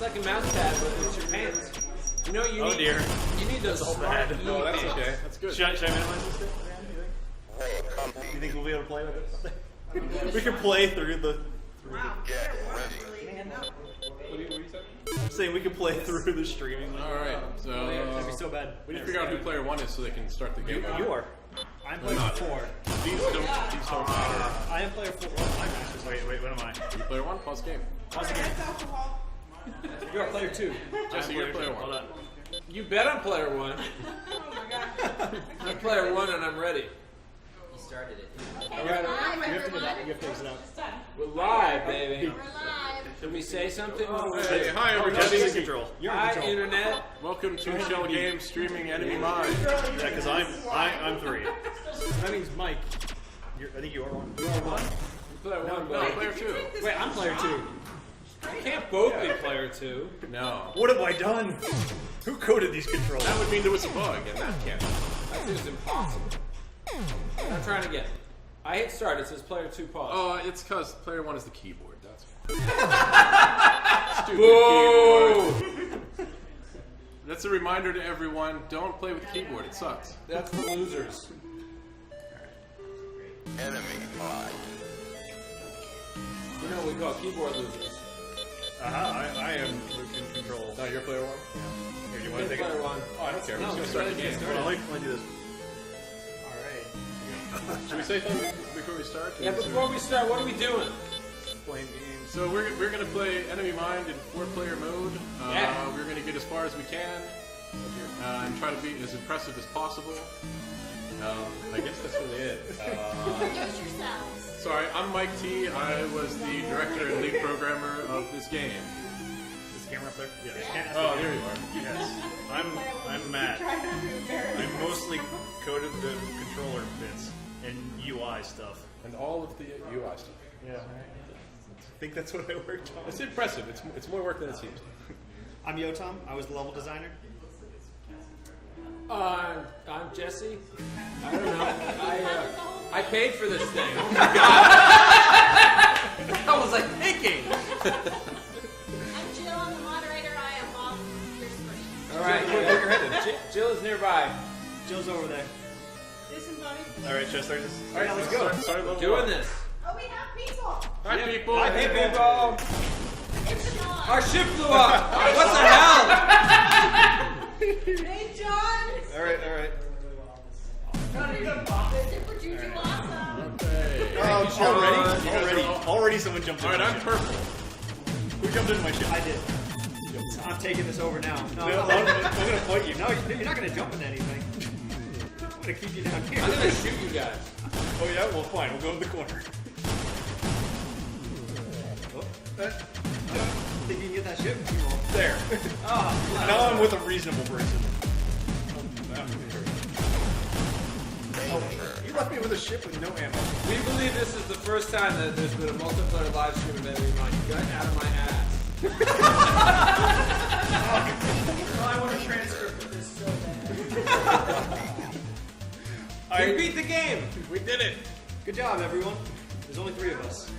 It's like a mouse pad, but it's your pants. You know what you need? Dear. You need those smart No, that's okay. That's good. Should I minimize this bit? Do you think we'll be able to play with it? We can play through the... Wow. What do you say? I'm saying we can play through the streaming. Alright, so... That'd be so bad. We need to figure out who player 1 is so they can start the game. You are. I'm player 4. These don't matter. I am player 4. I'm actually. Wait, what am I? You player 1? Pause game. Pause the game. You are player 2. Jesse, you're player 1. Hold on. You bet on player 1. Oh my god. I'm player 1 and I'm ready. You started it. Okay, You we're live, have to do that. everyone. You have to exit out. It's done. We're live, baby. We're live. Should we say something? Hey, hi everybody. Jesse's in control. You're in Hi, control. Internet. Welcome to Schell Games streaming Enemy Mine. Yeah, because I'm 3. That means Mike. I think you are 1. You are 1. Player 1, No, buddy. player 2. Wait, I'm player 2. You can't both be player 2. No. What have I done? Who coded these controls? That would mean there was a bug, and that can't. That seems impossible. I'm trying again. I hit start. It says player 2 pause. Oh, it's because player 1 is the keyboard. That's why. Stupid Boo! keyboard. That's a reminder to everyone, don't play with the keyboard. It sucks. That's for losers. Enemy mine. You know what we call keyboard losers. I am in control. No, you're player 1? Here, do you want You're to take player it? 1. Oh, I don't care. No, We're just going to start the game. Hold on, let me do this. Alright. Should we say something before we start? Yeah, before we start, what are we doing? Playing games. So we're going to play Enemy Mine in 4-player mode. Yeah. We're going to get as far as we can and try to be as impressive as possible. I guess that's really it. Introduce yourselves. Sorry, I'm Mike T. I was the director and lead programmer of this game. Is the camera up there? Yeah. Oh, there you are. Yes. I'm Matt. Try not to embarrass I mostly coded the controller bits and UI stuff. And all of the UI stuff. Yeah. I think that's what I worked on. It's impressive. It's more work than it seems. I'm Yotam. I was the level designer. I'm Jesse. I don't know. I paid for this thing. Oh my god! I was like thinking. I'm Jill. I'm the moderator. I am off your screen. All right, Jill is nearby. Jill's over there. Listen, buddy. Alright, should I start this? All right, let's go. Start level Doing 1. this. Oh, we have people. Hi, people. Hey, people. It's John. Our ship blew up. What the hell? Hey, John. Alright. Super Juju awesome. Okay. Already someone jumped All into right, my I'm ship. purple. Who jumped into my ship? I did. I'm taking this over now. No, I'm gonna point you. no, you're not going to jump into anything. I'm going to keep you down here. I'm gonna shoot you guys. Oh yeah? Well fine, we'll go in the corner. Think you can get that ship? You won't. There. Now I'm with a reasonable person. You left me with a ship with no ammo. We believe this is the first time that there's been a multiplayer live stream of Enemy Mine. You got out of my ass. I want a transcript of this so bad. We beat the game. We did it. Good job, everyone. There's only 3 of us.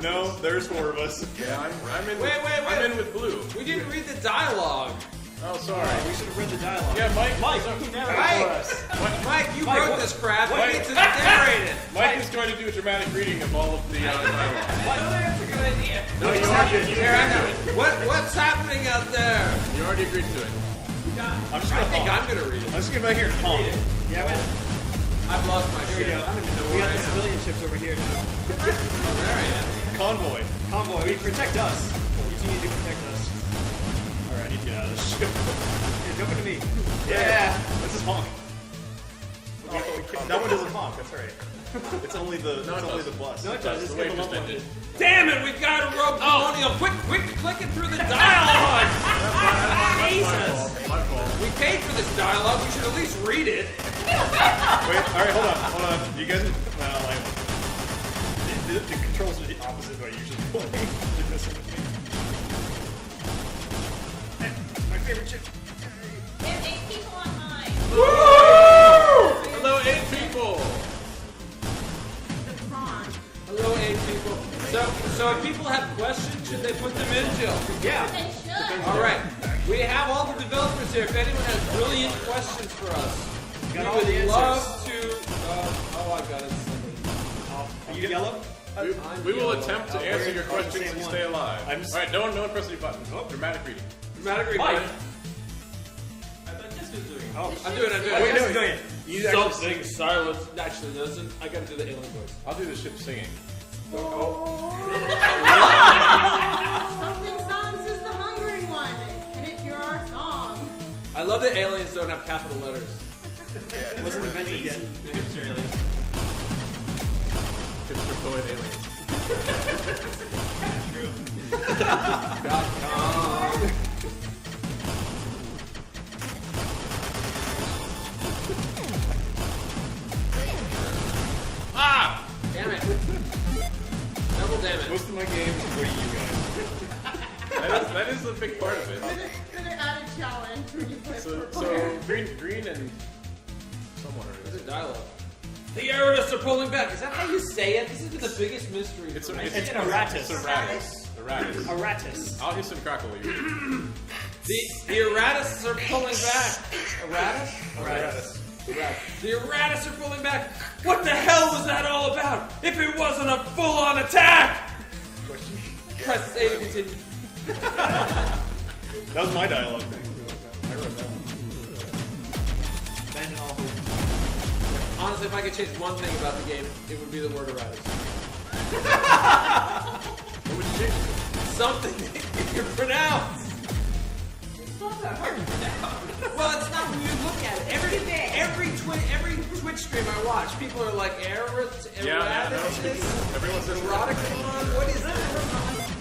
No, there's 4 of us. Yeah, I'm in. Wait. I'm in with blue. We didn't read the dialogue. Oh, sorry. We should have read the dialogue. Yeah, Mike. you narrate for us. Mike, you Mike, wrote what- this crap. Mike- We need to narrate it. Mike is going to do a dramatic reading of all of the dialogue. That's a good idea. No, you already Here, I know. What's happening out there? You already agreed to it. I'm just I gonna think honk. I'm gonna read it. I'm just gonna get back here and honk. Yeah, man. I've lost my Here we shit. go. I don't even know We where got I the am. civilian ships over here now. Oh, there I am. Convoy. Convoy, protect us. You two need to protect us. Alright, I need to get out of this ship. Here, jump into me. Yeah! Let's just honk. That one doesn't honk, that's right. It's only the bus. No, it does. It's The wave got just the ended. Damn it, we've got to rope Colonial. Quick, clicking through the dialogue. Jesus. My fault. We paid for this dialogue. We should at least read it. Wait, alright, hold on. You guys, the controls are the opposite of what I usually play. You're messing with me. My favorite ship. There's 8 people on mine. Hello, 8 people. The prawn. Hello, 8 people. So if people have questions, Should they put them in, Jill? Yeah. They should. All right. We have all the developers here. If anyone has brilliant questions for us, Got we all would the answers. love to. Oh, I got it. Are you yellow? We will attempt to answer your we're on the questions same and one. stay alive. I'm just- All right, no one press any buttons. Oh, dramatic reading. Dramatic Mike. reading. Oh. I'm doing it. Wait, no, go ahead. You actually Something silent. Actually, doesn't. I gotta do the alien voice. I'll do the ship singing. Something songs is the hungry one. And if you're our song. I love that aliens don't have capital letters. wasn't invented yet. Hipster poet aliens. Ah! Damn it. Double damn it. Most of my games are you guys. That is a big part of it. Another added challenge when you play So green and someone or There's a dialogue. The Eridus are pulling back. Is that how you say it? This has been the biggest mystery. It's for me. It's Eratus. Eratus. Eratus. I'll use some crackle. The Eratus are pulling back. Eratus? Eratus. The Eratus are pulling back. What the hell was that all about? If it wasn't a full-on attack! Press A to continue. That was my dialogue thing. I wrote that one. Honestly, if I could change one thing about the game, it would be the word Eratus. What would you change? Something that you can pronounce. It's not that hard to pronounce. Well, it's not when you look at it. Every Twitch stream I watch, people are like Eratus. Yeah, everyone says Eroticon. What is that?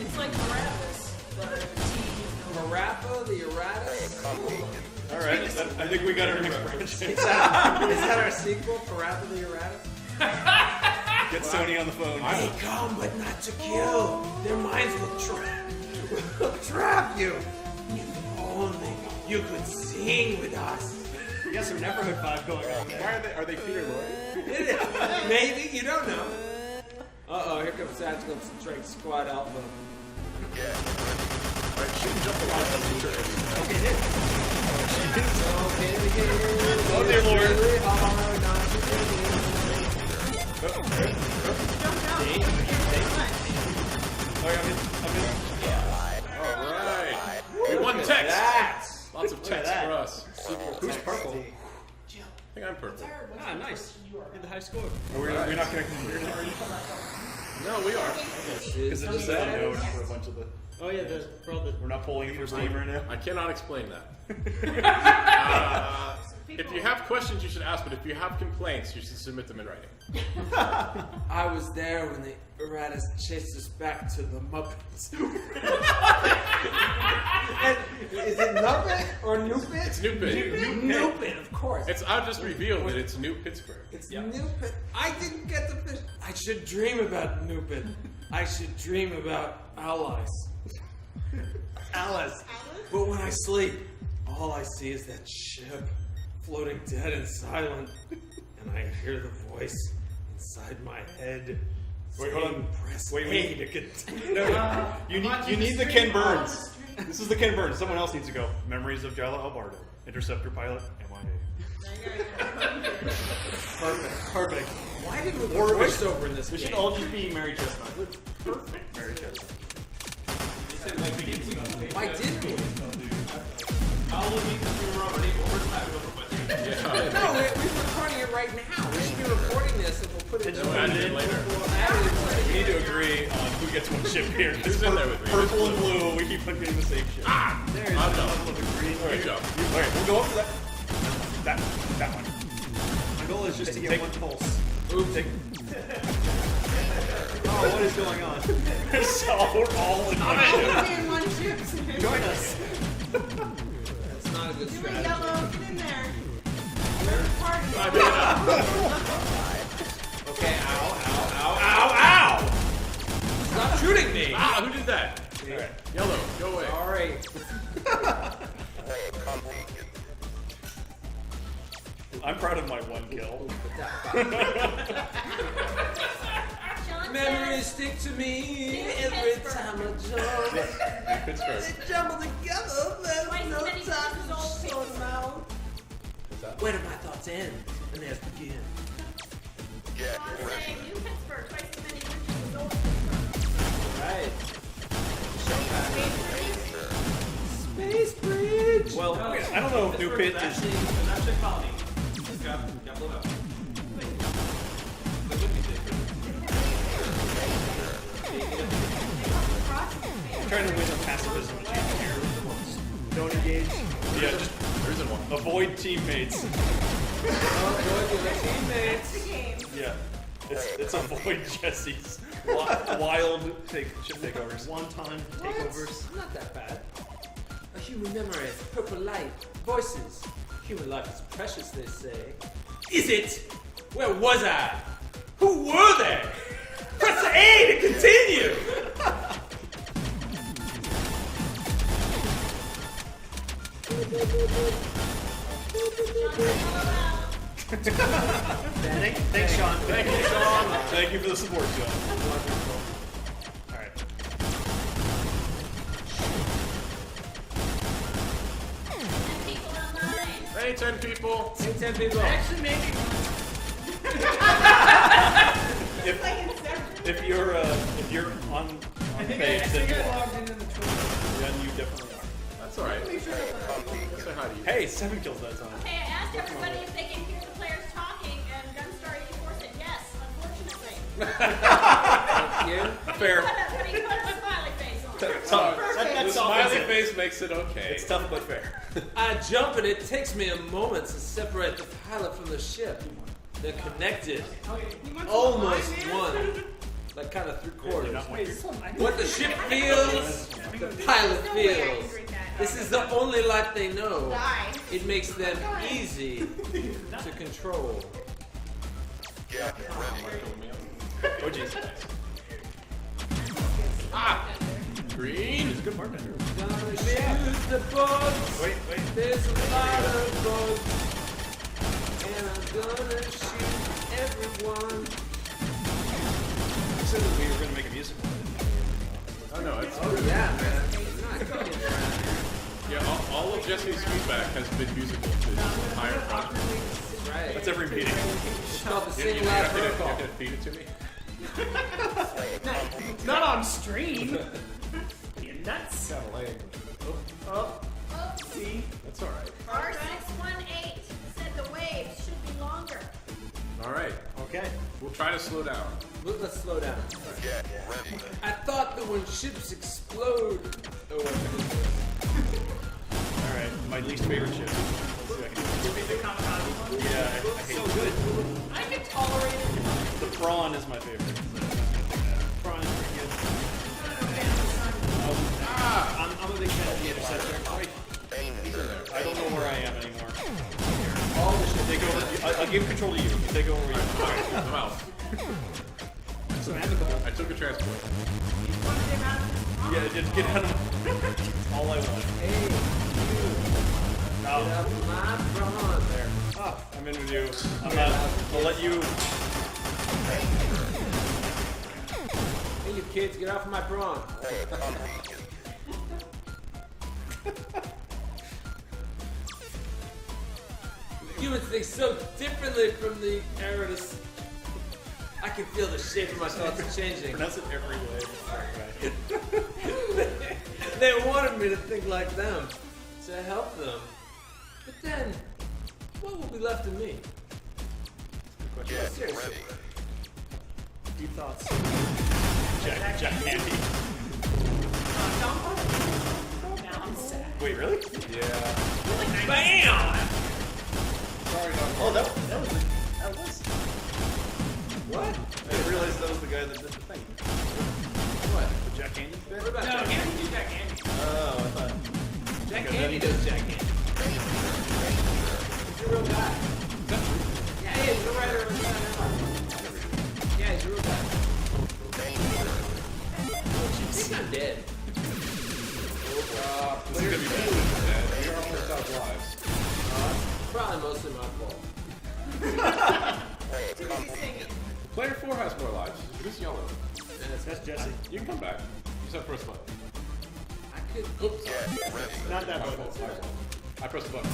It's like Barabbas, but Marappa, the Eratus. All right, I think we got our next branch. Is that our sequel, Parappa the Eratus? Get Sony on the phone. They come, but not to kill. Their minds will trap you. If only you could sing with us. You got some Neighborhood 5 going on there. Why are they Peter Lloyd? Maybe, you don't know. Uh-oh, here comes Tactical Strike Squad Alpha. Alright, she can jump a lot. Oh dear Lord. Alright. We won text. Lots of text for us. Who's purple? I think I'm purple. Ah, nice. Get the high score. Are we not connected here now? No, we are. Because it just said no for a bunch of the... Oh yeah, We're not pulling it for Steve right now. I cannot explain that. If you have questions, you should ask, but if you have complaints, you should submit them in writing. I was there when the Eratus chased us back to the Muppets. And is it Muppet or Newpit? It's Newpit. Newpit, of course. I've just revealed that it's New Pittsburgh. It's Newpit. I didn't get the fish. I should dream about Newpit. I should dream about allies. Alice. But when I sleep, all I see is that ship floating dead and silent, and I hear the voice inside my head. Wait, hold on. Press Wait, A to continue. No, you need the Ken Burns. This is the Ken Burns. Someone else needs to go. Memories of Jala Albardo. Interceptor pilot, MIA. Perfect. Why did we put Or- voiceover in this We game? should all just be Mary Chestnut. Perfect. Mary Chestnut. Why didn't we? No, we're recording it right now. We should be recording this and we'll put it We'll add it later. We need to agree on who gets one ship here. Who's in there with me? Purple and blue, we keep on getting the same ship. There's I'll one go. with the green. Good job. Alright, we'll go up to that one. My goal is just to get one pulse. Oops. Oh, what is going on? So we're all in one ship. Only in one ship. Join us. That's not a good You and strategy. Yellow, get in there. We're party. Okay, ow. Stop shooting me. Ah, who did that? Alright. Yellow, go away. Sorry. I'm proud of my one kill. Shall I Memories stick to me every time I jump. Pittsburgh. They jumble together, there's Twice as no many time pieces to old sort pieces. them out. What's that? Where do my thoughts end and theirs begin? I'm saying New Pittsburgh, twice as many inches as old Pittsburgh. Right. Space Space Bridge! Well, I don't know if New Pitt is. Actually, a colony. Got blown up. I'm trying to win a pacifism here. Don't engage. Yeah, just There isn't one. avoid teammates. Teammates. the game. Yeah. It's avoid Jesse's wild ship takeovers. One-time takeovers. Not that bad. A human memory, purple light, voices. Human life is precious, they say. Is it? Where was I? Who were they? Press A to continue! Thanks, Sean. Thank you, Sean. Thank you for the support, Sean. All right. And people online. Hey, 10 people. Hey, 10 people. Actually, maybe. If you're on I page, think I then logged into the Twitter. you definitely are. That's alright. Say hi to you. Hey, 7 kills that time. Okay, I asked everybody if they can hear the players talking, and Gunstar 84 said yes, unfortunately. Thank you. Fair. But he put a smiley face on it. Tough. The That's smiley awesome. face makes it okay. It's tough but fair. I jump and it takes me a moment to separate the pilot from the ship. They're connected. Almost one. Like kind of 3/4. What the ship feels, the pilot feels. This is the only life they know. It makes them easy to control. Oh, jeez. Green. He's a good bartender. Gonna shoot the bugs. Wait. There's a lot of bugs. And I'm gonna shoot everyone. You said that we were going to make a musical. Oh no, it's Oh yeah, man. Nice. yeah. All of Jesse's feedback has been musical to his entire project. Right. That's every meeting. It's called the You're Sing not Loud gonna Protocol. feed it to me. Not on stream. You nuts. Got a language. Oh, Oops. see. That's alright. R618 said the waves should be longer. All right. Okay. We'll try to slow down. Let's slow down. I thought that when ships explode. Oh, wait. All right. My least favorite ship. Let's see if I can- Yeah, I hate it. I can tolerate it. The prawn is my favorite. Prawn is pretty good. I'm a big fan of the interceptor. I don't know where I am anymore. All the shit. Take over. I'll give control to you. You take over. I'm out. So amicable. I took a transport. Yeah, just get out of all I want. Hey, you. Now, Get up my prawn there. I'm in with you. I'll let you. Hey, you kids, get off my prawn. Humans think so differently from the Eridus. I can feel the shape of my thoughts changing. Pronounce it every way. They wanted me to think like them, to help them. But then, what will be left of me? Seriously. Deep thoughts. Jack Candy. Now I'm sad. Wait, really? Yeah. BAM! Sorry, Doc. Oh, that was. What? I didn't realize that was the guy that did the thing. What? The Jack Candy bit? What about No, Jack Andy Candy? do Jack Andy. Oh, I thought. Jack Okay, Candy then- does Jack Candy. He's a real guy. Yeah, he is. Go right over there. Yeah, he's a real guy. I think I'm dead. This is gonna be bad. Dad. You're on the top lives. Probably mostly my fault. Too busy singing. Player 4 has more lives. Who's yellow? That's Jesse. You can come back. Just have to press the button. I could. Oops. Not that My button. fault. My fault. I pressed the button.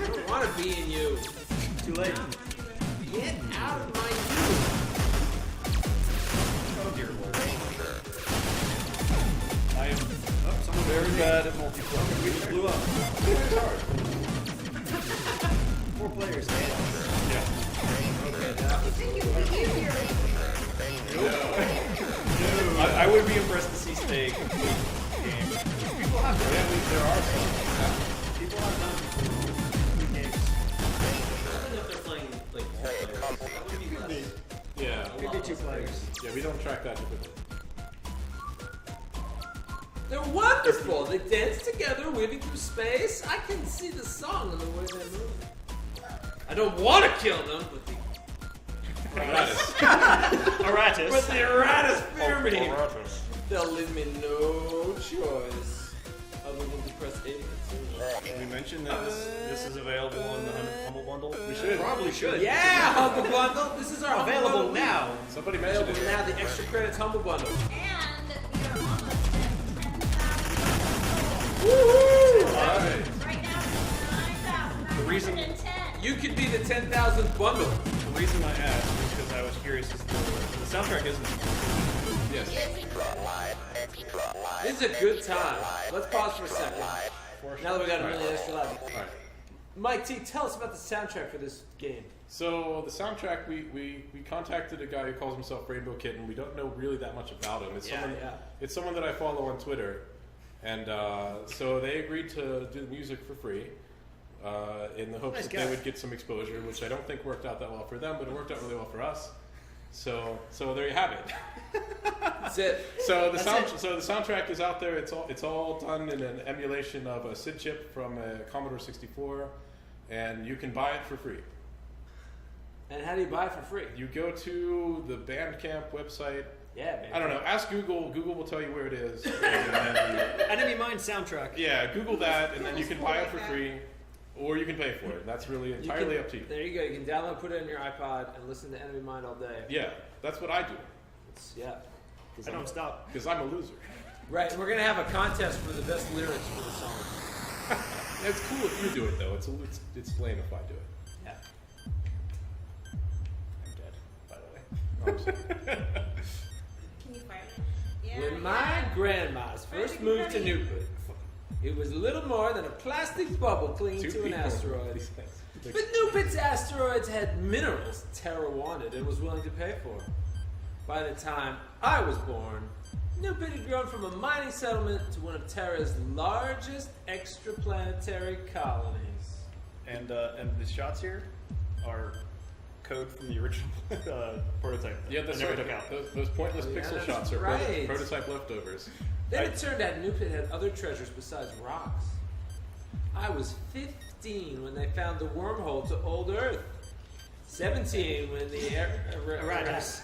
I don't want to be in you. Too late. Get out of my you. Oh dear Lord. I am very bad at multiplayer. We just blew up. It's hard. 4 players. Yeah. I would be impressed to see Stay complete game. People have done it. There are some. People have done good games. I don't know if they're playing like 2 players. That would be less. Yeah. Could be 2 players. Yeah, we don't track that typically. They're wonderful. They dance together, weaving through space. I can see the song in the way they move. I don't want to kill them, but the Aratus. But the Aratus fear me. Aratus. They'll leave me no choice other than to press A to continue. We mentioned that this is available on the Humble Bundle. We should. Probably should. Yeah, Humble Bundle. This is our Humble Available Bundle now. Somebody mentioned Available it. now. The extra credits Humble Bundle. And we are almost at 10,000. Woohoo! Alright. Right now, it's 9,910. You could be the 10,000th bundle. The reason I asked is because I was curious as to the soundtrack isn't. Yes. This is a good time. Let's pause for a second. Now that we got a million extra lives. Alright. Mike T, tell us about the soundtrack for this game. So the soundtrack, we contacted a guy who calls himself Rainbow Kitten. We don't know really that much about him. It's someone that I follow on Twitter, and so they agreed to do the music for free in the hopes Nice that guy. they would get some exposure, which I don't think worked out that well for them, but it worked out really well for us. So there you have it. That's it. So the soundtrack is out there. It's all done in an emulation of a SID chip from a Commodore 64, and you can buy it for free. And how do you buy it for free? You go to the Bandcamp website. Yeah, man. I don't know. Ask Google. Google will tell you where it is. And then Enemy Mine soundtrack. yeah, Google that, and then you can buy it for free, or you can pay for it. That's really entirely up to you. There you go. You can download, put it on your iPod, and listen to Enemy Mine all day. Yeah, that's what I do. Yeah. I don't stop. Because I'm a loser. Right, and we're gonna have a contest for the best lyrics for the song. It's cool if you do it though. It's lame if I do it. Yeah. I'm dead, by the way. Oh, I'm sorry. Can you find it? Yeah. When my grandma's first moved to Newport, it was little more than a plastic bubble clinging Two to an people. asteroid. These things. But Newport's asteroids had minerals Terra wanted and was willing to pay for. By the time I was born, Newport had grown from a mining settlement to one of Terra's largest extraplanetary colonies. And the shots here are code from the original prototype. Yeah, that's I never right. took out. Those pointless Oh, yeah, pixel that's shots are right. prototype leftovers. Then it turned out Newport had other treasures besides rocks. I was 15 when they found the wormhole to old Earth. 17 when the Aratus.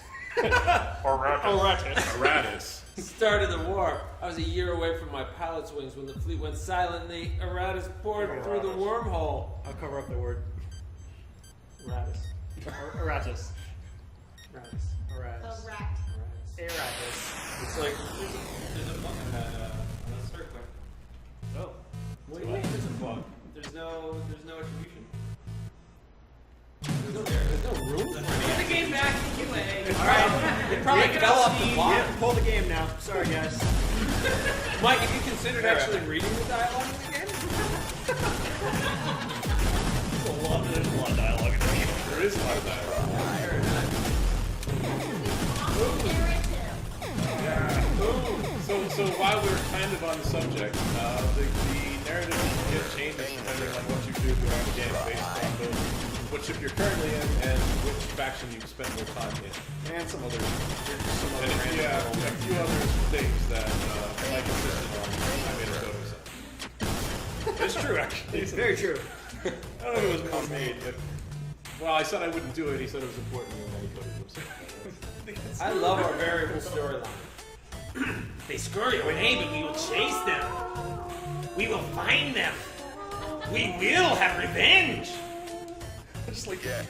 Aratus. started the war. I was a year away from my pilot's wings when the fleet went silent and the Aratus poured through the wormhole. I'll cover up the word. Aratus. Aratus. Aratus. Oh, Aratus. right. Aratus. It's like, There's a bug in that circle. Oh. what do you mean there's a bug? There's no attribution. There's no room for it. Put the game back anyway. Alright, it probably fell off the We block. have to pull the game now. Sorry, guys. Mike, have you considered actually reading the dialogue in the game? There's a lot of dialogue in the game. There is a lot of that. So while we're kind of on the subject, the narrative can get changes depending on what you do during the game based on what ship you're currently in and which faction you've spent more time in. And some other. And if you have a few other things that Mike insisted on, I made a photo of. It's true, actually. It's very true. I don't know if it was made, but Well, I said I wouldn't do it. He said it was important, and then he put it himself. I love our variable storyline. They scurry away, but we will chase them. We will find them. We will have revenge. Just like Peter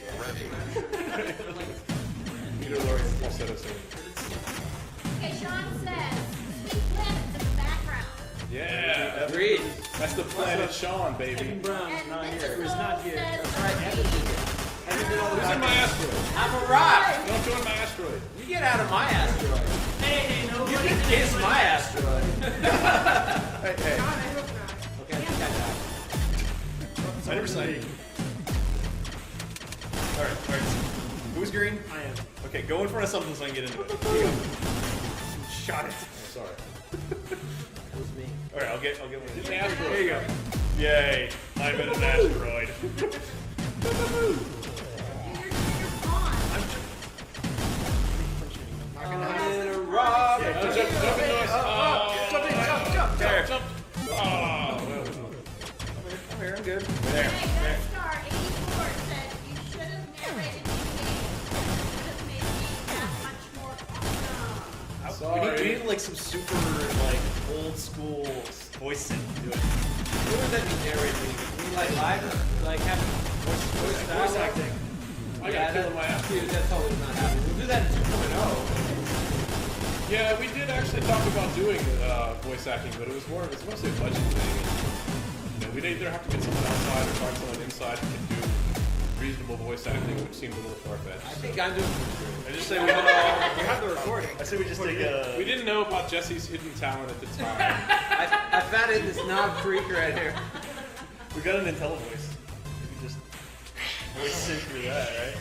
Lorre's falsetto singing. Okay, Sean says, big planets in the background. Yeah, Agreed. that's the planet Sean, baby. Kevin Brown is And not Mrs. here. Lowell not here. says, That's right, Evan did it. Evan did all the Who's in my asteroid? I'm a rock. Don't join my asteroid. You get out of my asteroid. Hey, no. You can kiss my asteroid. hey. God, I hope not. Okay, I think I died. I never signed it. Alright. Who's green? I am. Okay, go in front of something so I can get into it. Shot it. Oh, sorry. It was me. Alright, I'll get one of these. Asteroid. There you go. Yay! I'm in an asteroid. You're gone. I'm in a rock. Jumping noise. Jump. Jump. Oh, I'm here, I'm good. There. Hey, Red Star 84 said you should have narrated these games. It would have made me that much more awesome. sorry. We need like some super like old school voice sync to do it. What would that be narrating? We like live, like have voice acting. I gotta kill my ass. Dude, that's totally not happening. We'll do that in 2.0. Yeah, we did actually talk about doing voice acting, but it's mostly a budget thing. You know, we'd either have to get someone outside or find someone inside who can do reasonable voice acting, which seems a little far-fetched. I think I'm doing pretty good. I just say we We have the recording. I say we just take a. We didn't know about Jesse's hidden talent at the time. I found it in this knob creek right here. We got an IntelliVoice. We can just voice sync through that, right?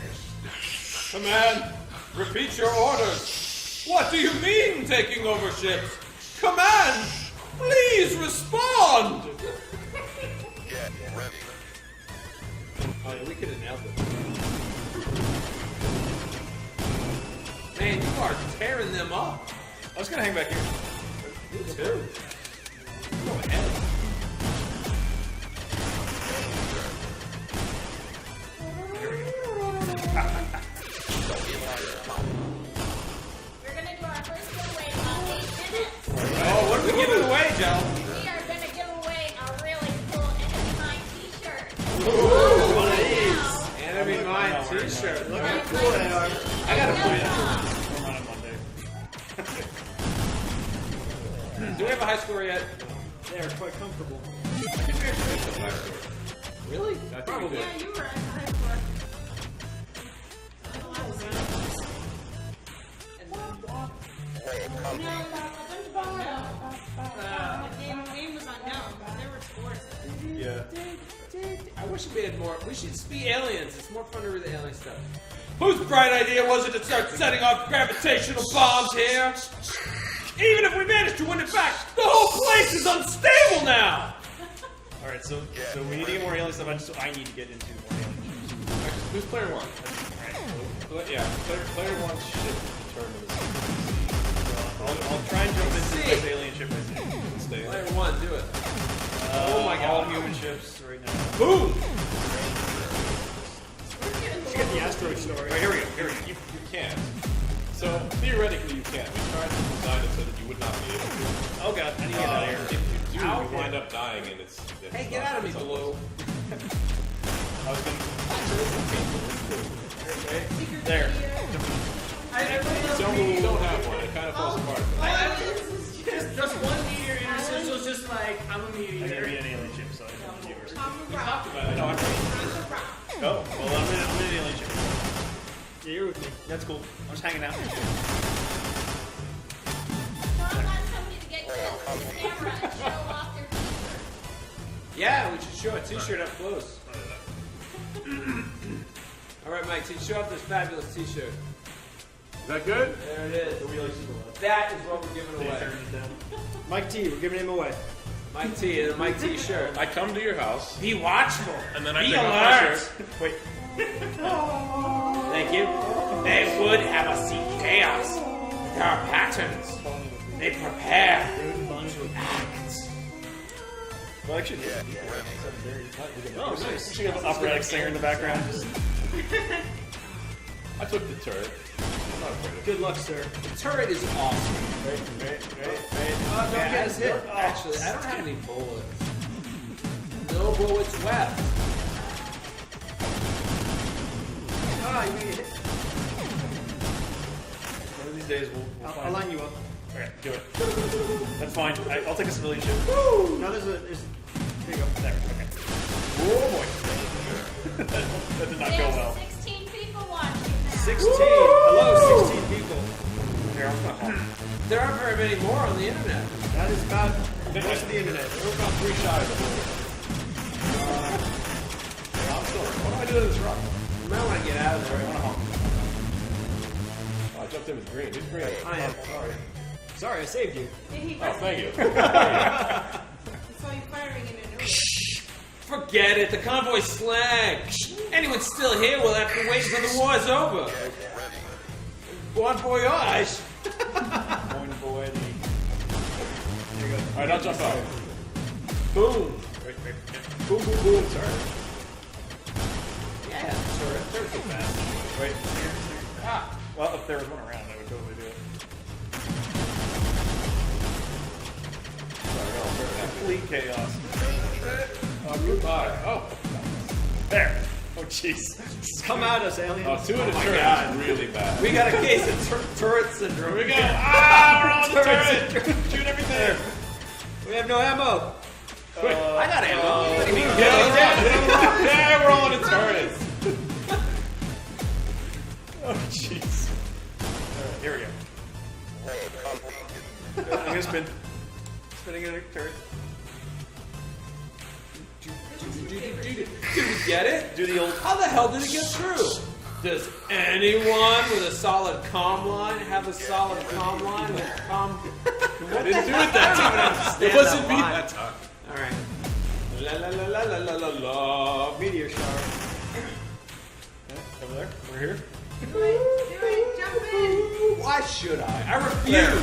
Command, repeat your orders. What do you mean, taking over ships? Command, please respond. Oh, yeah, we could have nailed it. Man, you are tearing them up. I was gonna hang back here. Me too. Go ahead. We're going to do our first giveaway in about 8 minutes. Oh, what are we giving away, Joe? We are going to give away a really cool Enemy Mine t-shirt. One of these. Enemy Mine t-shirt. Look how Enemy cool they are. I gotta put it I'm on Monday. Do we have a high score yet? They are quite comfortable. Really? I think we Probably. did. Yeah, you were at the high score. The game was unknown. There were scores. Yeah. I wish we had more. We should be aliens. It's more fun to read the alien stuff. Whose bright idea was it to start setting off gravitational bombs here? Even if we manage to win it back, the whole place is unstable now! Alright, so we need to get more alien stuff. I need to get into more alien ships. Who's player one? Yeah, player one should determine this. I'll try and jump into this alien ship I see. Stay in Player there. one, do it. Oh my god. All human ships right now. Boom! Let's get the asteroid story. Alright, here we go. You can't. So theoretically you can. We tried to design it so that you would not be able to. Oh god, I need to get out of here. If you do, you wind up dying, and it's. Hey, get out of me, it's Blue. I was gonna... There. You don't have one. It kind of falls apart. Just one meteor interstitial, just like, I'm a I gotta be meteor. an alien ship, so I don't know yours. Talked about it. No, I'm Oh, well, I'm in an alien ship. Yeah, you're with me. That's cool. I'm just hanging out. Sean wants somebody to get close to the camera and show off their t-shirt. Yeah, we should show a t-shirt up close. Alright, Mike, show off this fabulous t-shirt. Is that good? There it is. That is what we're giving away. Mike T, we're giving him away. Mike T and a Mike T shirt. I come to your house, Be watchful. and then I Be take off my alert. shirt. Wait. Thank you. They would have us see chaos. There are patterns. They prepare. Act. Well, actually, oh, nice. We should have an operatic singer in the background. I took the turret. I'm not afraid of it. Good luck, sir. The turret is awesome. Don't get us hit. Actually, I don't have any bullets. No bullets left. Ah, you made it. One of these days we'll I'll find line you up. Okay, do it. That's fine. I'll take a civilian ship. No, there's there you go. There. Okay. Oh boy. that did not go well. 16 people watching now. 16. Hello, 16 people. Here, I'm gonna There aren't very many more on the internet. That is about most of the internet. We're about 3 shy of it. I'm still. What do I do to this rock? You might want to get out of there. Oh, I jumped in with green. Who's green? I am. Sorry, I saved you. Did he Oh, thank you. I saw you firing in a new Forget it. The convoy's slag. Anyone still here will have to wait until the war's over. Bon voyage. Going boy. There you go. Alright, I'll jump out. Boom. Wait. Boom, boom, boom. Sorry. Yeah, turret's so fast. Wait. Ah. Well, if there was one around, I would totally do it. Complete chaos. Oh, goodbye. Oh. There. Oh, jeez. Come at us, aliens. Oh, 2 in the my turret God. is really bad. We got a case of turret syndrome. Here we go. Ah, we're on the turret. Shoot everything. We have no ammo. I got ammo. What do you mean? Yeah, we're all in a turret. Oh, jeez. Alright, here we go. I'm gonna spin. Spinning in a turret. Did we get it? Do the old. How the hell did it get through? Does anyone with a solid comm line have a solid comm line with comm? I didn't do it that time. It wasn't me that time. All right. La la la la la la la la. Meteor shower. Over there. We're here. Do it, jump in. Why should I? I refuse.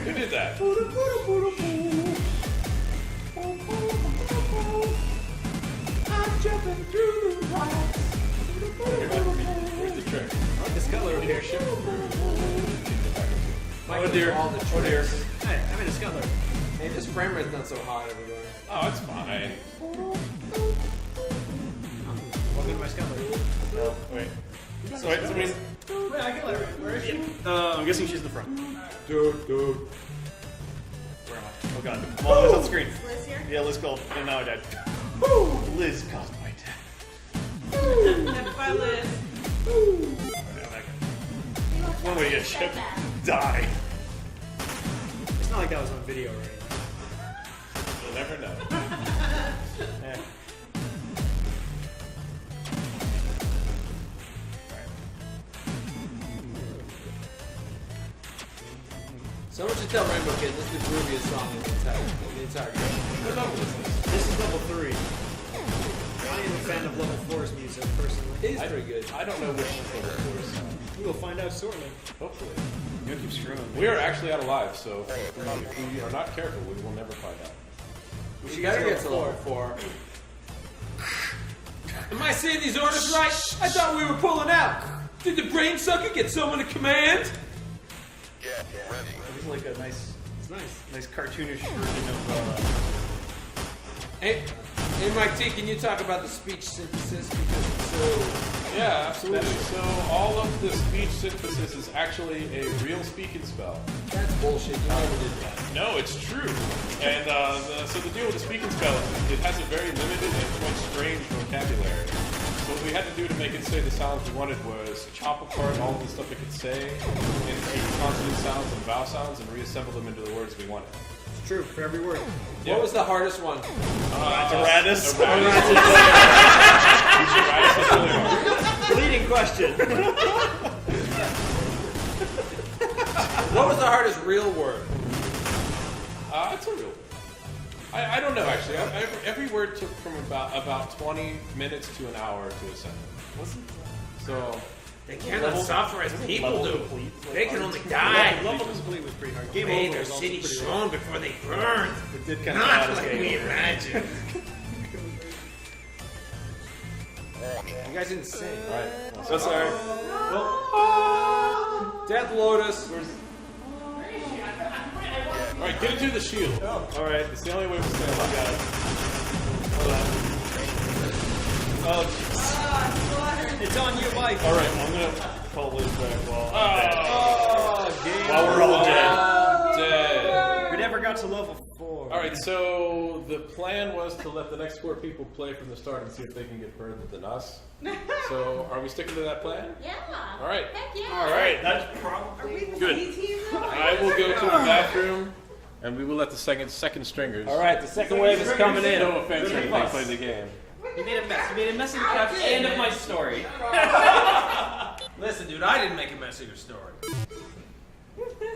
Who did that? I'm jumping through the rocks. Where's the trick? This color over here. Oh dear. All the Oh dear. Hey, I'm in a scuttler. Hey, this frame rate's not so hot everywhere. Oh, it's fine. Welcome to my scuttler. No, wait. So wait, somebody's. Wait, I can let her. Where is she? I'm guessing she's in the front. Dude. Where am I? Oh god. Well, Liz on the screen. Liz here. Yeah, Liz called, and now I died. Liz caused my death. Left by Liz. One way to get ship. Die. It's not like that was on video or anything. You'll never know. Eh. Someone should tell Rainbow Kid this is the grooviest song in the entire game. What level is this? This is level 3. I am a fan of level 4's music, personally. It is pretty good. I don't know which level it is. We will find out shortly. Hopefully. You keep screwing me. We are actually out of lives, so if we are not careful, we will never find out. We gotta get to level 4. Am I saying these orders right? I thought we were pulling out. Did the brain sucker get someone to command? It's like a nice, It's nice. cartoonish version of. Hey, MIT, can you talk about the speech synthesis because it's so... Yeah, absolutely. So all of the speech synthesis is actually a real speak and spell. That's bullshit. You never did that. No, it's true. And so the deal with the speak and spell, it has a very limited and quite strange vocabulary. So what we had to do to make it say the sounds we wanted was chop apart all of the stuff it could say into consonant sounds and vowel sounds and reassemble them into the words we wanted. It's true, for every word. What was the hardest one? Doradus. Leading question. What was the hardest real word? It's a real word. I don't know, actually. Every word took from about 20 minutes to an hour to assemble. So... They cannot suffer as people do. Complete. They can only die. Level complete was pretty hard. Game Made over their was also city pretty strong hard. before they burned. It did kind of Not bad like as we game. imagined. You guys didn't sing. Alright. So sorry. Death Lotus. Alright, get into the shield. Alright. It's the only way we're going to Oh, jeez. It's on you, Mike. All right, I'm gonna call Liz back while Game while we're all dead. Dead. We never got to level 4. All right, so the plan was to let the next 4 people play from the start and see if they can get further than us. So, are we sticking to that plan? Yeah. All right. Heck yeah. All right, that's Are we probably the Good. C team now? I will go to the bathroom, and we will let the second stringers. All right, the second wave is coming in. No offense or anything, play the game. You made a mess. You made a mess of the couch and of my story. Listen, dude, I didn't make a mess of your story.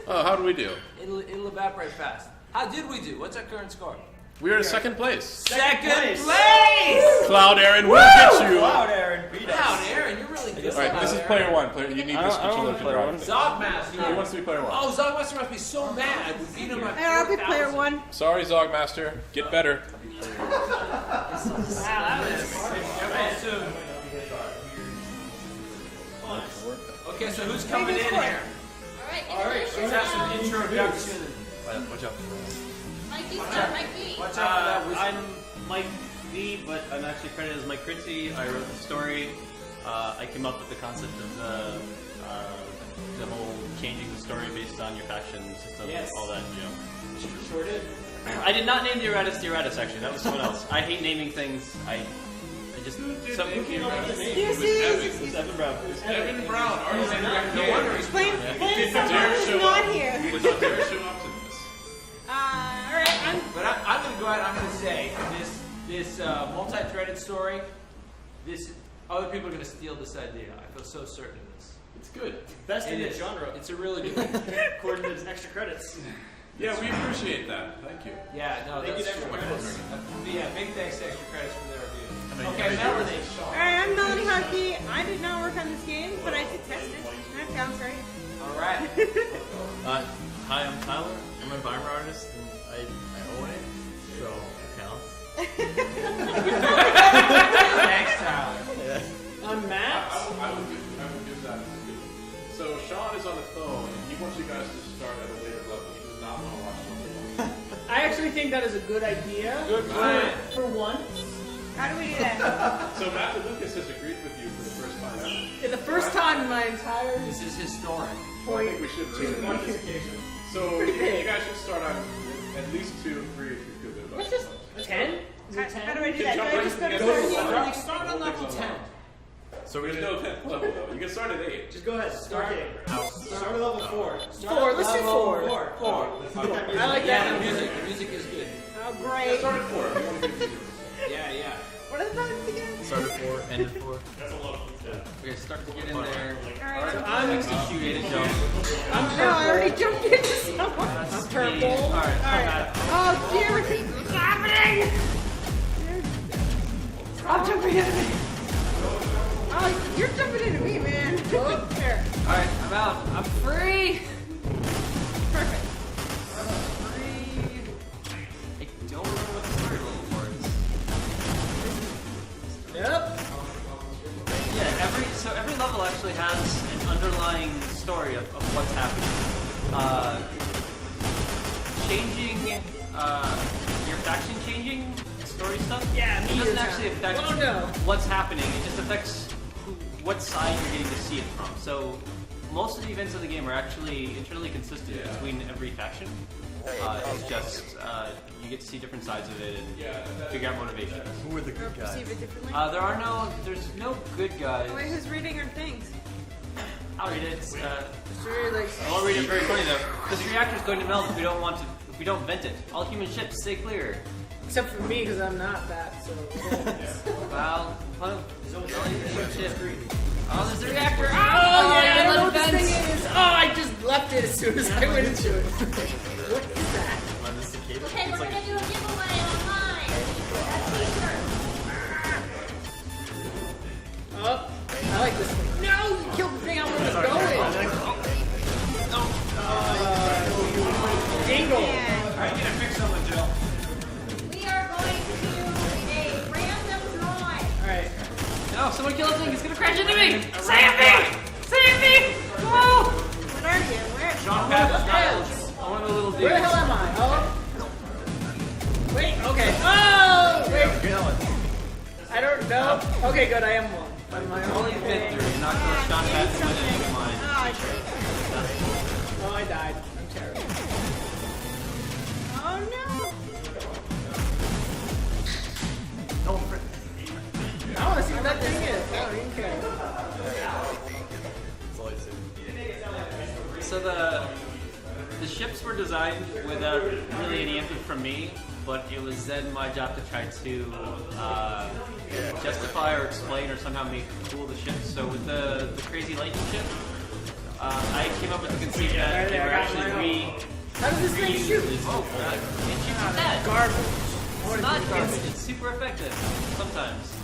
Oh, how do we do? It'll evaporate fast. How did we do? What's our current score? We are in second place. Second place. place! Cloud Aaron will get you. Cloud Aaron beat us. Wow, Aaron, you're really good. All right, this is player 1. Player, you need I this don't controller want to player drive one. things. Zogmaster. He wants to be player 1. Oh, Zogmaster must be so mad. We beat him by I'll be 4,000. player 1. Sorry, Zogmaster. Get better. Okay, so who's coming in here? Alright, Let's have some introduction. watch out. Mikey's not Mikey. Watch out for that. I'm Mike V, but I'm actually credited as Mike Critzy. I wrote the story. I came up with the concept of the whole changing the story based on your faction system, Yes. all that, you know. Sure did. I did not name the Eratus actually. That was someone else. I hate naming things. I just some This is Evan Brown. Evan Brown. No wonder he's blame someone who's show not up. here. He would not dare show up to this. Alright, But I'm going to go out. I'm going to say this multi-threaded story. This other people are going to steal this idea. I feel so certain of this. It's good. Best in It the is. genre. It's a really good one. According to his extra credits. Yeah, we appreciate that. Thank you. Yeah, no, They that's get extra true. credits. Yeah, big thanks to Extra Credits for their review. Okay, Melanie. Alright, I'm Melanie Harkey. I did not work on this game, but I did test it. That sounds right. All right. Hi, I'm Tyler. I'm an environment artist, and I own it, so it counts. Thanks, Tyler. I'm Matt. I would give that. So Sean is on the phone, and he wants you guys to start at a later level. He does not want to watch something. I actually think that is a good idea. Good plan. For once. How do we do that? So Matthew Lucas has agreed with you for the first time ever. Yeah, the first time in my entire This is his story. Well, I think we should change it. So you guys should start on at least 2, 3 if you feel good about Let's it. just 10. Is it How 10? do I do that? Do I just go to Go to 13? level. Start on level 10. So There's no 10th level though. You can start at 8. Just go ahead. Start it. Start at level 4. 4. Let's do 4. 4. I like Yeah, that. the music is good. Oh, Yeah, great. start at 4 if you want to get Yeah, yeah. What are the buttons again? Start at 4, end at 4. That's a lot of Okay, start to get in there. Alright. I'm Execute it, jump. No, I already jumped into someone. That's purple. me. Alright, Alright. Oh, dear, what's happening? Stop jumping into me. Oh, you're jumping into me, man. There. All right, I'm out. I'm free. Perfect. I don't remember what the story level for is. Yep. Yeah, every level actually has an underlying story of what's happening. Changing your faction changing story stuff. Yeah, it doesn't actually affect Oh, no. what's happening. It just affects what side you're getting to see it from. So most of the events of the game are actually internally consistent between every faction. It's just you get to see different sides of it and figure out motivations. Who are the good guys? Perceive it differently. There's no good guys. Oh, wait, who's reading our things? I'll read it. It's really like. I won't read it very quickly though. This reactor's going to melt if we don't vent it. All human ships stay clear. Except for me, because I'm not that, so. Well, ship. Oh, there's a reactor. Oh, yeah, I don't know what let this it thing vent. is. Oh, I just left it as soon as I went into it. What is that? Okay, we're gonna do a giveaway online. Oh, I like this thing. No, you killed the thing I wanted to go in. Jingle. All right, you gotta fix something, Jill. We are going to do a random drawing. Alright. No, someone kill the thing. It's gonna crash into me. Save me! Save me! Whoa! What are you? Where? John Patton's I want a little Where the hell am I? Oh. Wait, okay. Oh! Wait. Okay, good. I am one. By my own. Only been through. You're not going to stop that with enemy mine. Oh, I died. I'm terrible. Oh no! I want to see what that thing is. I don't even care. So the ships were designed without really any input from me, but it was then my job to try to justify or explain or somehow make cool the ships. So with the crazy lightning ship, I came up with the conceit that they were actually How does this thing shoot? It shoots at that. Garbage. It's not garbage. It's super effective sometimes.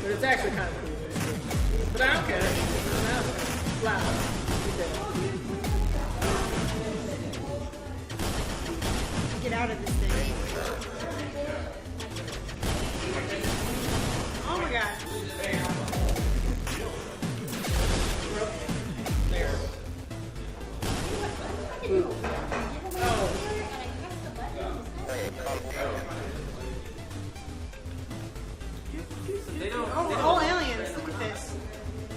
But it's actually kind of cool. But I don't care. Wow. Get out of this thing. Oh my god. They don't. Oh, aliens. Look at this.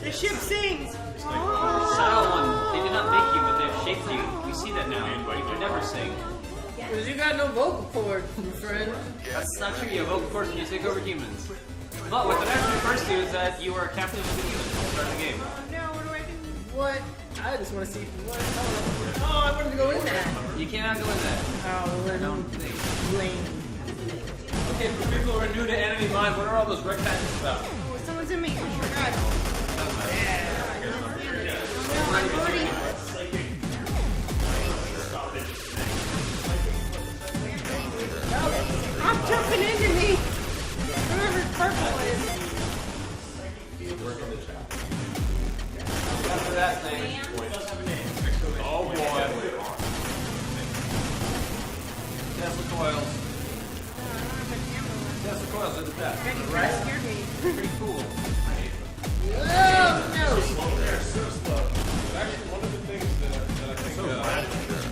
The ship sings. Style one, they did not make you, but they've shaped you. You see that now. You can never sing. Because you got no vocal cords, my friend. That's not true. You have vocal cords when you take over humans. But what that actually refers to is that you are captive of the humans at the start of the game. Oh no, what do I do? What? I just want to see what. Oh, I wanted to go in that. You cannot go in that. Oh, well, I then. don't think. Lame. Okay, for people who are new to enemy mine, what are all those red patches about? Oh, someone's in me. Oh my god. Oh no, I'm already. I'm jumping into me. Whoever purple is. After that thing. Oh boy. Tesla coils. Tesla coils at the back. That scared me. Pretty cool. Oh, no. Actually, one of the things that I think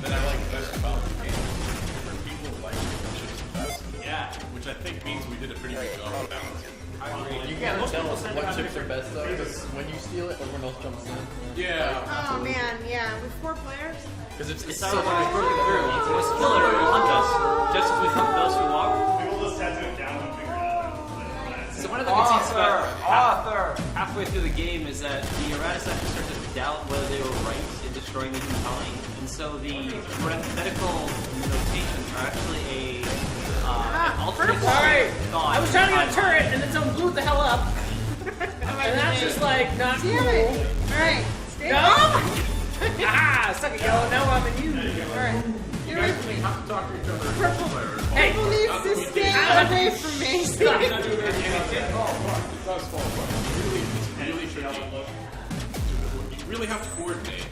that I like best about the game is different people like different ships the best. Yeah. Which I think means we did a pretty good job of balancing. You can't tell us what chips are best though, because when you steal it, everyone else jumps in. Yeah. Oh man, yeah. With 4 players. Because it's It's so hard to broken through. It was killer to hunt us, just as we hunt those who walk. So one of the conceits about halfway through the game is that the erratics actually start to doubt whether they were right in destroying the humankind. And so the parenthetical notations are actually an alternate Sorry. thought. I was trying to get a turret, and then someone blew the hell up. And that's just like not cool. Damn it. Alright. Stay No! Ah, suck it, yellow. Now I'm in you. Alright. You guys have to talk to each other. Hey, Purple needs to stay away from me. It does fall apart. It's really tricky. You really have to coordinate.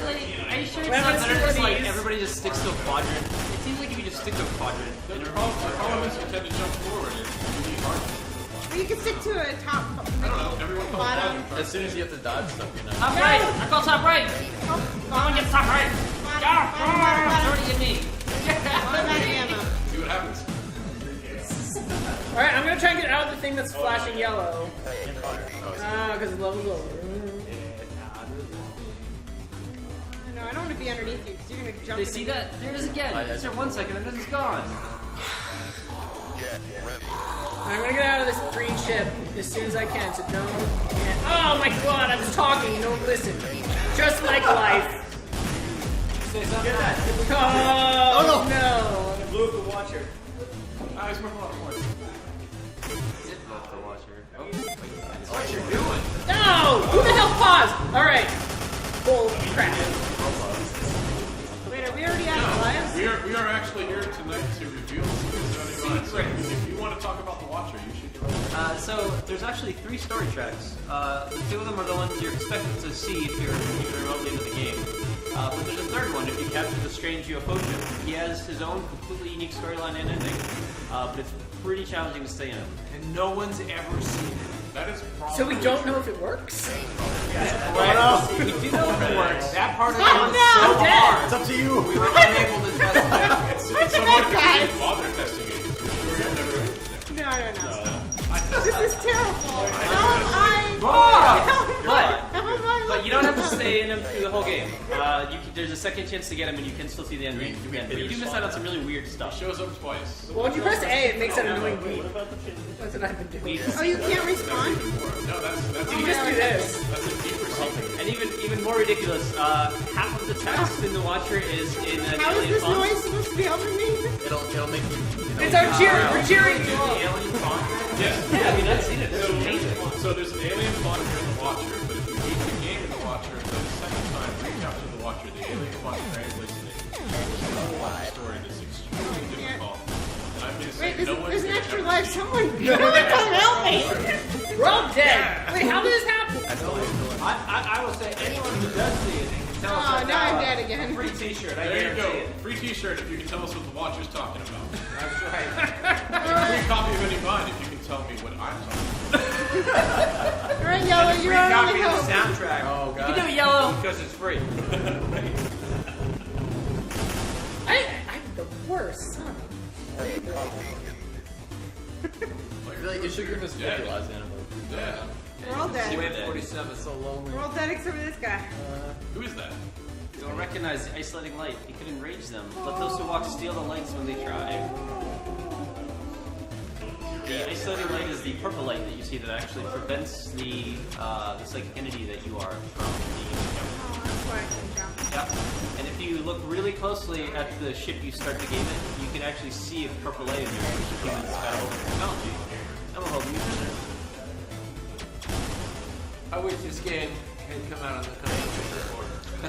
Are you sure it's Well, not let's better do just one of like these. everybody just sticks to a quadrant? It seems like if you just stick to a quadrant. The problem is you tend to jump forward. It's really hard. Well, you can stick to a top, I don't know. Everyone calls bottom, that as soon as you have to dodge stuff, you know. Top right! I call top right! Someone gets top right! bottom. Already in me! Bottom ammo. See what happens. alright, I'm gonna try and get out of the thing that's flashing yellow. Ah, because the level's over. No, I don't want to be underneath you because you're going to jump They into see me. that? There it is again. It's there 1 second and then it's gone. I'm gonna get out of this green ship as soon as I can, so don't. Oh my god, I'm just talking, you don't listen. Just like life. Say something. Oh, no. Blue of the Watcher. It's my fault. What you doing? No! Who the hell paused? Alright. Bull crap. Wait, are we already out of lives? We are actually here tonight to reveal secrets. If you want to talk about the Watcher, you should do it. So there's actually 3 story tracks. The 2 of them are the ones you're expected to see if you're even remotely into the game. But there's a third one if you capture the strange UFO ship. He has his own completely unique storyline and ending. But it's pretty challenging to stay in. And no one's ever seen it. That is probably So we don't know if it works? We do know if it works. That part of the game is so hard. It's up to you. We were unable to test it. It's someone who didn't bother testing it. No. This is terrible. How am I? But you don't have to stay in them through the whole game. There's a second chance to get them, and you can still see the end. But you do miss out on some really weird stuff. Shows up twice. Well, when you press A, it makes that annoying beep. That's what I've been doing. Oh, you can't respawn? No, that's You just do this. That's a deeper secret. And even more ridiculous, half of the text in the Watcher is in How is alien this font. noise supposed to be helping me? It'll make you. It's our cheering. We're cheering you The on. alien font. Yeah. Yeah, I mean, I've seen it. It's amazing. So there's an alien font here in the Watcher, but if you beat the game in the Watcher, the second time, reach out to the Watcher, the alien font translates it. Story is extremely difficult. And I'm gonna say Wait, no one there's an can extra ever life. see- Someone come help me. We're all dead. Wait, how did this happen? I will say anyone who does see it and can tell us Oh, what's now I'm about dead it, again. free T-shirt. I There you guarantee go. it. Free T-shirt if you can tell us what the Watcher's talking about. That's right. Free copy of any mine if you can tell me what I'm talking about. All right, Yellow, Free you're on copy the of the hook. soundtrack. Oh You god. can do it yellow. Because it's free. I'm the worst son. I feel like you should give us visualize animal. Yeah. We're all dead. Wave 47. So lonely. We're all dead except for this guy. Who is that? Don't recognize the isolating light. You can enrage them. Let those who walk steal the lights when they try. The isolating light is the purple light that you see that actually prevents the psychic entity that you are from being encountered. Oh, that's why I can jump. Yep. And if you look really closely at the ship you start the game in, you can actually see a purple light in there, which is human spell technology. That will hold you prisoner. I wish this game had come out on the console before. I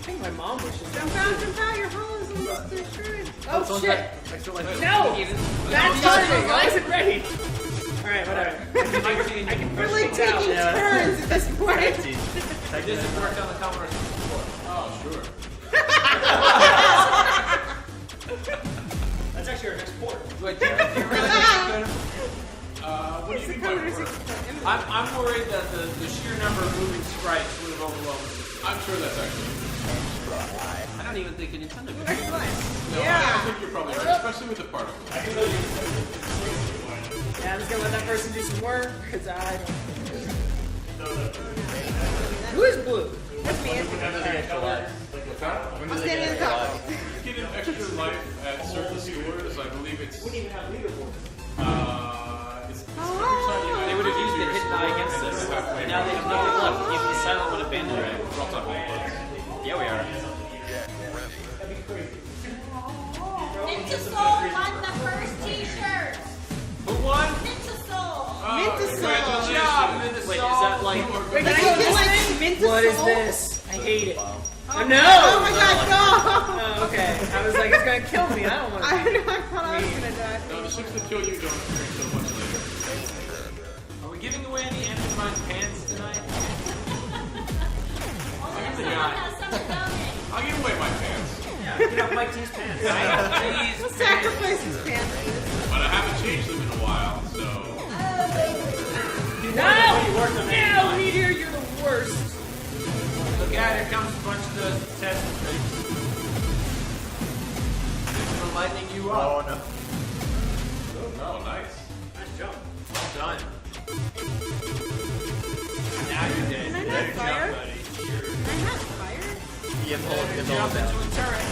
think my mom wishes. Jump out, your hull is almost destroyed. Oh shit! Extra life. No! That's timing. I wasn't ready. All right, whatever. I can We're push like things out. taking turns at this point. This has worked on the Commodore 64. Oh, sure. That's actually our next port. Wait, do you really think it's good? What do It's you the mean by Commodore work? 64. I'm worried that the sheer number of moving sprites would have overwhelmed me. I'm sure that's actually. I don't even think a Nintendo could. No, I Yeah. think you're probably right, especially with the particles. Yeah, I'm just gonna let that person do some work because I don't. Who is blue? That's me. When do the extra life? When do I'm they standing get in the extra top. life? You get an extra life at certain stores. I believe it's. We didn't even have leaderboards. It's Oh. They would have used the hidden eye against us. And now they have nothing left. If the silent would abandon it. We're all talking about bugs. Yeah, we are. Ninja Soul won the first t-shirt. Who won? Ninja Soul. Good Congratulations. job, Minnesota. Wait, is that like... Wait, But can I I go feel this like way? Minta What is Soul- this? I hate it. Oh no! Oh my god, no! Oh, okay. I was like, it's gonna kill me. I don't want to. I thought I was gonna die. No, the ships that kill you don't appear so much later. Are we giving away any Enterprise pants tonight? I'll give away my pants, Get off Mike T's pants. We'll sacrifice his pants. but I haven't changed them in a while, so. No! No, Meteor, you're the worst. Look out, here comes a bunch of the test tricks. They're gonna lightning you up. Oh no. Oh, nice. Nice jump. Well done. Now you're dead. Can I not fire? Can I not fire? You have all Jump into a turret.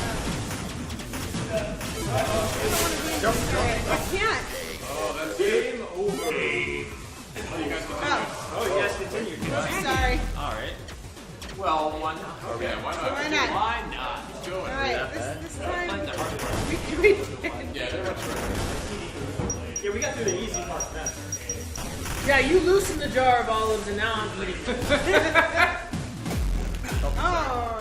I can't. Oh, that's game over. Oh, you guys continue. Oh, Oh, you guys continue. sorry. Alright. Well, why not? Okay, why not? Why not? Why not? Keep going. Alright, this time Like the hard part. we did. Yeah, they're much better. Yeah, we got through the easy part now. Yeah, you loosened the jar of olives and now I'm eating it. Oh,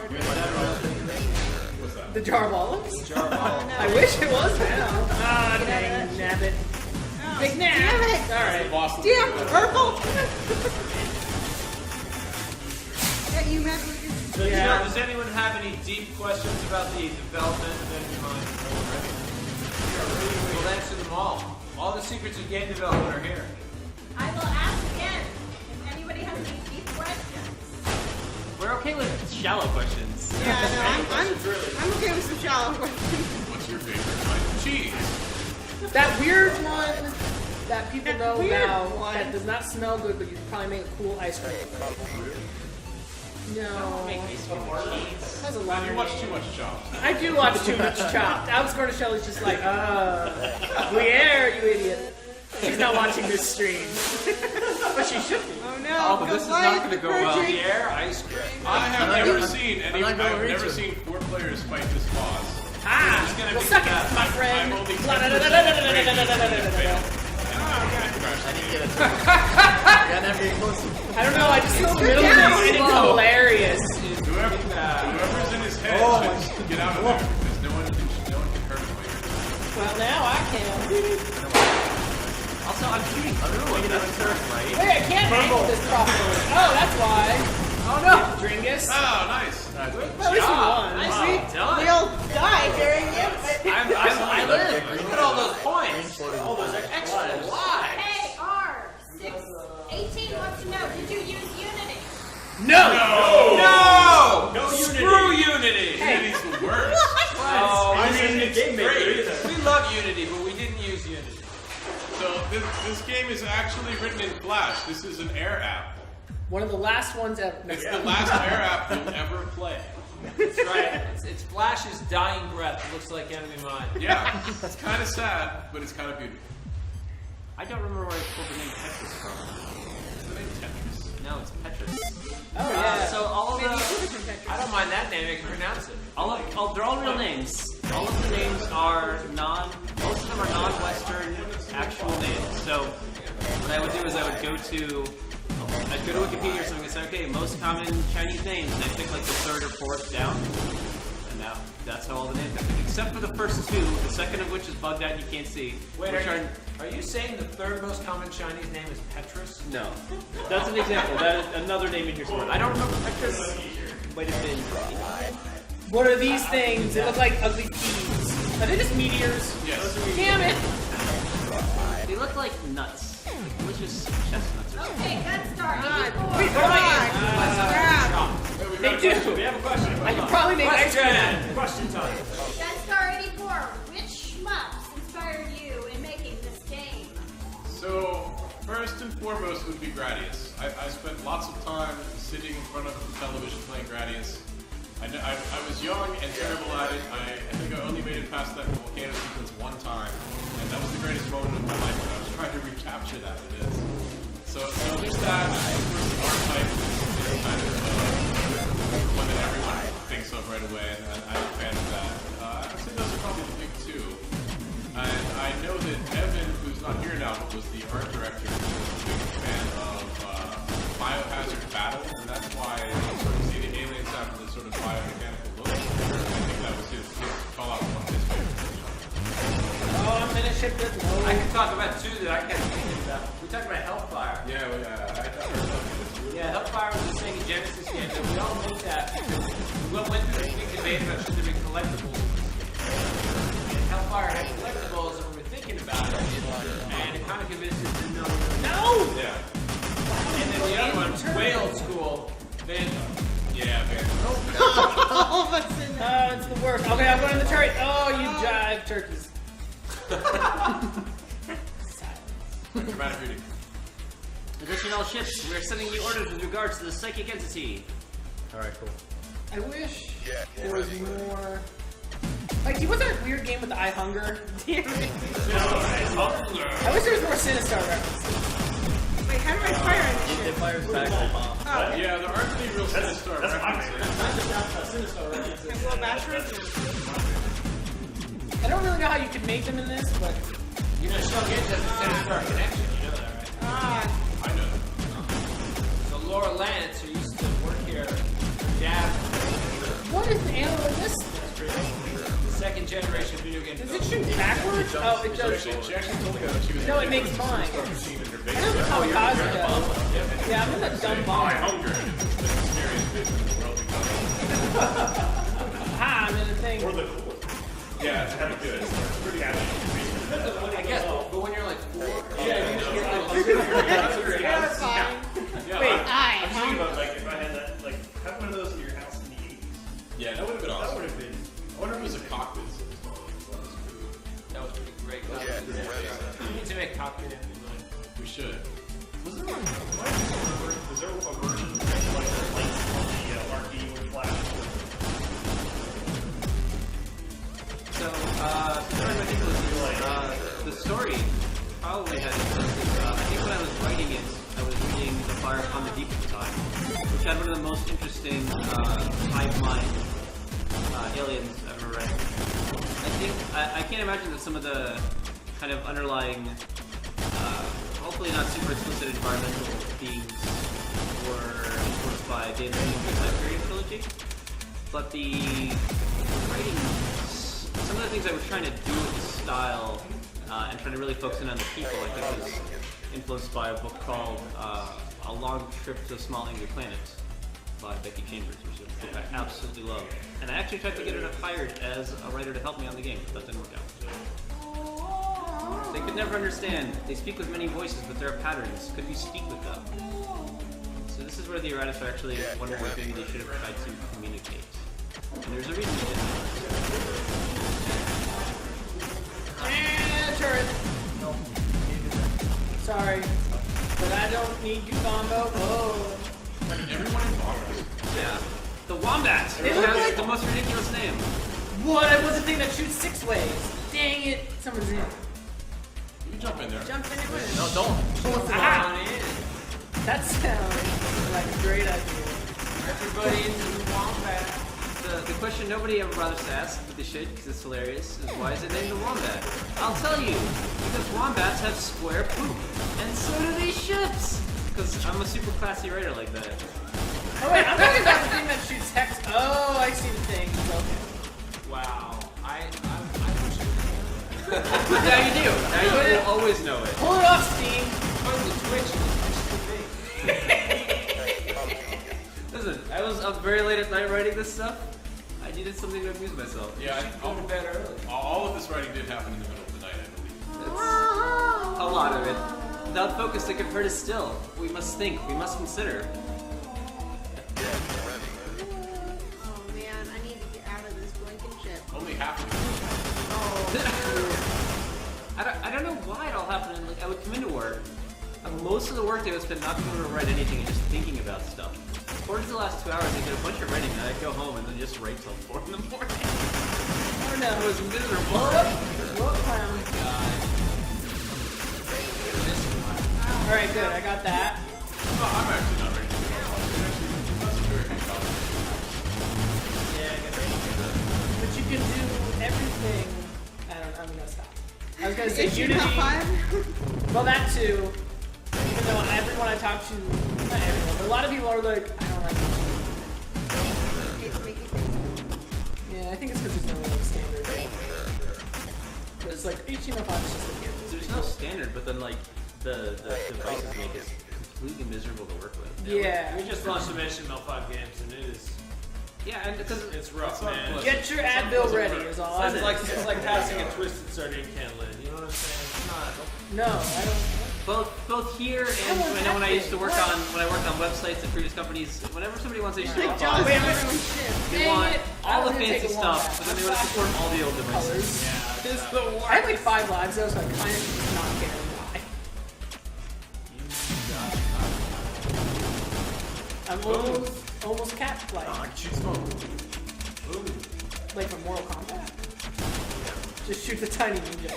The jar of olives? Jar of olives. I wish it was now. Ah, dang, nabbit. Big nab. damn it. Alright. Boss. Damn, purple. Yeah, you met with So, Yeah. does anyone have any deep questions about the development of Enterprise? We'll answer them all. All the secrets of game development are here. I will ask again if anybody has any deep questions. We're okay with shallow questions. Yeah, no, I'm okay with some shallow questions. What's your favorite kind of cheese? That weird one that people know now that does not smell good, but you can probably make a cool ice cream. No. That's a lot. You watch too much Chopped. I do watch too much Chopped. Alex Schell is just like, Gruyere, you idiot. She's not watching this stream. But she should be. Oh no. Oh, but this is not going to go well. Air ice cream. I have never seen any. I've never seen 4 players fight this boss. Ah! Well, suck it, my friend. I'm only I don't know, I just saw the middle name and it's hilarious. Whoever's in his head should get out of there because no one can hurt him. Well, now I can. Also, I'm shooting through it. That's right. Hey, I can't handle this properly. Oh, that's why. Oh no, Dringus. Oh, nice. Well, at least you won. We all died during it. I live. Look at all those points. Oh, those are extra. Why? Hey, R618 wants to know, did you use Unity? No! Screw Unity! Unity's the worst. Oh, I mean, it's great. We love Unity, but we didn't use Unity. So this game is actually written in Flash. This is an Air app. One of the last ones ever. It's the last Air app you'll ever play. That's right. It's Flash's dying breath. It looks like Enemy Mine. Yeah, it's kind of sad, but it's kind of beautiful. I don't remember where I pulled the name Tetris from. Is the name Tetris? No, it's Petrus. Oh, yeah. So all of the... I don't mind that name. I can pronounce it. They're all real names. All of the names are most of them are non-Western actual names. So what I would do is I'd go to Wikipedia or something and say, okay, most common Chinese names, and I pick like the 3rd or 4th down. And now that's how all the names are. Except for the first 2, the second of which is bugged out and you can't see. Wait, are you saying the 3rd most common Chinese name is Petrus? No. That's an example. That is another name in here somewhere. I don't remember Petrus. Might have been. What are these things? They look like ugly peas. Are they just meteors? Yes. Damn it! They look like nuts. Delicious chestnuts. Okay, Gunstar, Wait, 84. what am I? They do. We have a question. I can probably make ice cream. Question time. Gunstar 84, which shmups inspired you in making this game? So, first and foremost would be Gradius. I spent lots of time sitting in front of the television playing Gradius. I was young and terrible at it. I think I only made it past that volcano sequence one time, and that was the greatest moment of my life when I was trying to recapture that. It is. So there's that. Of course, the art type is kind of one that everyone thinks of right away, and I'm a fan of that. I would say those are probably the big 2. And I know that Evan, who's not here now, but was the art director, was a big fan of Biohazard Battle, and that's why you sort of see the aliens have this sort of biomechanical look. I think that was his call out one of his favorites. Oh, I'm gonna ship this. No. I can talk about 2 that I kept thinking about. We talked about Hellfire. Yeah, I thought we were talking about this. Yeah, Hellfire was the Sega Genesis game, and we all knew that because we went through this big debate about should there be collectibles. And Hellfire had collectibles, and we were thinking about it, and it kind of convinced us to know. No! Yeah. And then the other one, way old school, Vandal. Yeah, man. All of us in there. Oh, it's the worst. Okay, I'm going in the turret. Oh, you jive turkeys. Dramatic beauty. Additional ships. We're sending you orders with regards to the psychic entity. Alright, cool. I wish there was more. Like, wasn't there a weird game with the eye hunger? Damn it. I wish there was more Sinistar references. Wait, how do I fire on this It shit? fires back to bomb. Oh, Yeah, there aren't any real Sinistar references. can blow batteries? I don't really know how you could make them in this, but You know, Shell Games has a Sinistar connection, you know that, right? Ah, I know that. So Laura Lance, who used to work here, her dad, what is the animal in this? second generation video game. Does it shoot backwards? Oh, it does. She actually told me that she was No, it makes mine. machine in her I know basement. the kamikaze does. Yeah, I'm in a dumb bomb. Hunger is the scariest bitch in the world because Ha, I'm in a thing. yeah, it's kind of good. I guess, but when you're like 4, terrifying. Wait, I I'm thinking about like if I had that, like have one of those in your house in the 80s. Yeah, that would have been That awesome. would have been. I wonder if it was a cockpit. that was pretty great. We need to make cockpit in. probably had influences. I think when I was writing it, I was reading The Fire Upon the Deep at the time, which had one of the most interesting hive mind aliens I've ever read. I can't imagine that some of the kind of underlying, hopefully not super explicit environmental themes were influenced by David Lynch's Hyperion trilogy, but the writing, some of the things I was trying to do with the style and trying to really focus in on the people, I think was influenced by a book called A Long Trip to a Small Angry Planet by Becky Chambers, which is a book I absolutely love. And I actually tried to get her hired as a writer to help me on the game, but that didn't work out. They could never understand. They speak with many voices, but there are patterns. Could we speak with them? So this is where the erratists are actually wondering if maybe they should have tried to communicate. And there's a reason they didn't. Turret. Sorry, but I don't need you, Combo. Oh. Everyone in Bombers. Yeah. The Wombat! They It look has like- the most ridiculous name. What? I was the thing that shoots 6 ways. Dang it! Someone's in. You jump in there. Jump in it. No, don't. Ah! That sounds like a great idea. Everybody into the wombat. The question nobody ever bothers to ask, but they should because it's hilarious, is why is it named the Wombat? I'll tell you, because wombats have square poop, and so do these ships. Because I'm a super classy writer like that. Oh wait, I'm talking about the thing that shoots hex. Oh, I see the thing. Okay. Wow. I Now you do. Now you will always know it. Pull it off, Steam. on the Twitch. Listen, I was up very late at night writing this stuff. I needed something to amuse myself. Yeah, Go to bed early. all of this writing did happen in the middle of the night, I believe. A lot of it. Without focus, it could hurt us still. We must think. We must consider. Oh man, I need to get out of this blinking ship. Only half of it. I don't know why it all happened. Like I would come into work. Most of the work day was spent not being able to write anything and just thinking about stuff. Towards the last 2 hours, I did a bunch of writing, and I'd go home and then just write till 4 in the morning. Oh no. It was miserable. Whoa, clown. Alright, good. I got that. No, I'm actually not ready to go. That's a very good topic. Yeah, I got that. But you can do everything. I'm gonna stop. I was gonna say Unity. Well, that too. Even though everyone I talk to, not everyone, but a lot of people are like, I don't like it. Yeah, I think it's because there's no like, standard. But it's like HTML5 is just the campus. There's no standard, but then like the devices make it completely miserable to work with. Yeah. We just launched some HTML5 games and it is. Yeah, and because It's rough, man. Get your ad bill ready is all I It's say. like passing a twisted sardine can lid. You know what I'm saying? It's not. No, I don't. both here and I know when I used to work on websites at previous companies, whenever somebody wants HTML5, John, wait, they want all the fancy stuff, but then they want to support all the old devices. Colors. It's the worst. I have like 5 lives though, so I kind of not care why. I'm almost cat-like. Shoot smoke. Like from Mortal Kombat. Just shoot the tiny ninja.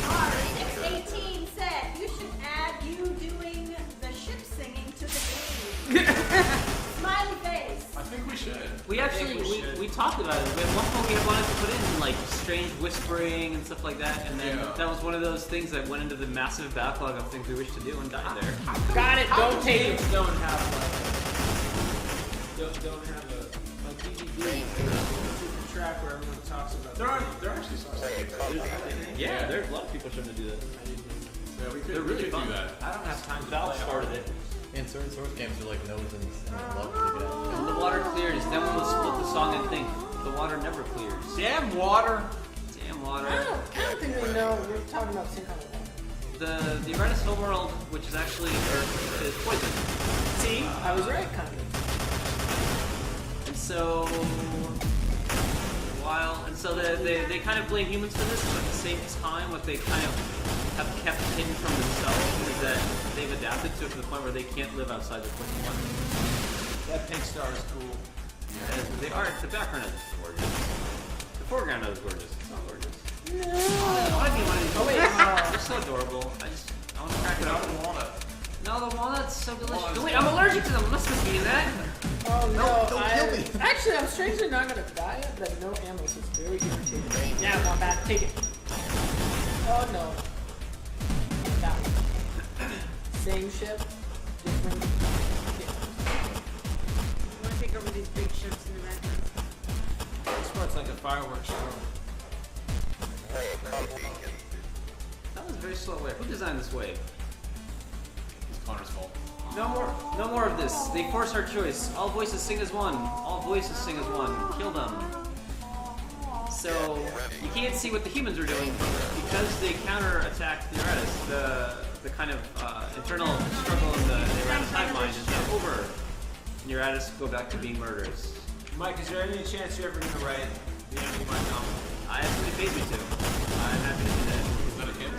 R618 said you should add you doing the ship singing to the game. Smiley face. I think we should. We actually we talked about it. We at one point we wanted to put in like strange whispering and stuff like that, and then Yeah. that was one of those things that went into the massive backlog of things we wish to do and died there. Got it, don't take it. Games don't have don't have a DVD track where everyone talks about. There are actually some games that do that. Yeah, there's a lot of people trying to do that. Yeah, we could, They're really we could fun. do that. I don't have time to Valve play started it. And certain source games are like nose and love to get out. When the water clears, then we will split the song and think. The water never clears. Damn water. Damn water. I don't think we know. We're talking about the same kind of thing. The Arrhenius homeworld, which is actually Earth, is poison. See? I was right, kind of. And so they kind of blame humans for this, but at the same time, what they kind of have kept hidden from themselves is that they've adapted to it to the point where they can't live outside the poison water. That pink star is cool. The art, the background is gorgeous. The foreground is gorgeous. It's not gorgeous. No. I want to be one of these. Oh wait, They're so adorable. I want to crack it open. Walnut. No, the walnut's so delicious. Oh, wait, I'm allergic to them. I'm not supposed to be in that. oh no, don't kill me. Actually, I'm strangely not gonna die, but I have no ammo, so it's very irritating. Yeah, Wombat, take it. Oh no. That one. Same ship, different. I want to take over these big ships in the red ones. This part's like a fireworks show. That was a very slow wave. Who designed this wave? It's Connor's fault. No more of this. They force our choice. All voices sing as one. All voices sing as one. Kill them. So you can't see what the humans are doing because they counterattacked the Eratus. The kind of internal struggle in the Eratus hive mind is now over. And your Eratus go back to being murderers. Mike, is there any chance you're ever gonna write the enemy mind novel? I absolutely paid me to. I'm happy to do that. Is that a hint?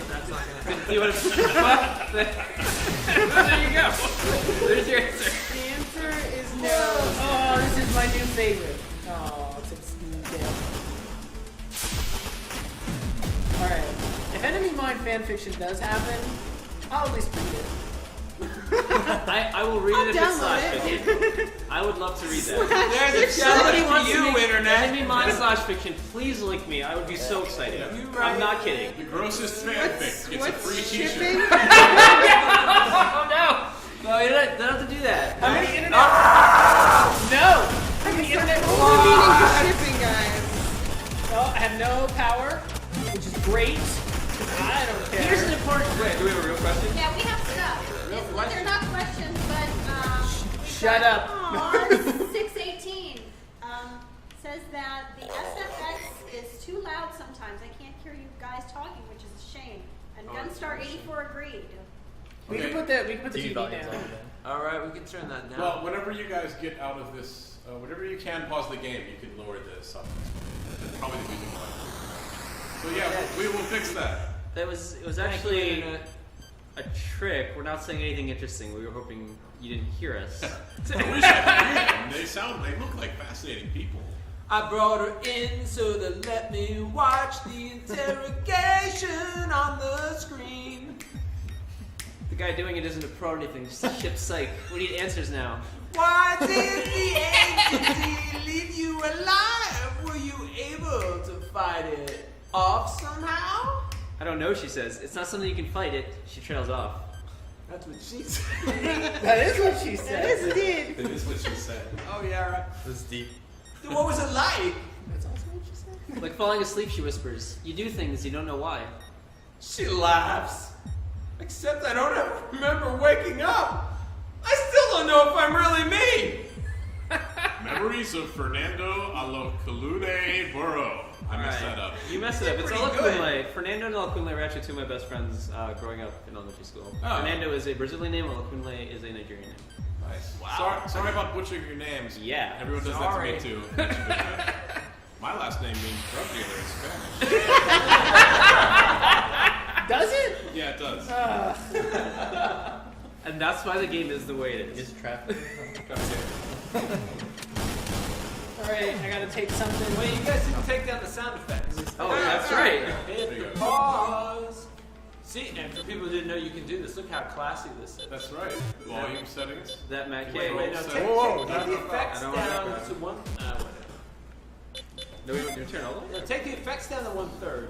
That's not gonna happen. You want to? There you go. There's your answer. The answer is no. Oh, this is my new favorite. Oh, it's dead. Alright. If Enemy Mine fanfiction does happen, I'll at least read it. I will read it if it's slash download fiction. I would love to read that. There's a Somebody challenge wants to to you, make internet. Enemy Mine slash fiction. Please link me. I would be so excited. I'm not kidding. The grossest fanfic. It's a free shipping? t-shirt. Oh no! No, you don't have to do that. How many internet? Ah! No! How many internet? Only meaning for shipping, guys. Well, I have no power, which is great. I don't care. Here's an important. Wait, do we have a real question? Yeah, we have stuff. They're not questions, but Shut up. Aw, 618 says that the SFX is too loud sometimes. I can't hear you guys talking, which is a shame. And Gunstar 84 agreed. We can put the TV down. All right, we can turn that down. Well, whenever you guys get out of this, whenever you can pause the game, you can lower the sub. Probably the music volume. So yeah, we will fix that. It was actually a trick. We're not saying anything interesting. We were hoping you didn't hear us. I wish I could hear them. They look like fascinating people. I brought her in so that let me watch the interrogation on the screen. The guy doing it isn't a pro or anything, just a ship psych. We need answers now. Why did the entity leave you alive? Were you able to fight it off somehow? I don't know, she says. It's not something you can fight it. She trails off. That's what she said. That is what she said. Yes, it did. That is what she said. Oh yeah, right. This is deep. Dude, what was it like? That's also what she said. Like falling asleep, she whispers. You do things, you don't know why. She laughs. Except I don't ever remember waking up. I still don't know if I'm really me. Memories of Fernando Alocalune Burrow. I messed that up. You messed it up. It's Pretty Alacunle. Fernando and Alacunle were actually two of my best friends growing up in elementary school. Oh. Fernando is a Brazilian name, Alacunle is a Nigerian name. Nice. Wow. Sorry about butchering your names. Yeah. Everyone does Sorry. that to me too. My last name means drug dealer in Spanish. Does it? Yeah, it does. And that's why the game is the way it is. Is traffic? Alright, I gotta take something. Wait, you guys didn't take down the sound effects. Oh, that's right. Hit There you the go. pause. See, and for people who didn't know you can do this, look how classy this is. That's right. Volume settings. That Matt Wait, K. wait, now take Whoa, the effects I don't want down that. to one. Whatever. No, we want your turn all the way? No, take the effects down to 1/3,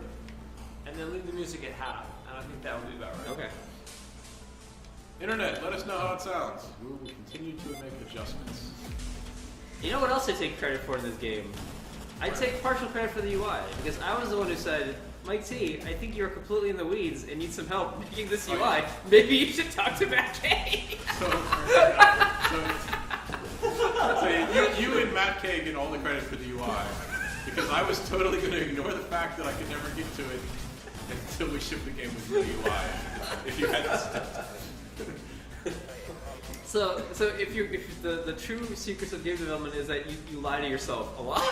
and then leave the music at half. And I think that would be about right. Okay. Internet, let us know how it sounds. We will continue to make adjustments. You know what else I take credit for in this game? I take partial credit for the UI, because I was the one who said, Mike T, I think you're completely in the weeds and need some help making this UI. yeah. Maybe you should talk to Matt K. So you and Matt K get all the credit for the UI because I was totally going to ignore the fact that I could never get to it until we ship the game with the UI. If you had this. So if the true secrets of game development is that you lie to yourself a lot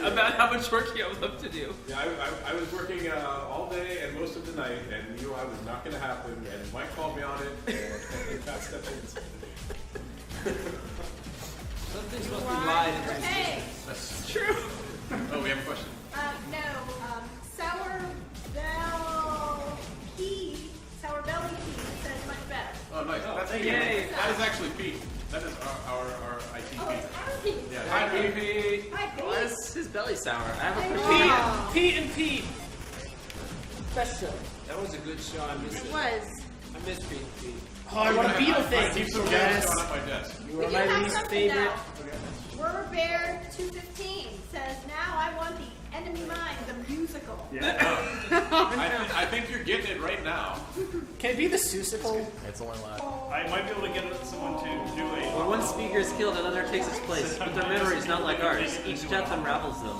about how much work you have left to do. Yeah, I was working all day and most of the night, and the UI was not going to happen. And Mike called me on it, and got stepped in. So things must be lied into Hey, That's True. Oh, we have a question. no, Sour Belly Pea says much better. Oh, nice. That's yay. That is actually Pete. That is our IT Oh, Pete. it's our Pete. Yeah. Hi, Pete. Hi, Pete. Why is his belly sour? I have a I question. know. Pete and Pete. Best show. That was a good show. I missed It it. was. I missed Pete. Oh, I want a beetle I thing. keep some Yes. games on my desk. You We are do my have least something favorite. now. Rubber Bear 215 says, now I want the Enemy Mine, the musical. I think you're getting it right now. Can it be the Susicle? It's only last. I might be able to get someone to do a. When one speaker is killed, another takes its place. But their memory is not like ours. Each death unravels them.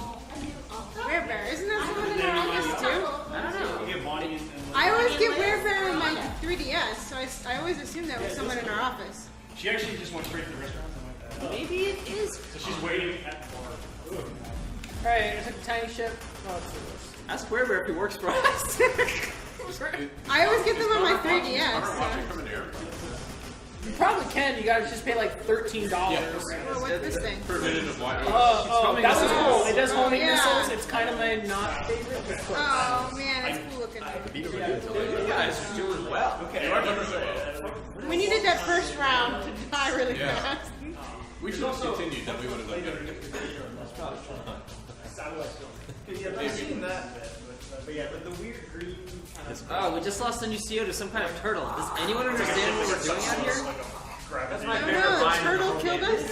Werebear, isn't that someone in our office too? I don't know. Get Bonnie and I always get Werebear in my 3DS, so I always assume that was someone in our office. she actually just went straight to the restaurant. I'm like, Maybe it is. so she's waiting at the bar. Alright, I took a tiny ship. Oh, it's the worst. Ask Werebear if he works for us. I always get them on my I 3DS. don't watch it from an airplane. You probably can. You gotta just pay like $13. Well, what's this thing? Preventative Wi-Fi. Oh, that's what's cool. It does homing Yeah. missiles. It's kind of my not favorite. But close. Oh man, that's cool looking. You guys are doing well. Okay. You are doing so well. We needed that first round to die really Yeah. fast. We should have continued, then we would have done better. Yeah, I've seen that bit, but yeah, but the weird green kind of. Oh, we just lost a new CO to some kind of turtle. Does anyone understand what we're doing out here? That's my I don't favorite know, the line. turtle killed us?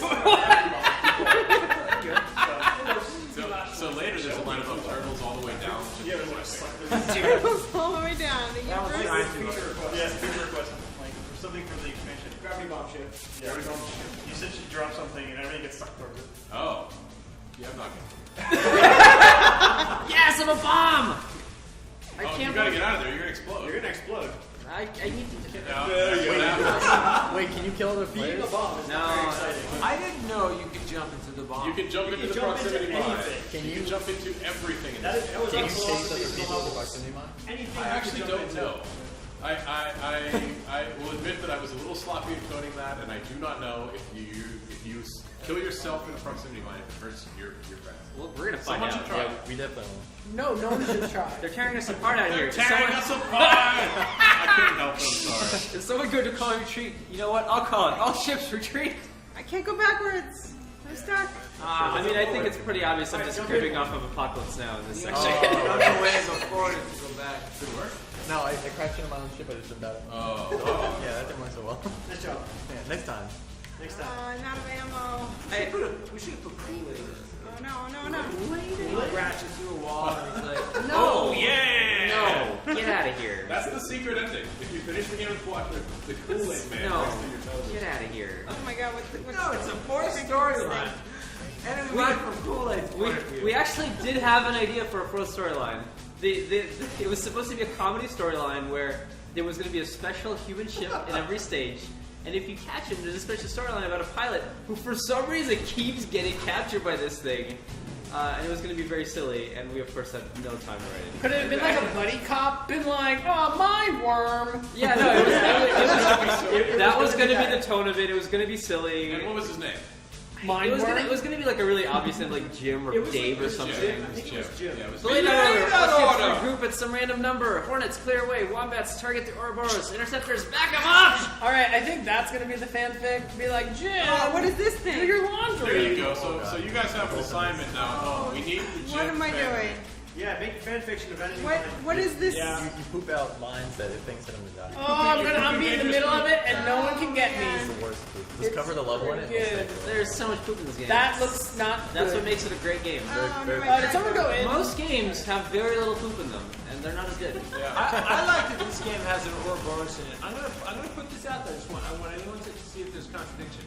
So later there's a line about turtles all the way down to the west. Turtles all the way down. The That was universe. trying to. Yeah, feature request, like something for the expansion. Gravity bomb ship. Yeah, you said she dropped something and everything gets sucked over. Oh. Yeah, I'm not gonna. Yes, I'm a bomb! I Oh, you can't. gotta get out of there, you're gonna explode. You're gonna explode. I need to get No, that's what happens. Wait, can you kill other players? No. I didn't know you could jump into the bomb. You can jump into the jump into proximity mine. anything. Can You you can jump into everything in That this is, game. that was can you also chase other people with the proximity mine? anything I you actually could jump don't into. know. I will admit that I was a little sloppy in coding that, and I do not know if you kill yourself in a proximity mine, it hurts your friends. Well, we're gonna find Someone out. should try. Yeah, we definitely won't. No, no one should try. They're tearing us apart out here. They're tearing us apart! I couldn't help it, I'm sorry. If someone go to call a retreat, you know what? I'll call it. All ships retreat. I can't go backwards. I'm stuck. I mean, I think it's pretty obvious I'm just cribbing off of Apocalypse Now in this section. You don't know where to go forward if you go back. Good work. No, I crashed into my own ship, I just jumped out. Oh. Yeah, that didn't work so well. Nice job. Yeah, next time. Next Oh, time. I'm out of ammo. We should put Kool-Aid in it. Oh no, no, no. He ratchets through a wall and he's like, No! Yeah! No! Get out of here. That's the secret ending. If you finish the game with watch the Kool-Aid man No. next to your television. Get out of here. Oh my god, what's no, it's a fourth storyline. And it's right from Kool-Aid's point of view. We actually did have an idea for a fourth storyline. It was supposed to be a comedy storyline where there was going to be a special human ship in every stage. And if you catch him, there's a special storyline about a pilot who, for some reason, keeps getting captured by this thing. And it was going to be very silly, and we, of course, had no time to write it. Could it have been like a buddy cop? Been like, oh, mind worm. Yeah, no, that was going to be the tone of it. It was going to be silly. And what was his name? Mind worm. It was gonna be like a really obvious name, like Jim or Dave or something. Jim. I think it was Jim. Yeah, it was Delay Jim. that order. that order. Group at some random number. Hornets, clear away. Wombats, target the Ouroboros. Interceptors, back them up! All right, I think that's gonna be the fanfic. Be like, Jim, Oh, what is this do thing? your laundry. There you go. So you guys have an assignment now at home. We need the Jim What am I fan. doing? Yeah, make fan fiction of anything. What is this? Yeah. You poop out lines that it thinks that I'm gonna die. Oh, I'm be in the middle of it, and no one can get It's me. the worst poop. Just cover the level in it. Good. and it'll stay. There's so much poop in this game. That looks not That's good. what makes it a great game. Oh, no, Did someone go in? Most games have very little poop in them, and they're not as good. I like that this game has an Ouroboros in it. I'm gonna put this out there. I want anyone to see if there's contradiction.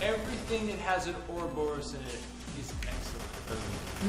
Everything that has an Ouroboros in it is excellent.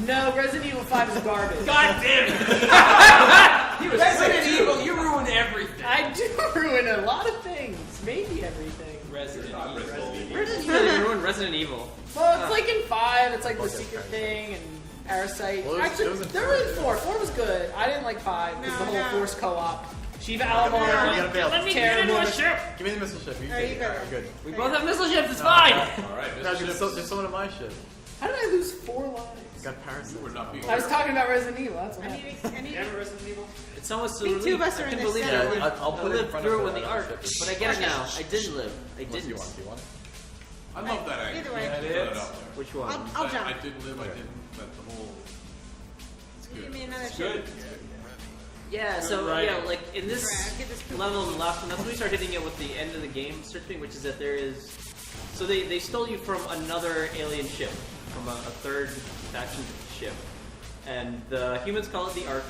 No, Resident Evil 5 is garbage. God damn it! Resident Evil, you ruined everything. I do ruin a lot of things. Maybe everything. Resident Evil. Where did you ruin Resident Evil? Well, it's like in 5, it's like the secret thing and Parasite. Well, it was Actually, in there was 4. 4 was good. I didn't like 5 because No, the whole no. Force co-op. Shiva Alamar. You gotta fail. Let me get into a ship. Give me the missile ship. You There take you it. go. Alright, good. We both have missile ships. It's fine. All right, Guys, Mr. there's someone on my ship. How did I lose 4 lives? Got parasites. We're not being. I was talking about Resident Evil. That's what I happened. need Resident Evil? It's almost I think two of us I are in can this believe set. I Yeah, lived, I'll put it in lived front through of it with the the other arc, ship. but I get it now. I didn't live. I Unless you didn't. want. Do you want it? I love that angle. Either way. Yeah, It it is. is. Which one? I'll jump. I didn't live. I didn't. But the whole. It's Give good. me another It's ship. good. Yeah, so Right. yeah, like in this Right, I'll get this level and the last one, that's when we start hitting it with the end of the game searching, which is that there is. So they stole you from another alien ship, from a third faction ship, and the humans call it the Ark,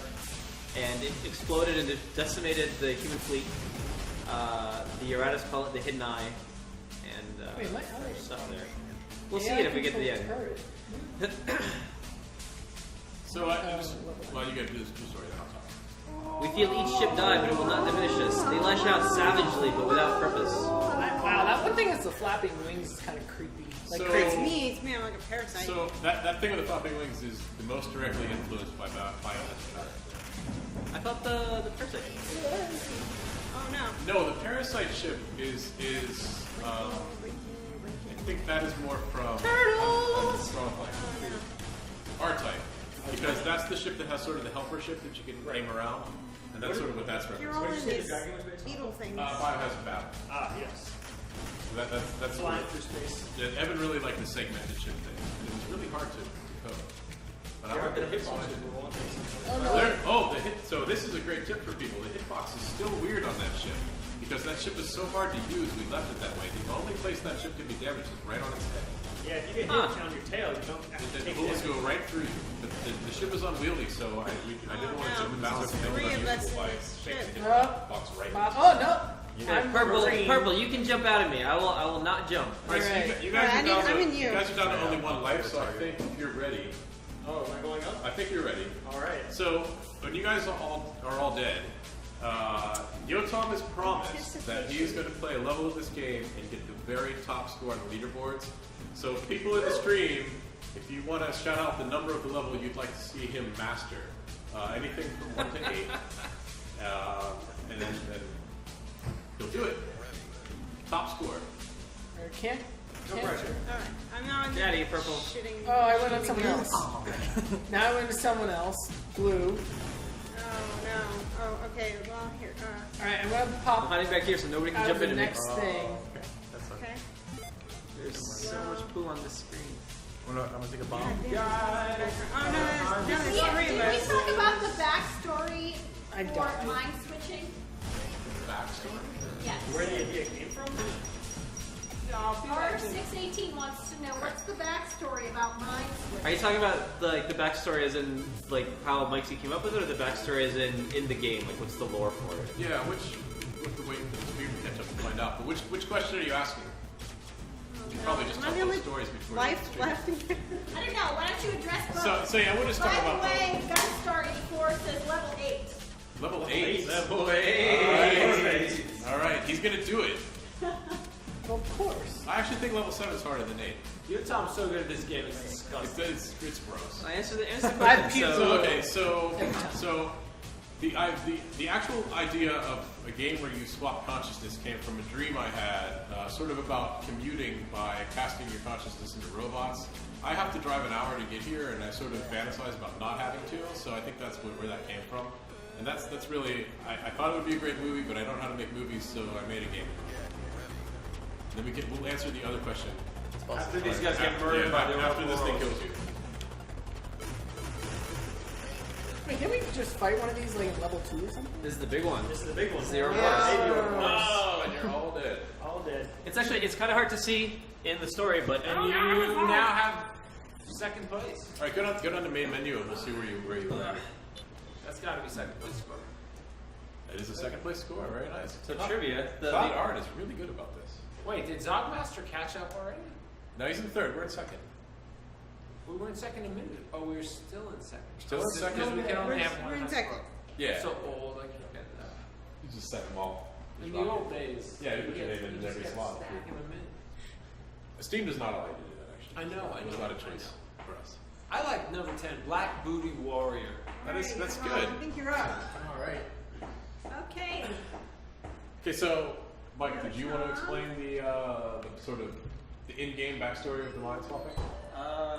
and it exploded and it decimated the human fleet. The Erratas call it the Hidden Eye, and Wait, my there's eyes stuff there. We'll see it if we get to the end. So I just. Well, you gotta do this true story. Then I'll talk. We feel each ship die, but it will not diminish us. They lash out savagely, but without purpose. Wow, that one thing is the flapping wings is kind of creepy. Like So- crazy. It's me. I'm like a parasite. So that thing with the flopping wings is the most directly influenced by biohazard. I thought the Parasite. Oh no. No, the parasite ship is I think that is more from Turtles! R-Type. Because that's the ship that has sort of the helper ship that you can aim around. And that's sort of what that's You're referencing. all What did in you say these the dragon was based on? beetle things. Biohazard battle. Ah, yes. So that's Flying through space. Yeah, Evan really liked the segmented ship thing. It was really hard to code. But I There like are the hitboxes hitbox. were one thing. The hit. So this is a great tip for people. The hitbox is still weird on that ship because that ship is so hard to use. We left it that way. The only place that ship can be damaged is right on its head. Yeah, if you get hit on your tail, you don't have to The take bullets damage. go right through you. The ship is unwieldy, so I didn't want to no. tip the balance and make Three it of us unusable in by this making ship. the Oh. hitbox right. Oh no! I'm Purple, green. purple. You can jump out at me. I will not jump. Right, so Alright. you guys Alright, are down I'm to, in you. you guys are down to only one life, so I think if you're ready, Oh, am I going up? I think you're ready. Alright. So when you guys are all dead, Yotam has promised that he's going to play a level of this game and get the very top score on the leaderboards. So people in the stream, if you want to shout out the number of the level you'd like to see him master, anything from 1 to 8, and then he'll do it. Top score. Can't. No pressure. Alright, I'm now in the Daddy, purple. shitting. Oh, I went on someone else. Now I went to someone else. Blue. Oh no. Oh, okay. Well, here. Alright, I'm gonna I'm pop hiding back here so nobody can out of jump the into me. next thing. Okay. There's so much poo on this screen. I'm gonna take a bomb. Oh no, there's three of Did we us. talk about the backstory I for don't. mind switching? Backstory? Yes. Where the idea came from? R618 wants to know what's the backstory about mind switching. Are you talking about the backstory as in like how Mikesy came up with it, or the backstory as in the game? Like what's the lore for it? Yeah, we have to catch up to find out. But which question are you asking? You should probably just Am I tell the those only stories before life you left in here? I don't know. Why don't you address both? So yeah, we'll just talk By about the way, Gunstar 84 says level 8. level 8. Level 8. All right, he's gonna do it. Of course. I actually think level 7 is harder than 8. Tom's so good at this game. It's disgusting. It's gross. I answered the I've question. puked. So okay, so the actual idea of a game where you swap consciousness came from a dream I had, sort of about commuting by casting your consciousness into robots. I have to drive an hour to get here, and I sort of fantasize about not having to. So I think that's where that came from, and that's really. I thought it would be a great movie, but I don't know how to make movies, so I made a game. Then we'll answer the other question. After these guys get murdered by the after this thing kills you. Wait, can we just fight one of these like in level 2 or something? This is the big one. This is the big one. Zero Oh, and you're all dead. All dead. It's kind of hard to see in the story, but And you now have second place. All right, go down to main menu, and we'll see where you are. That's got to be second place score. That is a second place score. Very nice. so trivia. The art is really good about this. Wait, did Zogmaster catch up already? No, he's in third. We're in second. We were in second a minute. Oh, we were still in second. Still in second? Because we can only have We're one in high second. score. Yeah. So old, I can't get that. You just set them all. In the old days. Yeah, you put your get- name in you every just slot. get stack in a minute. Steam does not allow you to do that, actually. I know. There's not a choice for us. I like number 10, Black Booty Warrior. That's Alright, good. I think you're up. All right. Okay. Okay, so Mike, did you want to explain the sort of the in-game backstory of the mind swapping?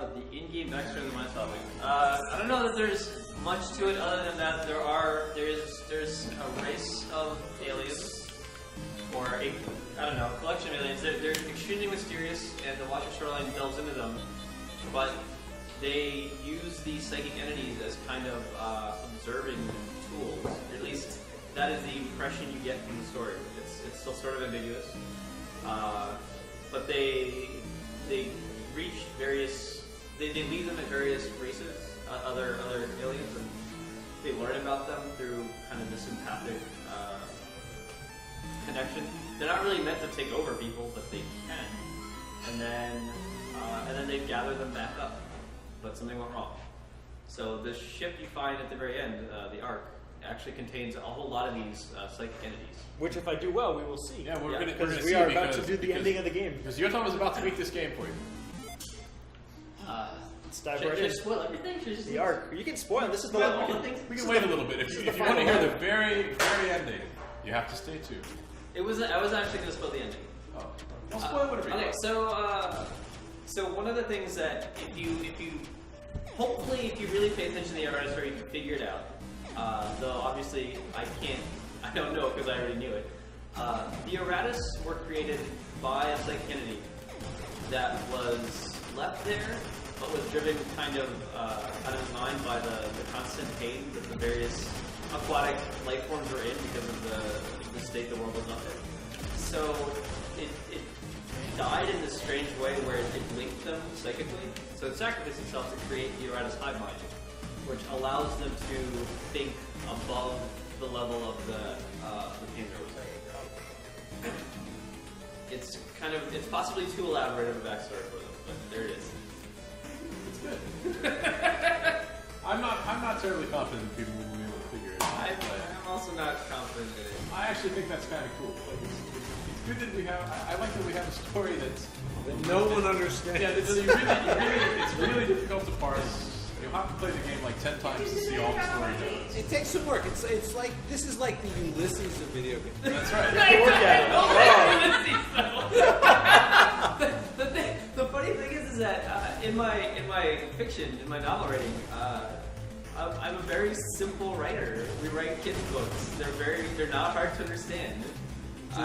The in-game backstory of the mind swapping. I don't know that there's much to it other than that there's a race of aliens, or a collection of aliens. They're extremely mysterious, and the Watcher storyline delves into them, but they use these psychic entities as kind of observing tools. Or at least that is the impression you get from the story. It's still sort of ambiguous, but they reach various. They lead them at various races, other aliens, and they learn about them through kind of this empathic connection. They're not really meant to take over people, but they can. And then they gather them back up. But something went wrong. So the ship you find at the very end, the Ark, actually contains a whole lot of these psychic entities. Which, if I do well, we will see. Yeah, we're gonna because see we are about to do the ending of the game. Because Yotam is about to beat this game for you. Let's dive Should right I in. spoil everything? Should I just The Ark. You can spoil it. This is the spoil one. all the things? We can wait a little bit. If you want to hear the very, very ending, you have to stay tuned. I was actually going to spoil the ending. Oh, I'll spoil whatever you Okay, want. so one of the things that if you really pay attention to the Errata story, you can figure it out. Though obviously I don't know because I already knew it. The Erratas were created by a psychic entity that was left there, but was driven kind of out of his mind by the constant pain that the various aquatic life forms were in because of the state the world was under. So it died in this strange way where it linked them psychically. So it sacrificed itself to create the Errata's hive mind, which allows them to think above the level of the pain they're receiving. It's possibly too elaborate of a backstory for them, but there it is. It's good. I'm not terribly confident that people will be able to figure it out. I'm also not confident in it. I actually think that's kind of cool. Like it's good that we have. I like that we have a story that no one understands. Yeah, it's really difficult to parse. You'll have to play the game like 10 times to see all the story notes. It takes some work. It's like this is like the Ulysses of video games. That's right. The funny thing is that in my fiction, in my novel writing, I'm a very simple writer. We write kids books. They're not hard to understand. So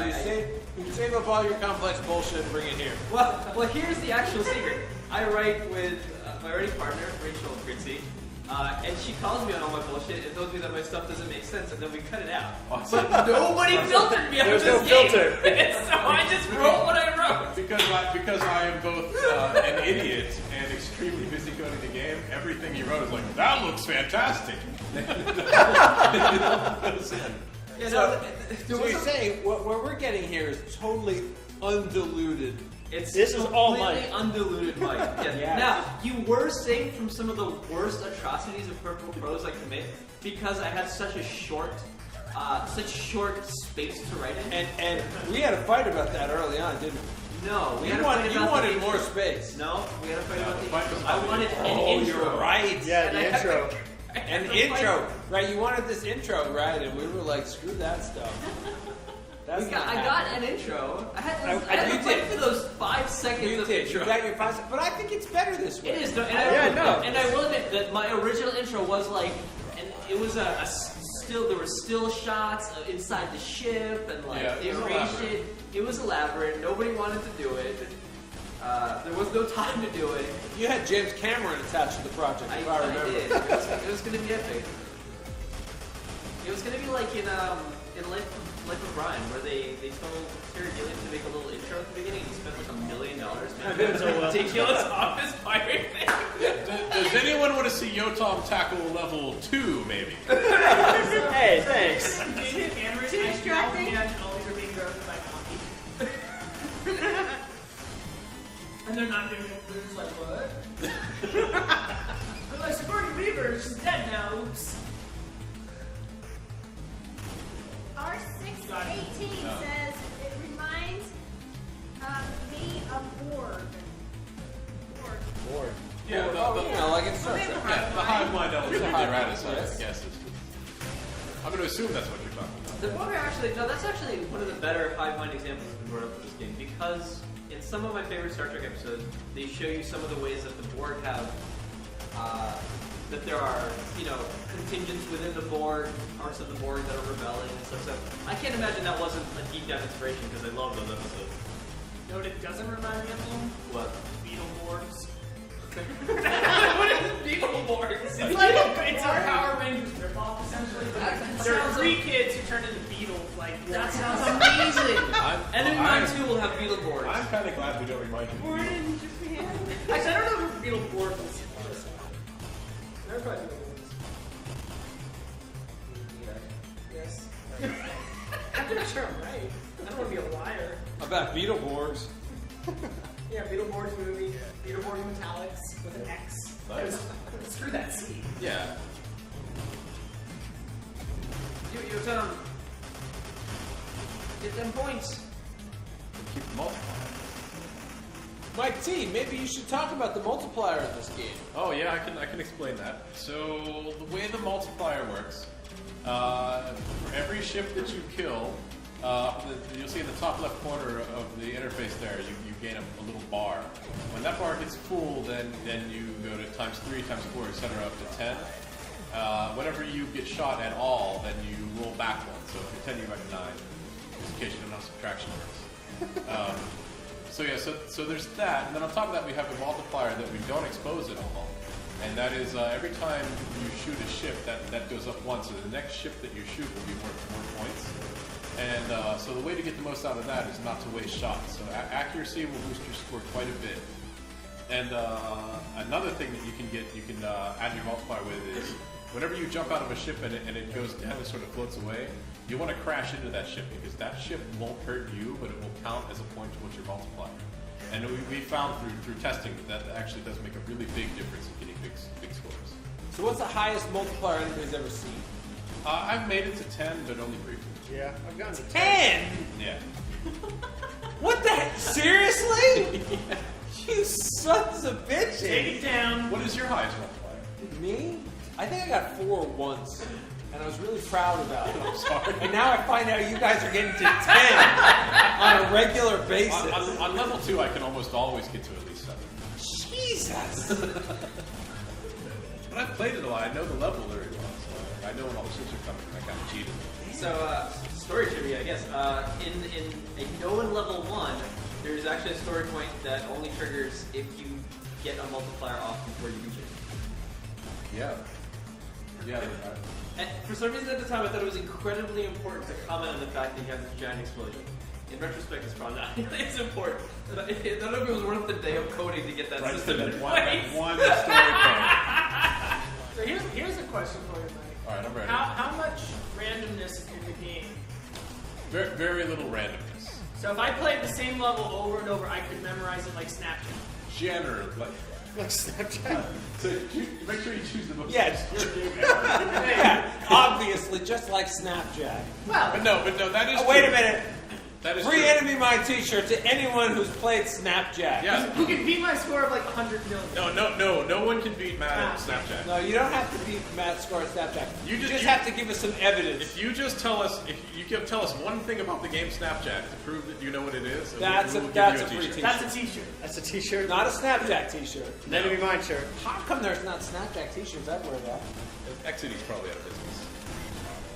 you save up all your complex bullshit and bring it here. Well, here's the actual secret. I write with my writing partner, Rachel Fritzy, and she calls me on all my bullshit and tells me that my stuff doesn't make sense, and then we cut it out. Awesome. But nobody filtered me out of this game. Filter. So I just wrote what I wrote. Because I am both an idiot and extremely busy coding the game, everything you wrote is like, that looks fantastic. Yeah, so you're saying what we're getting here is totally undiluted. This is all Mike. Undiluted Mike. Yeah. Now, you were saved from some of the worst atrocities of Purple Prose I commit because I had such short space to write in. And we had a fight about that early on, didn't we? No, we You wanted more space. No, we had a fight about the fight intro. was I wanted an intro. You're right. Yeah, the intro. An intro, right? You wanted this intro, right? And we were like, screw that stuff. I got an intro. I had to wait for those 5 seconds of intro. You got your 5 seconds, but I think it's better this way. It is. And I will admit that my original intro was like, and it was there were still shots inside the ship and like it was elaborate. Nobody wanted to do it. There was no time to do it. You had James Cameron attached to the project, if I remember. I did. It was going to be epic. It was going to be like in Life of Brian, where they told Terry Gilliam to make a little intro at the beginning. He spent like $1 million making a ridiculous office pirate thing. Does anyone want to see Yotam tackle level 2, maybe? Hey, thanks. Too distracting. And they're not doing it. They're just like, what? They're like, Sigourney Weaver, she's dead now. Oops. R618 says it reminds me of Borg. Yeah, like in Star Trek. Yeah, the hive mind element of the Erratus, I guess. I'm going to assume that's what you're talking about. The Borg are actually, no, that's actually one of the better hive mind examples that's been brought up for this game, because in some of my favorite Star Trek episodes, they show you some of the ways that the Borg have, that there are, contingents within the Borg, parts of the Borg that are rebelling and stuff. So I can't imagine that wasn't a deep down inspiration, because I love those episodes. You know what it doesn't remind me of? What? Beetleborgs. What is Beetleborgs? It's a Power Rangers ripoff, essentially. There are 3 kids who turn into beetles. That sounds amazing. Enemy Mine 2 will have Beetleborgs. I'm kind of glad we don't remind you. Born in Japan. Actually, I don't know if Beetleborg was. They're probably Beetleborgs. Yes. I'm not sure I'm right. I don't want to be a liar. About Beetleborgs. Yeah, Beetleborgs movie. Beetleborg Metallics with an X. Nice. Screw that C. Yeah. You get them points. Keep them multiplying. Mike T, maybe you should talk about the multiplier of this game. Oh yeah, I can explain that. So the way the multiplier works, for every ship that you kill, you'll see in the top left corner of the interface there, you gain a little bar. When that bar gets full, then you go to times 3, times 4, etc. up to 10. Whenever you get shot at all, then you roll back one. So if you're 10, you make 9. Just in case you don't know how subtraction works. So there's that, and then on top of that we have a multiplier that we don't expose at all, and that is every time you shoot a ship, that goes up 1, so the next ship that you shoot will be worth more points. And so the way to get the most out of that is not to waste shots. So accuracy will boost your score quite a bit. And another thing that you can add your multiplier with is whenever you jump out of a ship and it goes down and sort of floats away, you want to crash into that ship because that ship won't hurt you, but it will count as a point towards your multiplier. And we found through testing that actually does make a really big difference in getting big scores. So what's the highest multiplier anybody's ever seen? I've made it to 10, but only briefly. Yeah, I've gotten to 10? Yeah. What the heck? Seriously? You sons of bitches! Take it down. What is your highest multiplier? Me? I think I got 4 once, and I was really proud about it. I'm sorry. And now I find out you guys are getting to 10 on a regular basis. On level 2, I can almost always get to at least 7. Jesus! But I've played it a lot. I know the level very well, so I know when all the ships are coming. I kind of cheated. So, story trivia, I guess. In a known level 1, there's actually a story point that only triggers if you get a multiplier off before you reach it. Yeah. Yeah. And for some reason at the time, I thought it was incredibly important to comment on the fact that you have this giant explosion. In retrospect, it's probably not. It's important. I don't know if it was worth the day of coding to get that Right, system in one place. story point. So here's a question for you, Mike. All right, I'm ready. How much randomness is in the game? Very, very little randomness. So if I played the same level over and over, I could memorize it like Snapchat. Generally, like Snapchat. So make sure you choose the most obscure game ever. Yeah, obviously, just like Snapchat. Well, But no, that is Oh, wait true. a minute. That is Free true. Enemy My T-shirt to anyone who's played Snapchat. Yeah. who can beat my score of like 100 million? No one can beat Matt at Snapchat. No, you don't have to beat Matt's score at Snapchat. You You just- have to give us some evidence. If you just tell us, tell us one thing about the game Snapchat to prove that you know what it is, and That's we'll a give that's you a free t-shirt. T-shirt. That's a t-shirt. That's a t-shirt. Not a Snapchat T-shirt. Never be mine shirt. How come there's not Snapchat T-shirts? I'd wear that. Exity's probably out of business.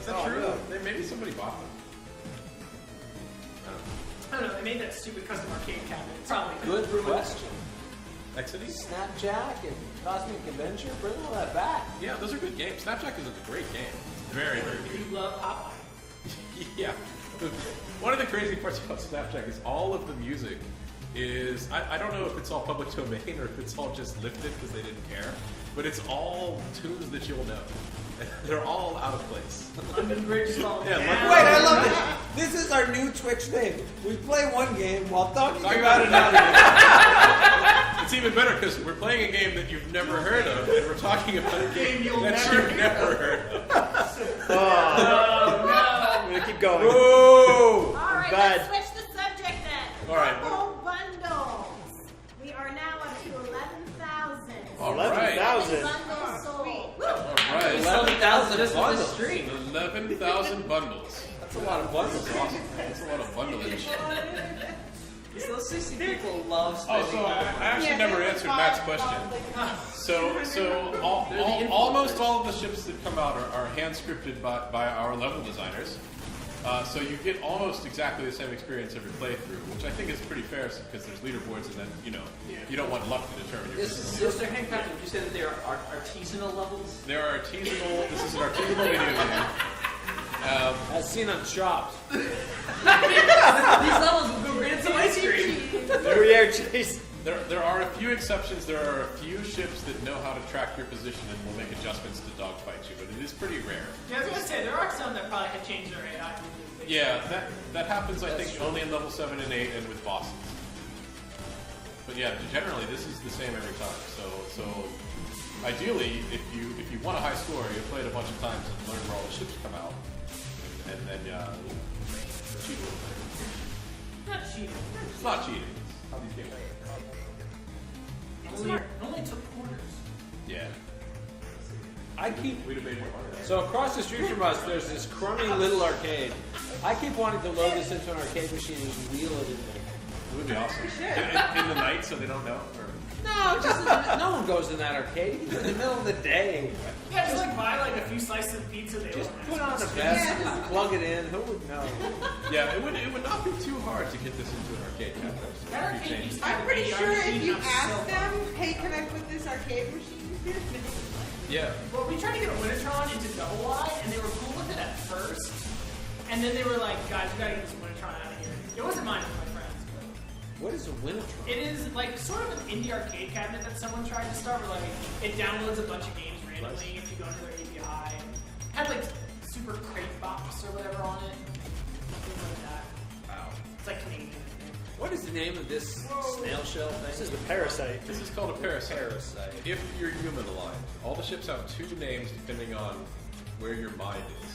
Is that Oh, true? really? Maybe somebody bought them. I don't know. They made that stupid custom arcade cabinet. Probably Good question. Exity? Snapjack and Cosmic Adventure, bring all that back. Yeah, those are good games. Snapjack is a great game. Very, very good. You love Popeye. Yeah. One of the crazy parts about Snapjack is all of the music is, I don't know if it's all public domain or if it's all just lifted because they didn't care, but it's all tunes that you'll know. They're all out of place. London Bridge is falling Yeah, down. Wait, I love this. This is our new Twitch thing. We play one game while talking about another game. It's even better because we're playing a game that you've never heard of, and we're talking about a game you've never heard of. Oh, no. I'm gonna keep going. Ooh! Alright, Bad. let's switch the subject then. All right. Bundle bundles. We are now up to 11,000. All right. 11,000. Bundles sold. Woo! All right. 11,000 just with bundles. this stream. 11,000 bundles. That's a lot of bundles. Awesome. That's a lot of bundleage. Those 60 people love Oh, spending so I actually Yeah, never there's answered five, Matt's question. probably. Almost all of the ships that come out are hand scripted by our level designers. So you get almost exactly the same experience every playthrough, which I think is pretty fair because there's leaderboards and then, you don't want luck to determine your position. Mr. Hancock, did you say that there are artisanal levels? There are artisanal, this is an artisanal video game. As seen on Chopped. These levels will go great at some ice cream. Gruyere cheese. There are a few exceptions. There are a few ships that know how to track your position and will make adjustments to dogfight you, but it is pretty rare. Yeah, I was gonna say there are some that probably have changed their AI. Yeah, that happens, I think, only in level 7 and 8 and with bosses. But yeah, generally this is the same every time. So ideally, if you want a high score, you play it a bunch of times and learn where all the ships come out, and then cheat a little bit. Not cheating. It's not cheating. It's how these games work. It only took quarters. Yeah. I keep We debated it. So across the street from us, there's this crummy little arcade. I keep wanting to load this into an arcade machine and wheel it in there. It would be awesome. In the night, so they don't know. Or... No, no one goes in that arcade. It's in the middle of the day. Yeah, just like buy like a few slices of pizza. They Just don't put on a vest and plug it in. Who would know? Yeah, it would not be too hard to get this into an arcade cabinet. That arcade used to I'm have a pretty VR sure if machine you that was ask so them, fun. hey, can I put this arcade machine in here? Yeah. Well, we tried to get a Winatron into Double Y, and they were cool with it at first. And then they were like, guys, we gotta get this Winatron out of here. It wasn't mine, it was my friend's. But What is a Winatron? it is like sort of an indie arcade cabinet that someone tried to start where like it downloads a bunch of games randomly if you go into their API. Had like super crate box or whatever on it. Things like that. Wow. It's like Canadian. What is the name of this snail shell thing? This is the parasite. This is called a parasite. If you're human aligned, all the ships have two names depending on where your mind is.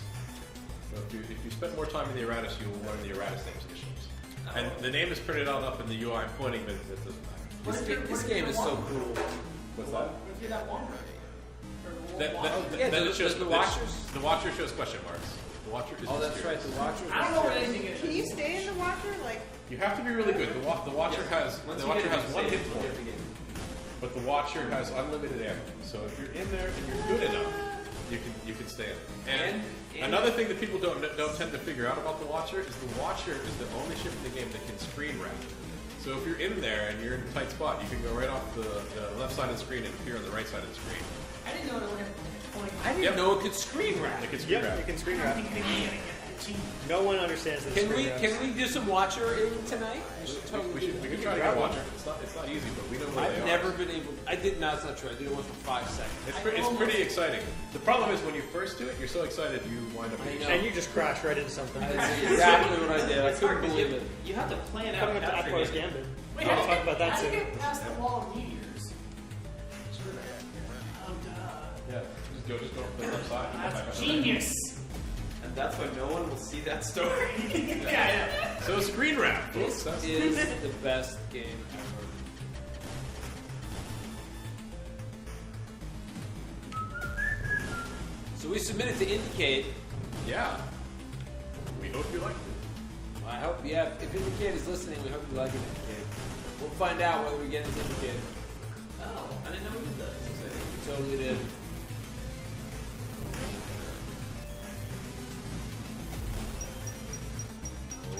So if you spend more time in the Eratus, you will learn the Eratus names of the ships. And the name is printed out up in the UI. I'm pointing, but it doesn't matter. This game is so cool. What's that? What if you're that Wonka? Yeah, Then the- it shows the Watchers? The Watcher shows question marks. The Watcher is Oh, that's right. mysterious. The Watchers. I don't know what anything is. Can you stay in the Watcher? Like, You have to be really good. The Watcher has Once the you Watcher get has it, one you hit save it. point, but the Watcher has unlimited ammo. So if you're in there and you're good enough, you can stay in. And another thing that people don't tend to figure out about the Watcher is the Watcher is the only ship in the game that can screen wrap. So if you're in there and you're in a tight spot, you can go right off the left side of the screen and appear on the right side of the screen. I didn't know it only had point. I didn't know it could screen wrap. It can screen Yep, wrap. you can screen I wrap. think they can get it. No one understands this. Can we do some Watcher in tonight? We should totally We do can that. try to get Watcher. It's not easy, but we know where they I've are. never been able. I did not. It's not true. I did it once for 5 seconds. It's pretty exciting. The problem is when you first do it, you're so excited you wind up. I know. And you just crash right into something. That's exactly what I did. I couldn't believe it. You have to plan out Coming up to capturing Atlas it. Gambit. Wait, I'll talk about that how do you soon. get past the wall of meteors? Oh, duh. Yeah, just go upside. That's genius. And that's why no one will see that story. Yeah. So screen wrap. This That's- is the best game ever. So we submitted to Indicate. Yeah. We hope you liked it. I hope, yeah, if Indicate is listening, we hope you like it, Indicate. We'll find out whether we get into Indicate. Oh, I didn't know we did that. We totally did.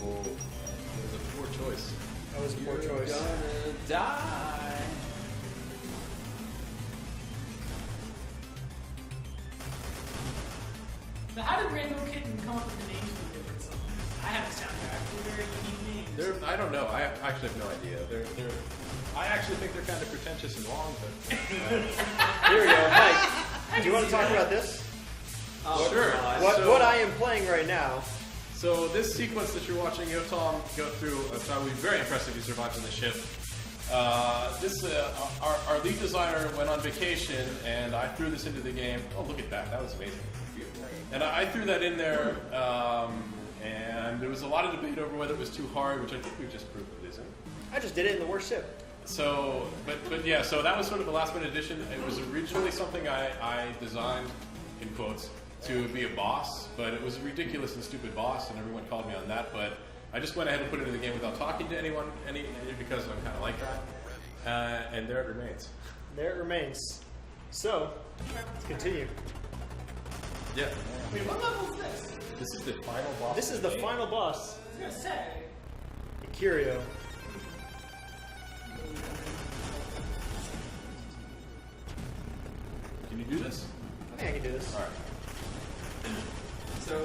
Oh, it was a poor choice. That was a poor choice. Gonna die. But how did Rainbow Kitten come up with the names for the different songs? I have a soundtrack. They're very unique names. I don't know. I actually have no idea. I actually think they're kind of pretentious and long, but Here we go. Mike, do you want to talk about this? Oh, sure. What I am playing right now. So this sequence that you're watching Yotam go through, I was very impressive. You survived on the ship. Our lead designer went on vacation, and I threw this into the game. Oh, look at that! That was amazing. And I threw that in there, and there was a lot of debate over whether it was too hard, which I think we've just proved it isn't. I just did it in the worst ship. So, but yeah, so that was sort of the last minute addition. It was originally something I designed, in quotes, to be a boss, but it was a ridiculous and stupid boss, and everyone called me on that. But I just went ahead and put it in the game without talking to anyone, because I'm kind of like that. And there it remains. There it remains. So, let's continue. Yeah. Wait, what level is this? This is the final boss. This is the final boss. I was gonna say. Curio. Can you do this? I think I can do this. All right. So,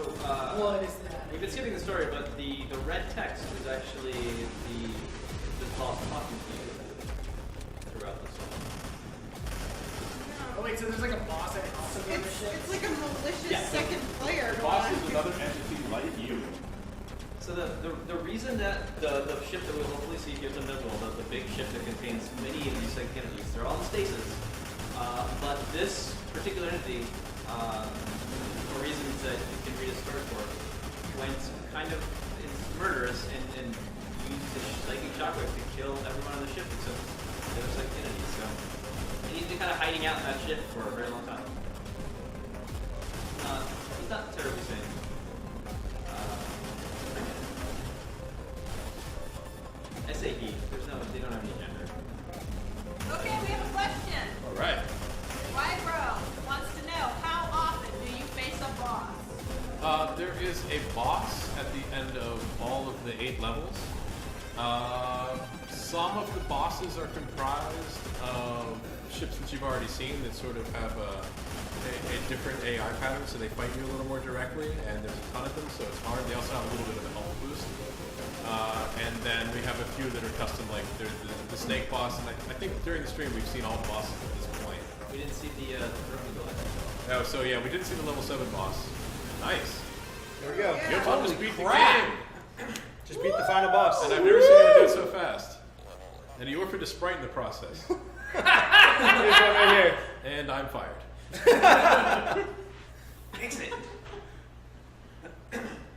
What is that? we've been skipping the story, but the red text is actually the boss talking to you throughout the song. Oh wait, so there's like a boss that also goes to shit? It's like a malicious Yeah. second player. The boss is another entity like you. So the reason that the ship that we'll hopefully see here is invisible, the big ship that contains many of these second entities, they're all in stasis. But this particular entity, for reasons that you can read a story for, went kind of murderous and used the psychic shockwave to kill everyone on the ship except the other second entity. So he's been kind of hiding out in that ship for a very long time. He's not terribly sane. I say he. They don't have any gender. Okay, we have a question. All right. Wybro wants to know, how often do you face a boss? There is a boss at the end of all of the 8 levels. Some of the bosses are comprised of ships that you've already seen that sort of have a different AI pattern, so they fight you a little more directly, and there's a ton of them, so it's hard. They also have a little bit of an health boost. And then we have a few that are custom, like there's the snake boss, and I think during the stream we've seen all the bosses at this point. We didn't see the throne. Oh, so yeah, we did see the level 7 boss. Nice. There we go. Your time just beat the game. Just beat the final boss. And I've never seen anyone do it so fast. And he orphaned a sprite in the process. Here's one right here. And I'm fired. Exit.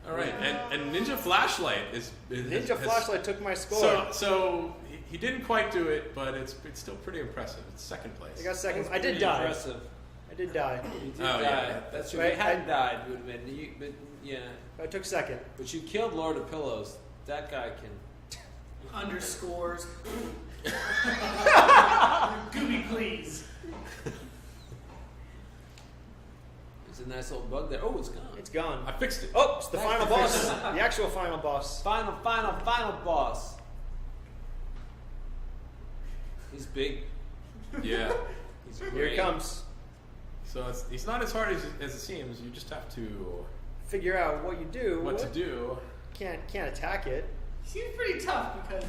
All right, and Ninja Flashlight is Ninja Flashlight took my score. So he didn't quite do it, but it's still pretty impressive. It's second place. I got second. That's I did pretty die. Impressive. I did die. You did Oh, die. yeah. That's true. Right, If you hadn't I- died, it would have been. But yeah. I took second. But you killed Lord of Pillows. That guy can. Underscores. Gooby, please. There's a nice little bug there. Oh, it's gone. It's gone. I fixed it. Oh, it's the Nice final to boss. fix it. The actual final boss. Final boss. He's big. Yeah. He's Here great. he comes. So it's not as hard as it seems. You just have to Figure out what you do. what to do. Can't attack it. Seems pretty tough because.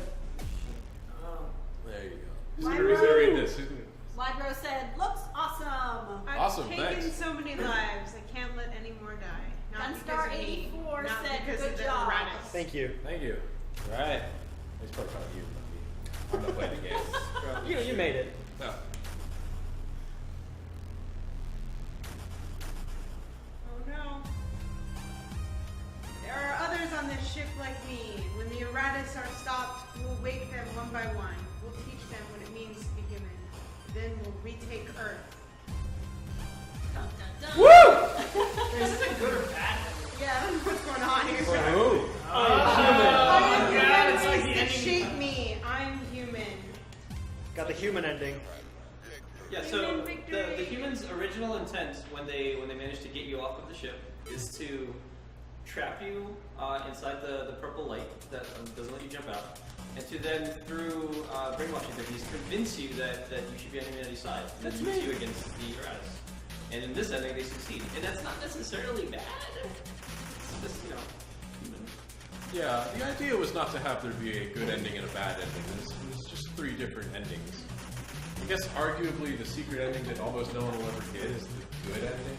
There you go. My Who's gonna read room. this? Who's gonna- Wybro said, looks awesome. I've Awesome, taken thanks. so many lives, I can't let any more die. Not Gunstar because of me, 84 not said, because good of the job. Uranus. Thank you. Thank you. All right. He's probably proud of you, not me. I'm not playing the game. You made it. No. Oh no. There are others on this ship like me. When the Uranus are stopped, we'll wake them one by one. We'll teach them what it means to be human. Then we'll retake Earth. Dun, dun, dun. Woo! Is this a good or bad? Yeah, I don't know what's going on here. Who? I am God, human. it's like the That ending. shape me. I'm human. Got the human ending. Yeah, so Human the victory. humans' original intent when they manage to get you off of the ship is to trap you inside the purple light that doesn't let you jump out, and to then through brainwashing techniques convince you that you should be on humanity's side and then use you against the Uranus. And in this ending, they succeed, and that's not necessarily bad. It's just human. Yeah, the idea was not to have there be a good ending and a bad ending. There's just 3 different endings. I guess arguably the secret ending that almost no one will ever get is the good ending.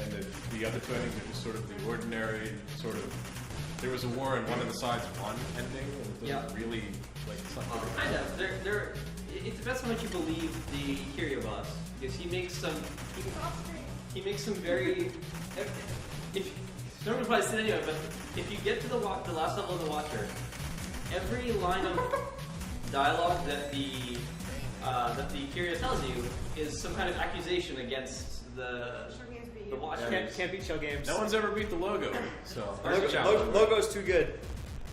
And the other 2 endings are just sort of the ordinary, sort of, there was a war and one of the sides won ending, and it doesn't really, like, it's not really Kind of. It depends on what you believe the Curio boss, because he makes some very. If don't know if I said anyway, but if you get to the last level of the Watcher, every line of dialogue that the Curio tells you is some kind of accusation against the beat The you. watch Can't beat Schell games. No one's ever beat the logo, so Logo's too good.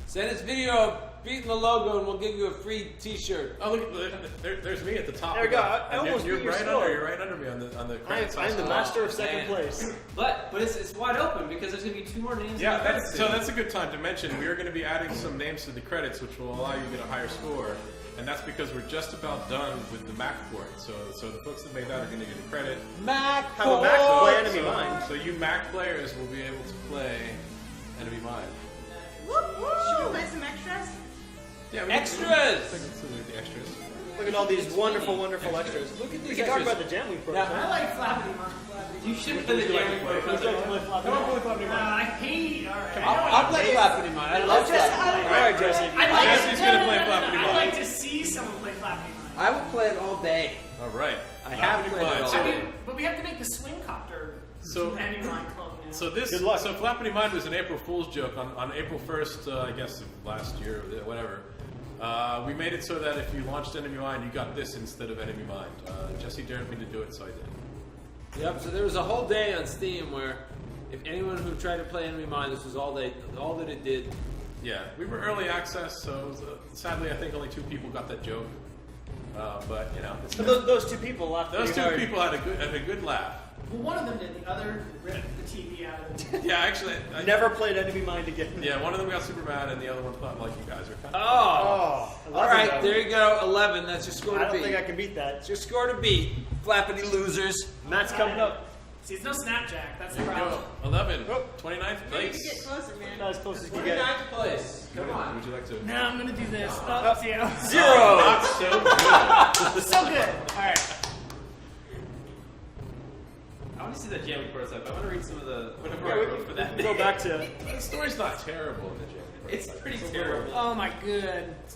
Send us video of beating the logo, and we'll give you a free T-shirt. Oh, look! There's me at the top. There we go. I And almost you're beat your right score. under. You're right under me on the credits. I'm the master of second man. place. But it's wide open because there's going to be 2 more names. Yeah, in the credits. that's a good time to mention. We are going to be adding some names to the credits, which will allow you to get a higher score. And that's because we're just about done with the Mac port. So the folks that made that are going to get a credit. Mac Have a Mac play Enemy So, Mine. so you Mac players will be able to play Enemy Mine. Should we play some extras? Yeah, Extras! The extras. Look at all these wonderful, wonderful extras. Look at We these can talk extras. about the Jam Week Now, program. I like Flappity Mine. You should play the game. Come on, play Flappity Mine. I hate. All right. I'll play Flappity Mine. I love Flappity Mine. All right, Jesse. Jesse's gonna play Flappity I'd Mine. like to see someone play Flappity Mine. I will play it all day. All right. I have Flappity played it Mine. all. So- I mean, but we have to make the swing copter. So- Enemy Mine clone now. So this, Good luck. so Flappity Mine was an April Fool's joke on April 1st, I guess of last year, whatever. We made it so that if you launched Enemy Mine, you got this instead of Enemy Mine. Jesse dared me to do it, so I did. Yep. So there was a whole day on Steam where, if anyone who tried to play Enemy Mine, this was all that it did. Yeah, we were early access, so it was, sadly I think only 2 people got that joke. But you know, it's So those 2 people laughed those pretty 2 hard. people had a good laugh. Well, one of them did. The other ripped the TV out of it. Yeah, actually, Never played Enemy Mine again. Yeah, one of them got super mad, and the other one thought like you guys are kind of. Oh. 11, All right, though. there you go. 11. That's your score I to don't think I beat. can beat that. It's your score to beat. Flappity losers. Matt's coming up. See, it's no Snapjack. That's the There you problem. go. 11. Oh. 29th Maybe you place. get closer, man. Not as close as you can get. 29th place. Come on. Would you like to? No, I'm gonna do this. Oh, see, 0. Not so good. so good. All right. I want to see that jam prototype. I want to read some of the whatever Yeah, I we wrote for that. can go back to. The story's not terrible in the gym. It's pretty terrible. Oh my good. It's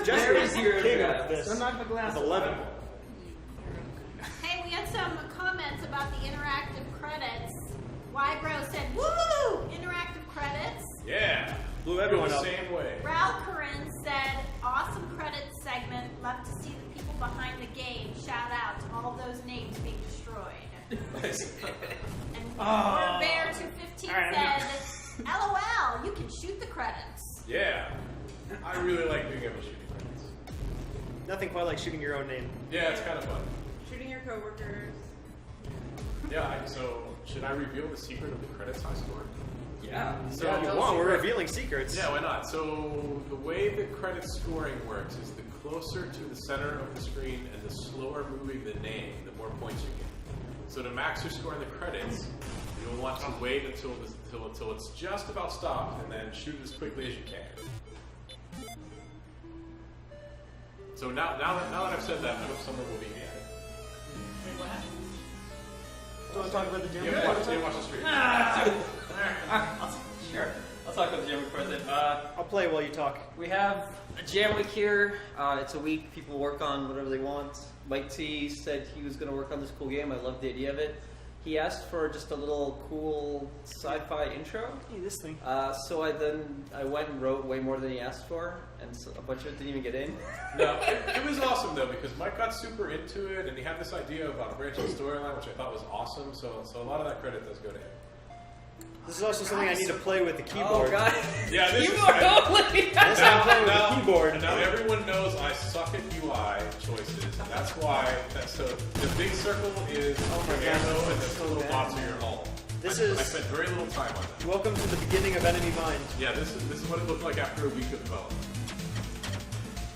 Jesse very was zero king guys. of this. I'm not the glass. With 11. Hey, we had some comments about the interactive credits. Wybro said, woo! Interactive credits. Yeah. Blew everyone the up. same way. Ral Corinne said, awesome credits segment. Love to see the people behind the game. Shout out to all those names being destroyed. And Bear 215 All right, said, LOL, you can shoot the credits. Yeah. I really like being able to shoot credits. Nothing quite like shooting your own name. Yeah, it's kind of fun. Shooting your coworkers. Yeah, so should I reveal the secret of the credits high score? Yeah. So Yeah, tell wow, us we're the- revealing secrets. Yeah, why not? So the way the credit scoring works is the closer to the center of the screen and the slower moving the name, the more points you get. So to max your score in the credits, you'll want to wait until it's just about stopped and then shoot as quickly as you can. So now that I've said that, I hope someone will be at it. Wait, what happened? Do you want to talk about the Jam You Week have to prototype? watch the stream. Sure. I'll talk about the jam week prototype. I'll play while you talk. We have a jam week here. It's a week people work on whatever they want. Mike T said he was going to work on this cool game. I love the idea of it. He asked for just a little cool sci-fi intro. Hey, this thing. So I went and wrote way more than he asked for, and so a bunch of it didn't even get in. No, it was awesome though because Mike got super into it and he had this idea about a branching storyline which I thought was awesome. So a lot of that credit does go to him. This is also something I need to play with the keyboard. Oh god! Yeah, this Keyboard only. This I'm playing with now, the keyboard. And now everyone knows I suck at UI choices, and that's why. So the big circle is your ammo, and the little dots are your hull. This I is- spent very little time on that. Welcome to the beginning of Enemy Mine. Yeah, this is what it looked like after a week of development.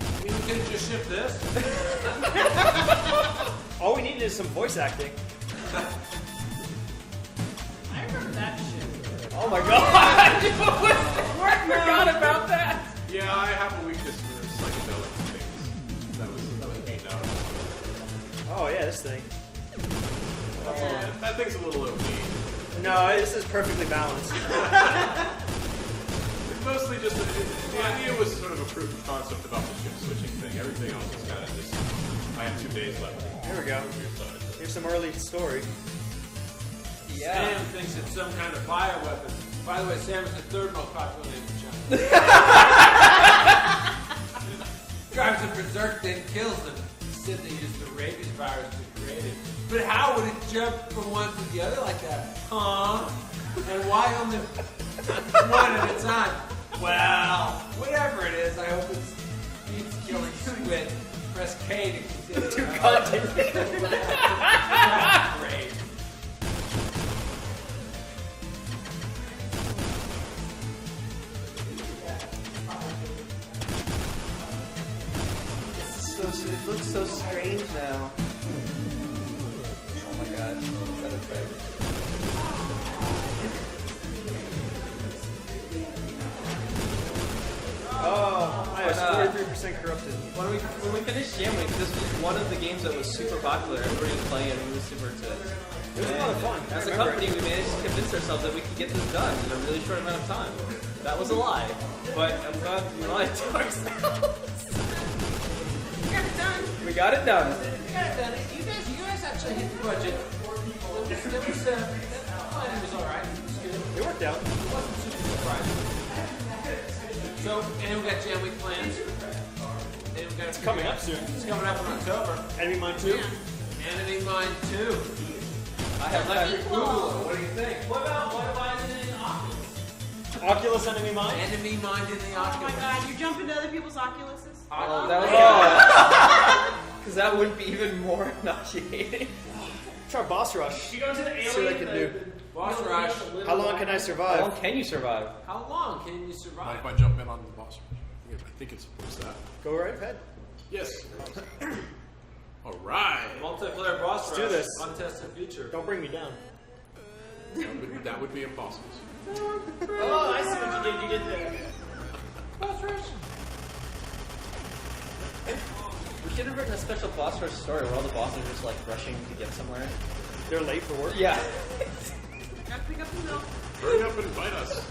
I mean, we could just ship this. All we need is some voice acting. I remember that shit. Oh my god! I forgot about that. Yeah, I have a weakness for psychedelic things. That was beaten out. Oh yeah, this thing. That thing's a little OP. No, this is perfectly balanced. It's mostly just the idea was sort of a proof of concept about the ship switching thing. Everything else is kind of just. I have 2 days left. Here we go. Here's some early story. Sam thinks it's some kind of bioweapon. By the way, Sam is the 3rd most popular name in China. Drives a berserk, then kills them. He said they used the rabies virus to create it. But how would it jump from one to the together like that? Huh? And why only one at a time? Well, whatever it is, I hope it's beats killing squid. Press K to continue. To continue. Great. It looks so strange now. Oh my god. That effect. Oh, I have 43% corrupted. When we finished Jam Week, this was one of the games that was super popular. Everybody was playing it, and we were super into it. It was a lot of fun. As a company, we managed to convince ourselves that we could get this done in a really short amount of time. That was a lie, but I'm glad we lied to ourselves. We got it done. You guys actually hit the budget. It was alright. It worked out. It wasn't super surprising. So, anyone got Jam Week plans? It's coming up soon. It's coming up in October. Enemy Mine 2? Enemy Mine 2. I have Let me Google it. What do you think? What about it in Oculus? Oculus Enemy Mine? Enemy Mine in the Oh Oculus. my god, you jump into other people's Oculuses? Oh, that was because that would be even more nauseating. Try Boss Rush. You go to the alien. See what I can do. Boss Rush. How long can I How survive? long can you survive? How long can you Mind survive? if I jump in on the boss? I think it supports that. Go right ahead. Yes. All right. Multiplayer boss Let's do this. Untested future. Don't bring me down. That would be impossible. Oh, I see what you did. You did there. We should have written a special boss rush story where all the bosses are just like rushing to get somewhere. They're late for work. Yeah. Gotta pick up the milk. Hurry up and invite us.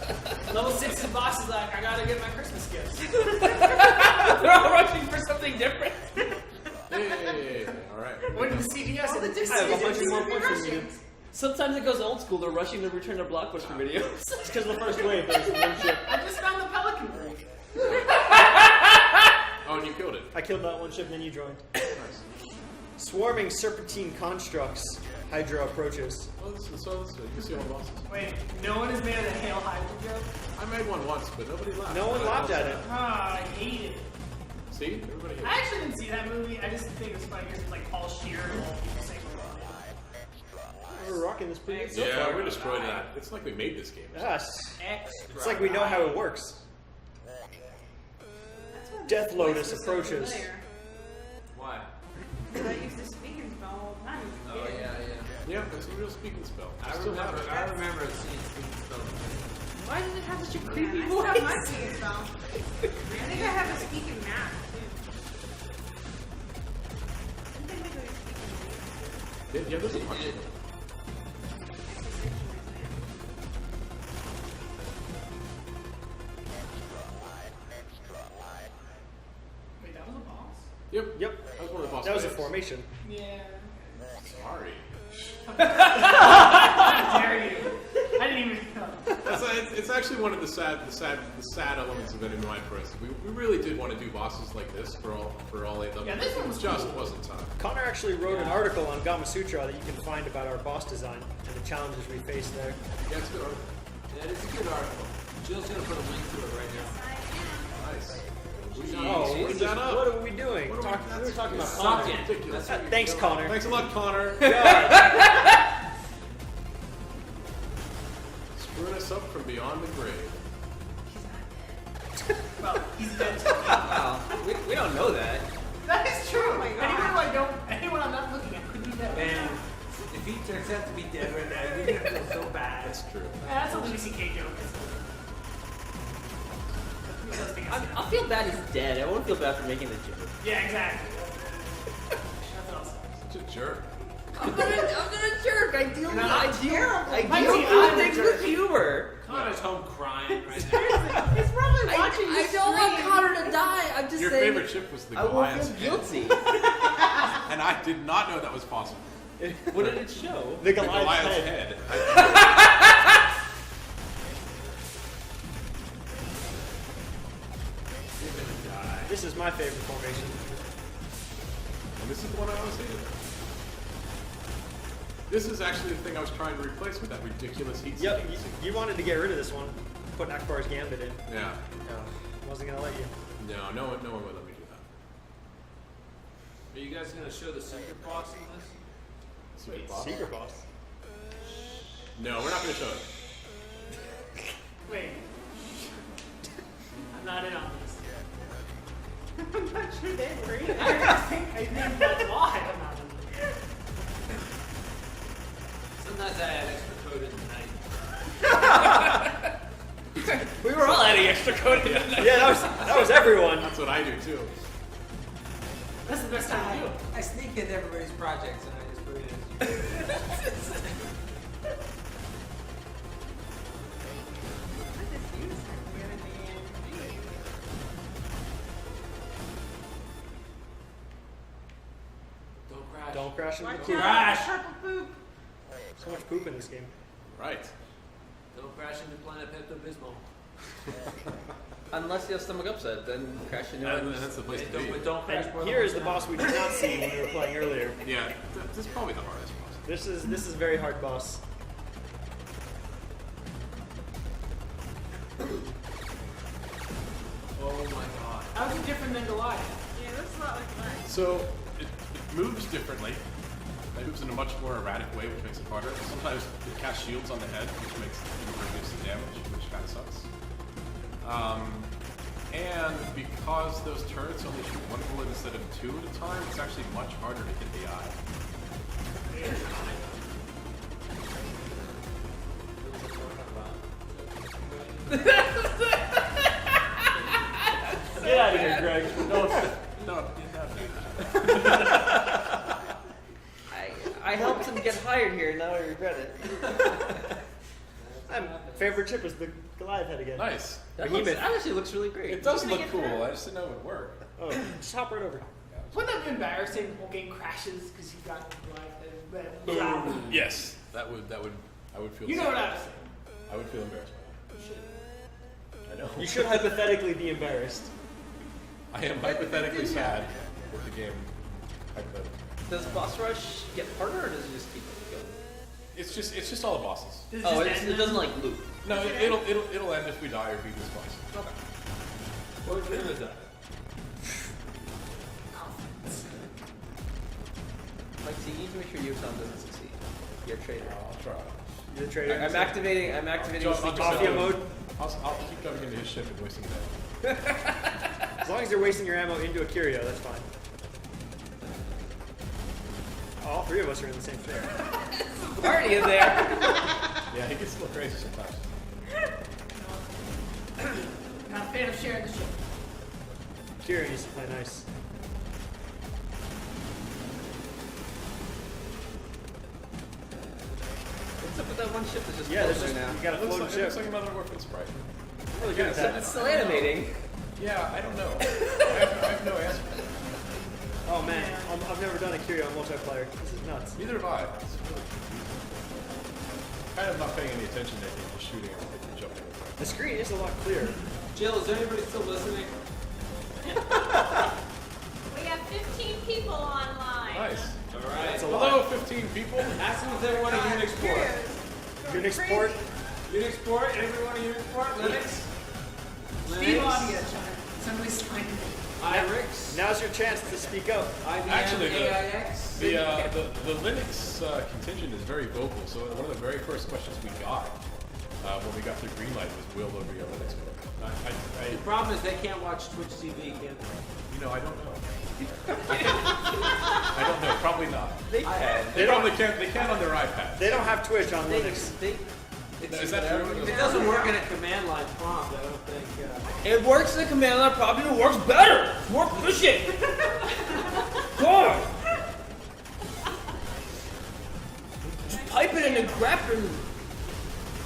Level 6 the boss is like, I gotta get my Christmas gifts. They're all rushing for something different. Yay. All right. When the CVS Oh, the and I have a bunch of decisions more will be points than you. rushing. Sometimes it goes old school. They're rushing to return their Blockbuster videos. It's because the first wave there's one ship. I just found the Pelican Break. Oh, and you killed it. I killed that one ship, then you joined. Nice. Swarming serpentine constructs. Hydra approaches. Oh, this is you can see all the bosses. Wait, no one has made a Hail Hydra joke? I made one once, but nobody laughed. No one laughed at it. Ah, I hate it. See? Everybody hates I actually didn't see that movie. I just think it was funny because it's like Paul Shear and all people saying We're rocking this pretty good so Yeah, far. we destroyed that. It's like we made this game. Yes. extra. It's like we know how it works. Death Lotus approaches. Why? Because I used to speak in spell all the time. Oh, yeah. Yeah, it's a real speaking spell. I remember seeing speaking spell. Why does it have such a Yeah, creepy I still have my voice? speaking spell. I think I have a speaking map, too. Didn't they make a speaking Yeah, there's a bunch of them. Wait, that was a boss? Yep. Yep. That was one of the boss That was a fights. formation. Yeah. Sorry. How dare you? I didn't even know. It's actually one of the sad elements of Enemy Mine for us. We really did want to do bosses like this for all 8 of them. Yeah, this one was just cool. wasn't time. Connor actually wrote an article on Gama Sutra that you can find about our boss design and the challenges we face there. Yeah, it's a good article. That is a good article. Jill's gonna put a link to it right now. Nice. Oh, Speed that up. what are we doing? What are We were talking about Suck Connor. it. Ridiculous. That's what Thanks, Connor. Thanks a lot, Connor. God. Screwing us up from beyond the grave. Well, he's dead. Wow, we don't know that. That is true. Oh my God. Anyone I'm not looking at could be dead. Man, if he turns out to be dead right now, you're gonna feel so bad. That's true. That's a Louis C.K. joke. I'll feel bad he's dead. I won't feel bad for making the joke. Yeah, exactly. That's awesome. Such a jerk. I'm not a jerk. I deal with Not terrible. I Might deal be with I'm a things jerk. with humor. Connor's home crying right now. He's probably watching I this don't want stream. Connor to die. I'm just Your saying. favorite ship was the I won't Goliath's feel head. guilty. And I did not know that was possible. What did it show? The The Goliath's Goliath's head. head. This is my favorite formation. And this is the one I always hated. This is actually the thing I was trying to replace with that ridiculous heat Yep, seeking. you wanted to get rid of this one. Put Akbar's Gambit in. Yeah. No, wasn't gonna let you. No one would let me do that. Are you guys gonna show the secret boss in this? Secret boss. No, we're not going to show it. Wait. I'm not in on this. I'm not sure they were either. I think that's why I'm not in this. Sometimes I add extra code in the night. We were all adding extra code in the night. Yeah, that was everyone. That's what I do too. That's the best time to do it. I sneak in everybody's projects and I just put it in. Don't crash. Don't crash into the Watch poop. out, purple poop. So much poop in this game. Right. Don't crash into Planet Pepto-Bismol. Unless you have stomach upset, then crash into it. That's the place to be. But don't crash. more than Here is one the time. boss we did not see when we were playing earlier. Yeah, this is probably the hardest boss. This is a very hard boss. Oh my god. How's it different than Goliath? Yeah, it looks a lot like mine. So it moves differently. It moves in a much more erratic way, which makes it harder. Sometimes it casts shields on the head, which makes it reduce the damage, which kind of sucks. And because those turrets only shoot one bullet instead of two at a time, it's actually much harder to hit the eye. Get out of here, Greg. I helped him get hired here, now I regret it. My favorite chip is the Goliath head again. Nice. That actually looks really great. It does look cool. I just didn't know it would work. Oh, just hop right over. Wouldn't that be embarrassing? The whole game crashes because you got Goliath. Yes, that would. I would feel. You know sad. what I was saying. I would feel embarrassed by that. I know. You should hypothetically be embarrassed. I am hypothetically sad with the game. Hypothetically. Does boss rush get harder or does it just keep going? It's just all the bosses. Does Oh, this end it doesn't like loop. No, it'll end if we die or beat this boss. Okay. What if you're gonna die? Like, so you need to make sure Yukon doesn't succeed. You're a traitor. I'll try. You're the trader. I'm activating secret Mafia mode. I'll keep jumping into his ship and wasting that. As long as you're wasting your ammo into a curio, that's fine. All three of us are in the same ship. party in there. Yeah, he gets a little crazy sometimes. Not a fan of sharing the ship. Curio needs to play nice. What's up with that one ship that's just Yeah, floating now? you got a It floating looks ship. like another orphan sprite. Really good at that. It's still animating. Yeah, I don't know. I have no answer. Oh man, I've never done a curio on multiplayer. This is nuts. Neither have I. It's really kind of not paying any attention to anything, just shooting everything and jumping over. The screen is a lot clearer. Jill, is anybody still listening? We have 15 people online. Nice. All right. That's a Hello, lot. 15 people. Ask them if they want a Unix port. Unix port. Unix port? Anybody want a Unix port? Linux? Steve Audio chime. Somebody's trying to. IRIX? Now's your chance to speak up. IBM? Actually, AIX? the Linux contingent is very vocal, so one of the very first questions we got when we got the green light was, will there be a Linux port? The problem is they can't watch Twitch TV, can they? You know, I don't know. I don't know. Probably not. They can. They probably can't. They can on their iPad. They don't have Twitch on Linux. Is that true? If it doesn't work in a command line prompt, I don't think. It works in the command line, probably it works better. It's more efficient. God. Just pipe it in and grab it.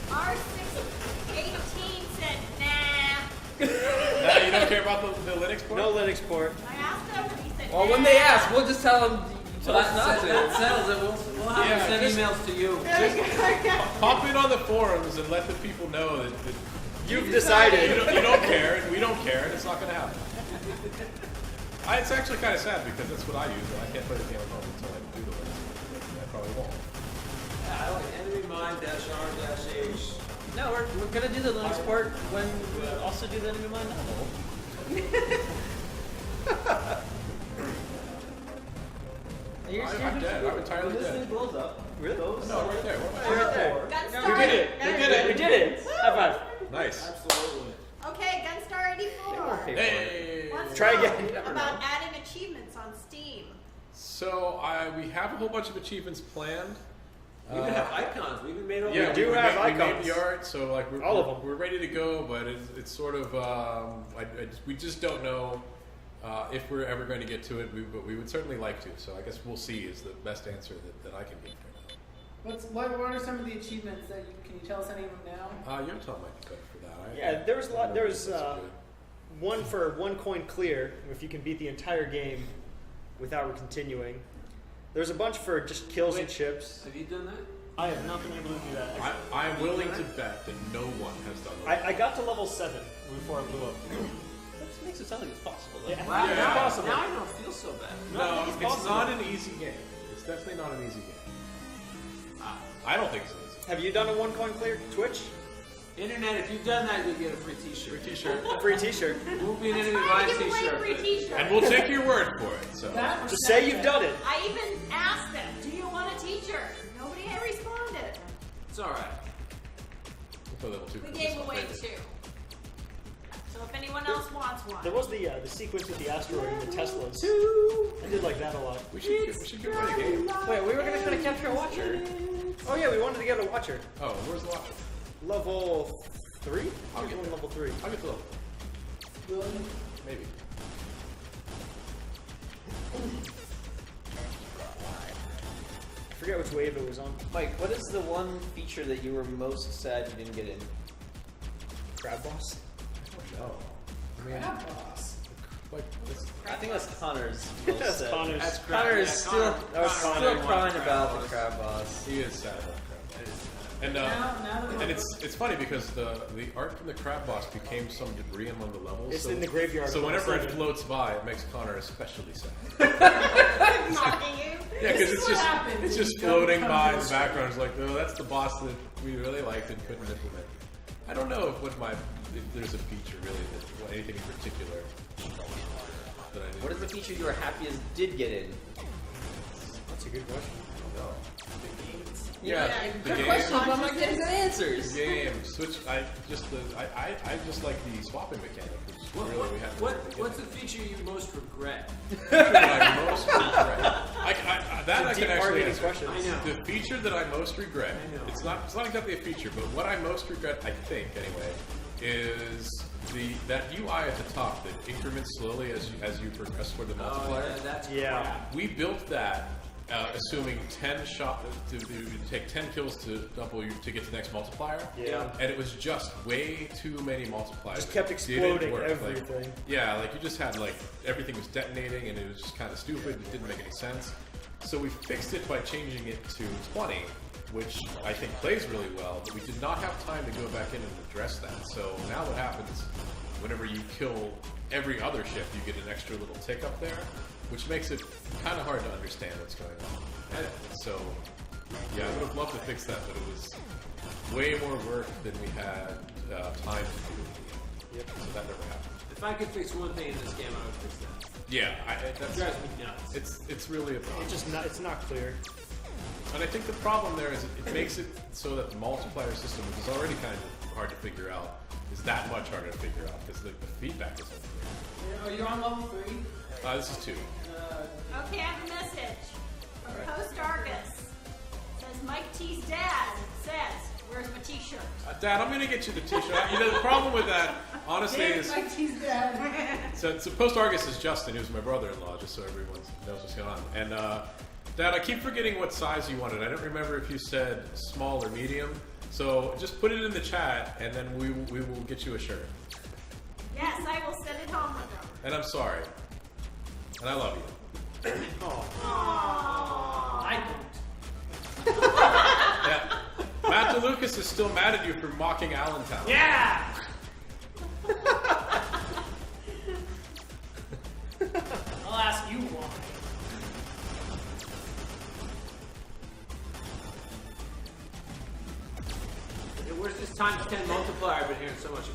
R618 said, nah. Nah, you don't care about the Linux port? No Linux port. I asked him, he said, Well, nah. when they ask, we'll just tell them. So that settles it. We'll have Yeah, them send just- emails to you. Pop it on the forums and let the people know that You've you decided. don't care, and we don't care, and it's not going to happen. It's actually kind of sad because that's what I use, and I can't play the game at home until I do the Linux. I probably won't. I like enemy mine -R-H. No, we're gonna do the Linux part when we also do the enemy mine novel. I'm dead. I'm entirely This dead. thing blows up. Really? No, right there. Right there. Gunstar. We did it. We did it. High five. Nice. Absolutely. Okay, Gunstar 84. Hey. Wants to Try know again. about adding achievements on Steam. So we have a whole bunch of achievements planned. We even have icons. We even made over. Yeah, We do we have made icons. the art, so like All of them. We're ready to go, but it's sort of we just don't know if we're ever going to get to it. But we would certainly like to. So I guess we'll see is the best answer that I can give right What are some of the achievements that can you tell us any of them now? now. Yontel might be better for that. Yeah, there was a lot. There was That's good. one for 1 coin clear if you can beat the entire game without continuing. There's a bunch for just kills and chips. Have you done that? I have not been able to do that. I'm willing to bet that no one has done that. I got to level 7 before I blew up. That makes it sound like it's possible. Though. Yeah. Wow, It's now, possible. now I don't feel so bad. No, it's it's possible. not an easy game. It's definitely not an easy game. I don't think it's easy. Have you done a 1 coin clear Twitch? Internet, if you've done that, you'll get a free T-shirt. Free T-shirt, Free T-shirt. It won't be an enemy Trying mine to give away T-shirt. free but- T-shirts. and we'll take your word for it. So That was Just say you've done it. I even asked them, do you want a T-shirt? Nobody had responded. It's all right. we'll put level 2. We gave away 2. So if anyone else wants one. There was the sequence with the asteroid and the Teslas. I did like that a lot. We should give away the game. Wait, we were going to try to capture a watcher. Oh yeah, we wanted to get a watcher. Oh, where's the watcher? Level 3? I'll get one there. level 3. I'll get the level. Maybe. I forget which wave it was on. Mike, what is the one feature that you were most sad you didn't get in? Crab boss. No. I mean, like, I think that's Connor's. That's sad. Connor's. That's Connor is yeah, still, Connor still wanted crying crab about boss. the crab boss. he is sad about crab boss. And Now that and it's funny because the art from the crab boss became some debris among the levels. It's so, in the graveyard. So whenever it Seven. floats by, it makes Connor especially sad. Mocking you. Yeah, because This is what happens it's when just you don't floating come by to in the the background. It's like, oh, that's the boss that we really liked and couldn't implement. I don't know if there's a feature really that anything in particular that I didn't. What is the feature you were happiest did get in? That's a good question. Yeah, the Good game. question, but I'm not getting good answers. The game. Switch. I just like the swapping mechanic. Which really we have. What's the feature you most regret? I most regret? I can Deep actually hard-hitting answer. questions. I know. The feature that I most regret. It's not exactly a feature, but what I most regret, I think anyway, is that UI at the top that increments slowly as you progress toward the multiplier. Oh, that's Yeah. crap. We built that assuming 10 shot to take 10 kills to double to get to the next multiplier. Yeah. And it was just way too many multipliers. Just kept It didn't exploding work. everything. Like you just had everything was detonating and it was just kind of stupid. It didn't make any sense. So we fixed it by changing it to 20, which I think plays really well. But we did not have time to go back in and address that. So now what happens? Whenever you kill every other ship, you get an extra little tick up there, which makes it kind of hard to understand what's going on. And so, yeah, I would have loved to fix that, but it was way more work than we had time to do. Yep. So that never happened. If I could fix one thing in this game, I would fix that. Yeah, That that's drives me nuts. it's really a problem. It's not clear. And I think the problem there is it makes it so that the multiplier system, which is already kind of hard to figure out, is that much harder to figure out because the feedback is unclear. Are you on level 3? This is 2. Okay, I have a message from Post Argus. Says Mike T's dad says, "Where's my T-shirt?" Dad, I'm gonna get you the T-shirt. The problem with that, honestly, is Like he's dead. so Post Argus is Justin, who's my brother-in-law, just so everyone knows what's going on. And Dad, I keep forgetting what size you wanted. I don't remember if you said small or medium. So just put it in the chat, and then we will get you a shirt. Yes, I will send it home with them. And I'm sorry. And I love you. I don't. Yeah. Matt DeLucas is still mad at you for mocking Allentown. Yeah! I'll ask you why.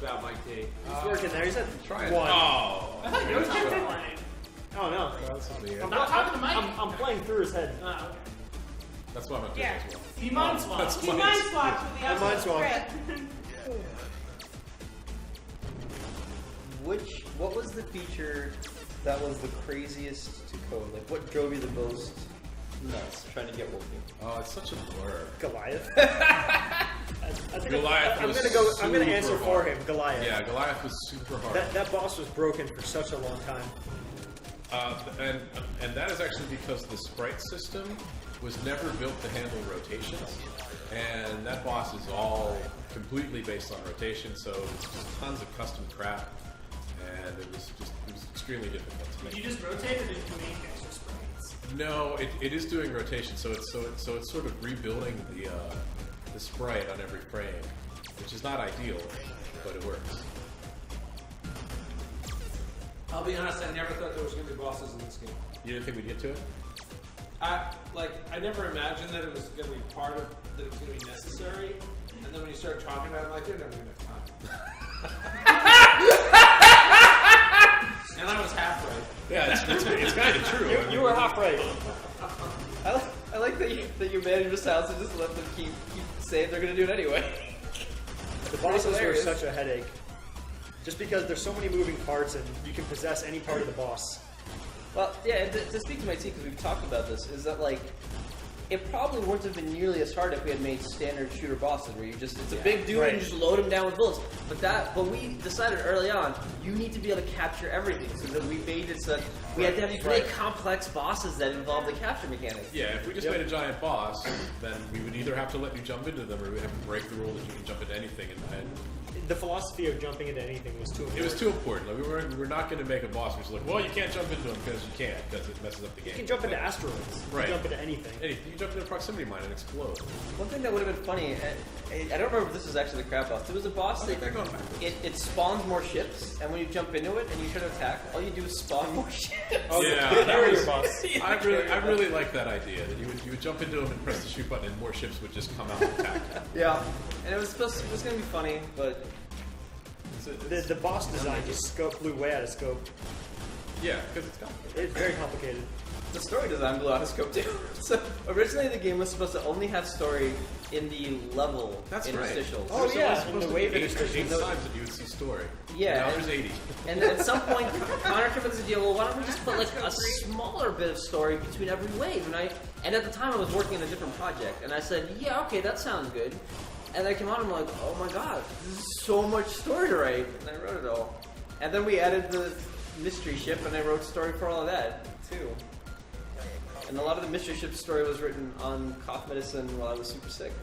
about Mike T. He's working there. He's at Try it. one. Oh. I thought you were playing. Oh no. I'm not talking to Mike. I'm playing through his head. Oh, okay. That's what I'm doing Yeah. as well. He mind swaps. That's He mind swaps with the I mind other swap. script. What was the feature that was the craziest to code? Like, what drove you the most nuts trying to get working? Oh, it's such a blur. Goliath. Goliath I'm was gonna go. I'm gonna super answer for hard. him. Goliath. Yeah, Goliath was super hard. That boss was broken for such a long time. And that is actually because the sprite system was never built to handle rotations, and that boss is all completely based on rotation. So it's just tons of custom crap, and it was extremely difficult to make. Did you just rotate or did you make extra sprites? No, it is doing rotation, so it's sort of rebuilding the sprite on every frame, which is not ideal, but it works. I'll be honest, I never thought there was going to be bosses in this game. You didn't think we'd get to it? I never imagined that it was going to be that it was going to be necessary. And then when you start talking about it, I'm like, they're never going to have time. And I was half right. Yeah, it's kind of true. You were half right. I like that you managed this house and just let them keep saying they're gonna do it anyway. The bosses were hilarious. such a headache. Just because there's so many moving parts and you can possess any part of the boss. Well, yeah, to speak to my team, because we've talked about this, is that, like, it probably wouldn't have been nearly as hard if we had made standard shooter bosses where it's a big dude and you just load him down with bullets. But we decided early on, you need to be able to capture everything, so that we made it so that we had to have these really complex bosses that involve the capture mechanics. Yeah, if we just made a giant boss, then we would either have to let you jump into them or we'd have to break the rule that you can jump into anything. And The philosophy of jumping into anything was too important. it was too important. Like, we were not going to make a boss which was like, well, you can't jump into them because you can't, because it messes up the game. You can jump into asteroids. You Right. can jump into anything. You can jump into a proximity mine and explode. One thing that would have been funny, I don't remember if this was actually the crab boss. There was a boss that it spawns more ships, and when you jump into it and you try to attack, all you do is spawn more ships. Oh, yeah, the that carrier was, boss. I really like that idea that you would jump into them and press the shoot button and more ships would just come out and attack. Yeah, and it was going to be funny, but The boss design just blew way out of scope. Yeah, because it's complicated. It's very complicated. the story design blew out of scope too. So originally the game was supposed to only have story in the level interstitials. Oh yeah, in the wave interstitials. 8 times that you would see story. Yeah. Now there's 80. And at some point, Connor came up with the idea, well, why don't we just put like a smaller bit of story between every wave? And at the time I was working on a different project, and I said, yeah, okay, that sounds good. And I came on and I'm like, oh my god, this is so much story to write. And I wrote it all. And then we added the mystery ship, and I wrote story for all of that, too. And a lot of the mystery ship story was written on cough medicine while I was super sick.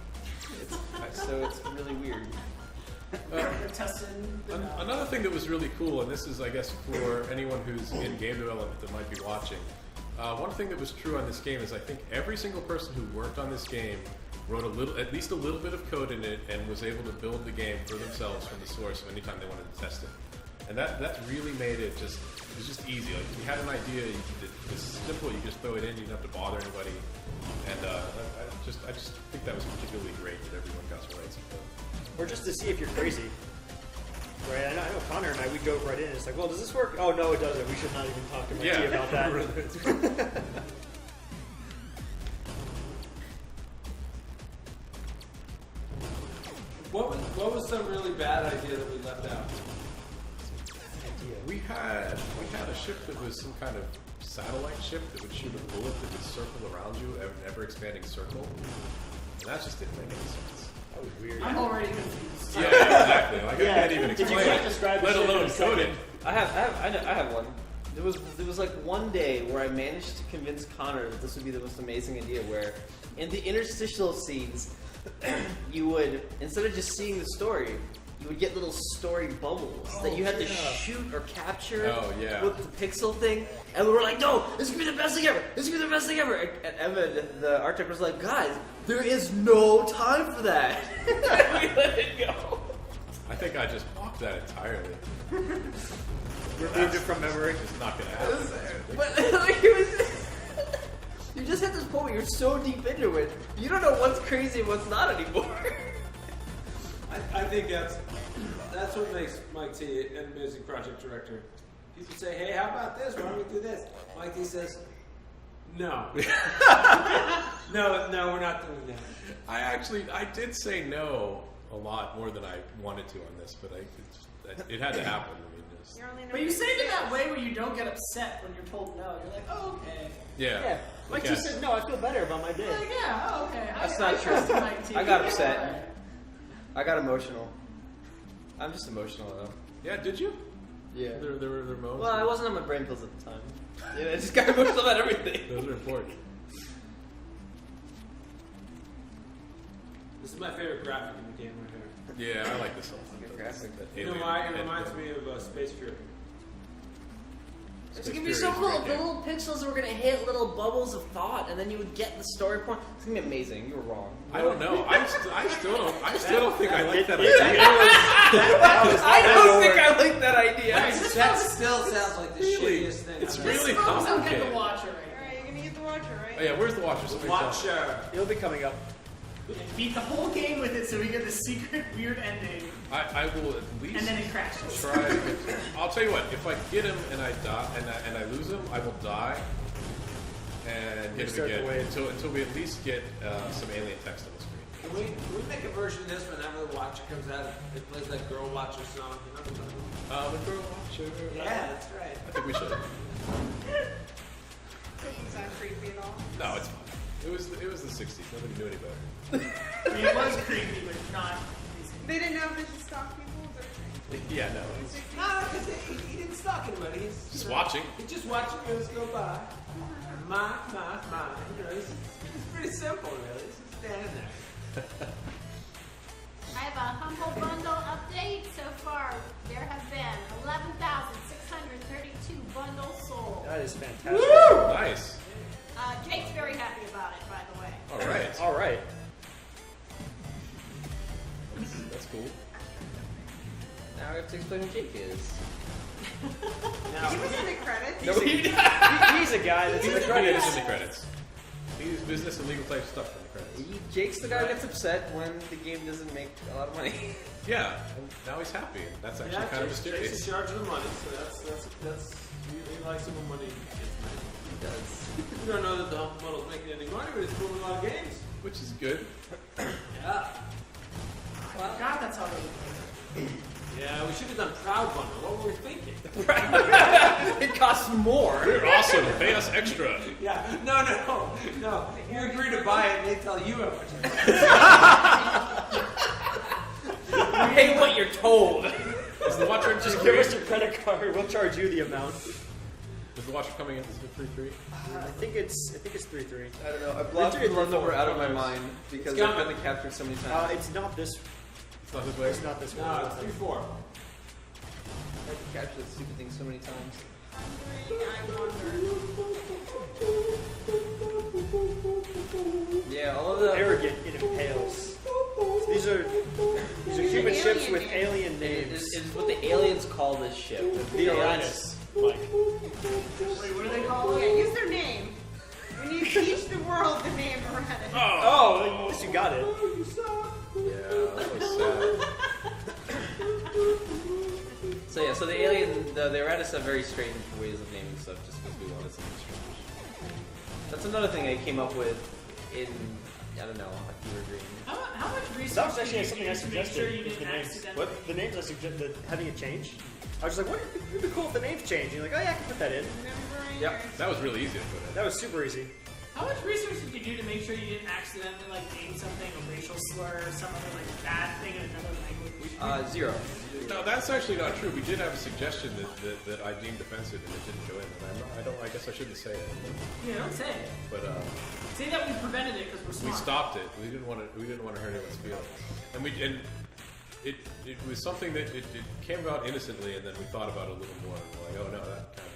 So it's really weird. Another thing that was really cool, and this is, I guess, for anyone who's in game development that might be watching, one thing that was true on this game is I think every single person who worked on this game wrote at least a little bit of code in it and was able to build the game for themselves from the source anytime they wanted to test it. And that really made it just easy. Like, if you had an idea, it's simple, you just throw it in, you don't have to bother anybody. And I just think that was particularly great that everyone got to write some code. Or just to see if you're crazy. Right, I know Connor and I, we go right in and it's like, well, does this work? Oh, no, it doesn't. We should not even talk to Mikey about that. What was some really bad idea that we left out? We had a ship that was some kind of satellite ship that would shoot a bullet that would circle around you, an ever-expanding circle. And that just didn't make any sense. That was weird. I'm already confused. Yeah, exactly. Like, I can't even If you explain can't it, describe the let ship in alone a code it. I have one. There was like one day where I managed to convince Connor that this would be the most amazing idea, where in the interstitial scenes, you would, instead of just seeing the story, you would get little story bubbles that you had to shoot or capture with the pixel thing. And we were like, no, this could be the best thing ever. This could be the best thing ever. And Evan, the art director, was like, guys, there is no time for that. We let it go. I think I just blocked that entirely. Removed it from memory. It's not going to happen. But like, it was... You just hit this point where you're so deep into it, you don't know what's crazy and what's not anymore. I think that's That's what makes Mike T an amazing project director. People say, "Hey, how about this? Why don't we do this?" Mike T says, "No, no, we're not doing that." I did say no a lot more than I wanted to on this, but it had to happen. I mean, just, But you say it in that way where you don't get upset when you're told no. You're like, oh, okay. yeah. Mike T said no. I feel better about my day. Like, yeah, oh, okay. That's I not trust true. Mike T. I got upset. I got emotional. I'm just emotional though. Yeah, did you? Yeah. There were moments. Well, I wasn't on my brain pills at the time. Yeah, I just got emotional about everything. Those are important. This is my favorite graphic in the game right here. Yeah, I like this one. Graphic. You know why? It reminds me of Space Fury. It's gonna be so cool. The little pixels were gonna hit little bubbles of thought, and then you would get the story point. It's gonna be amazing. You were wrong. I don't know. I still don't think I like that idea. I don't think I like that idea. That still sounds like the shittiest thing. It's I've really I'll get complicated. the Watcher right Alright, you're gonna get the Watcher, right? Oh yeah, where's the Watcher? ever. Watcher. It'll be coming up. here. Beat the whole game with it so we get the secret weird ending, I will at least and then it crashes. try. I'll tell you what. If I get him and I die and I lose him, I will die and get him start to again wait. until we at least get some alien text on the screen. Can we make a version of this whenever the Watcher comes out? It plays that Girl Watcher song. You know what I'm talking about? The Girl Watcher. Yeah, that's right. I think we should. Doesn't sound creepy at all. No, it's fine. It was the 60s. Nobody knew any better. I mean, it was creepy, but not. They didn't know if they should stalk people. Or Yeah, no. No, because he didn't stalk anybody. He's Just watching. He's just watching girls go by. My. You know, it's pretty simple, really. He's just standing there. I have a humble bundle update. So far, there have been 11,632 bundles sold. That is fantastic. Nice. Jake's very happy about it, by the way. All right. All right. That's cool. Now I have to explain who Jake is. He was in the credits. He's a guy that's in the He is credits. in the credits. He's business and legal type stuff in the credits. Jake's the guy who gets upset when the game doesn't make a lot of money. Yeah, and now he's happy. That's actually kind of Jake's mysterious. in charge of the money, so that's he likes it when money gets made. He does. You don't know that the humble bundle's making any money, but it's doing a lot of games. Which is good. Yeah. God, that's how they do it. Yeah, we should have done Proud Bundle. What were we thinking? It costs more. We're awesome. Pay us extra. Yeah. No. You agree to buy it, and they tell you how much. You pay what you're told. Is the Watcher Just give us your credit card. We'll charge you the amount. Is the Watcher coming in? Is it 3-3? I think it's 3-3. I don't know. I blocked the number out of my mind because It's I've coming. been captured so many times. It's not this. It's not this way. It's not this one. No, it's 3-4. I've captured that stupid thing so many times. Yeah, all of the Arrogant, it impales. So these are human an ships alien with name. alien It names. is what the aliens call this ship. The Uranus. Mike. Wait, what do they call Yeah, it? use their name. When you teach the world the name Uranus. Oh, at least you got it. Yeah, that was sad. So yeah, so the alien, the Uranus have very strange ways of naming stuff just because we wanted something strange. That's another thing I came up with in, I don't know, a fever dream. How much research That was actually did something you I do to make suggested. sure you is the didn't names. accidentally? What the names I suggested? Having it change. I was just like, it'd be cool if the names change. And you're like, oh yeah, I can put that in. Yep. That was really easy to put in. That was super easy. How much research did you do to make sure you didn't accidentally like name something a racial slur or some other like bad thing in another language? Zero. No, that's actually not true. We did have a suggestion that I deemed offensive and it didn't go in. And I guess I shouldn't say it. Yeah, don't say it. But Say that we prevented it because we're we smart. stopped it. We didn't want to hurt anyone's feelings. And it was something that it came about innocently, and then we thought about it a little more. And we're like, oh no, that kind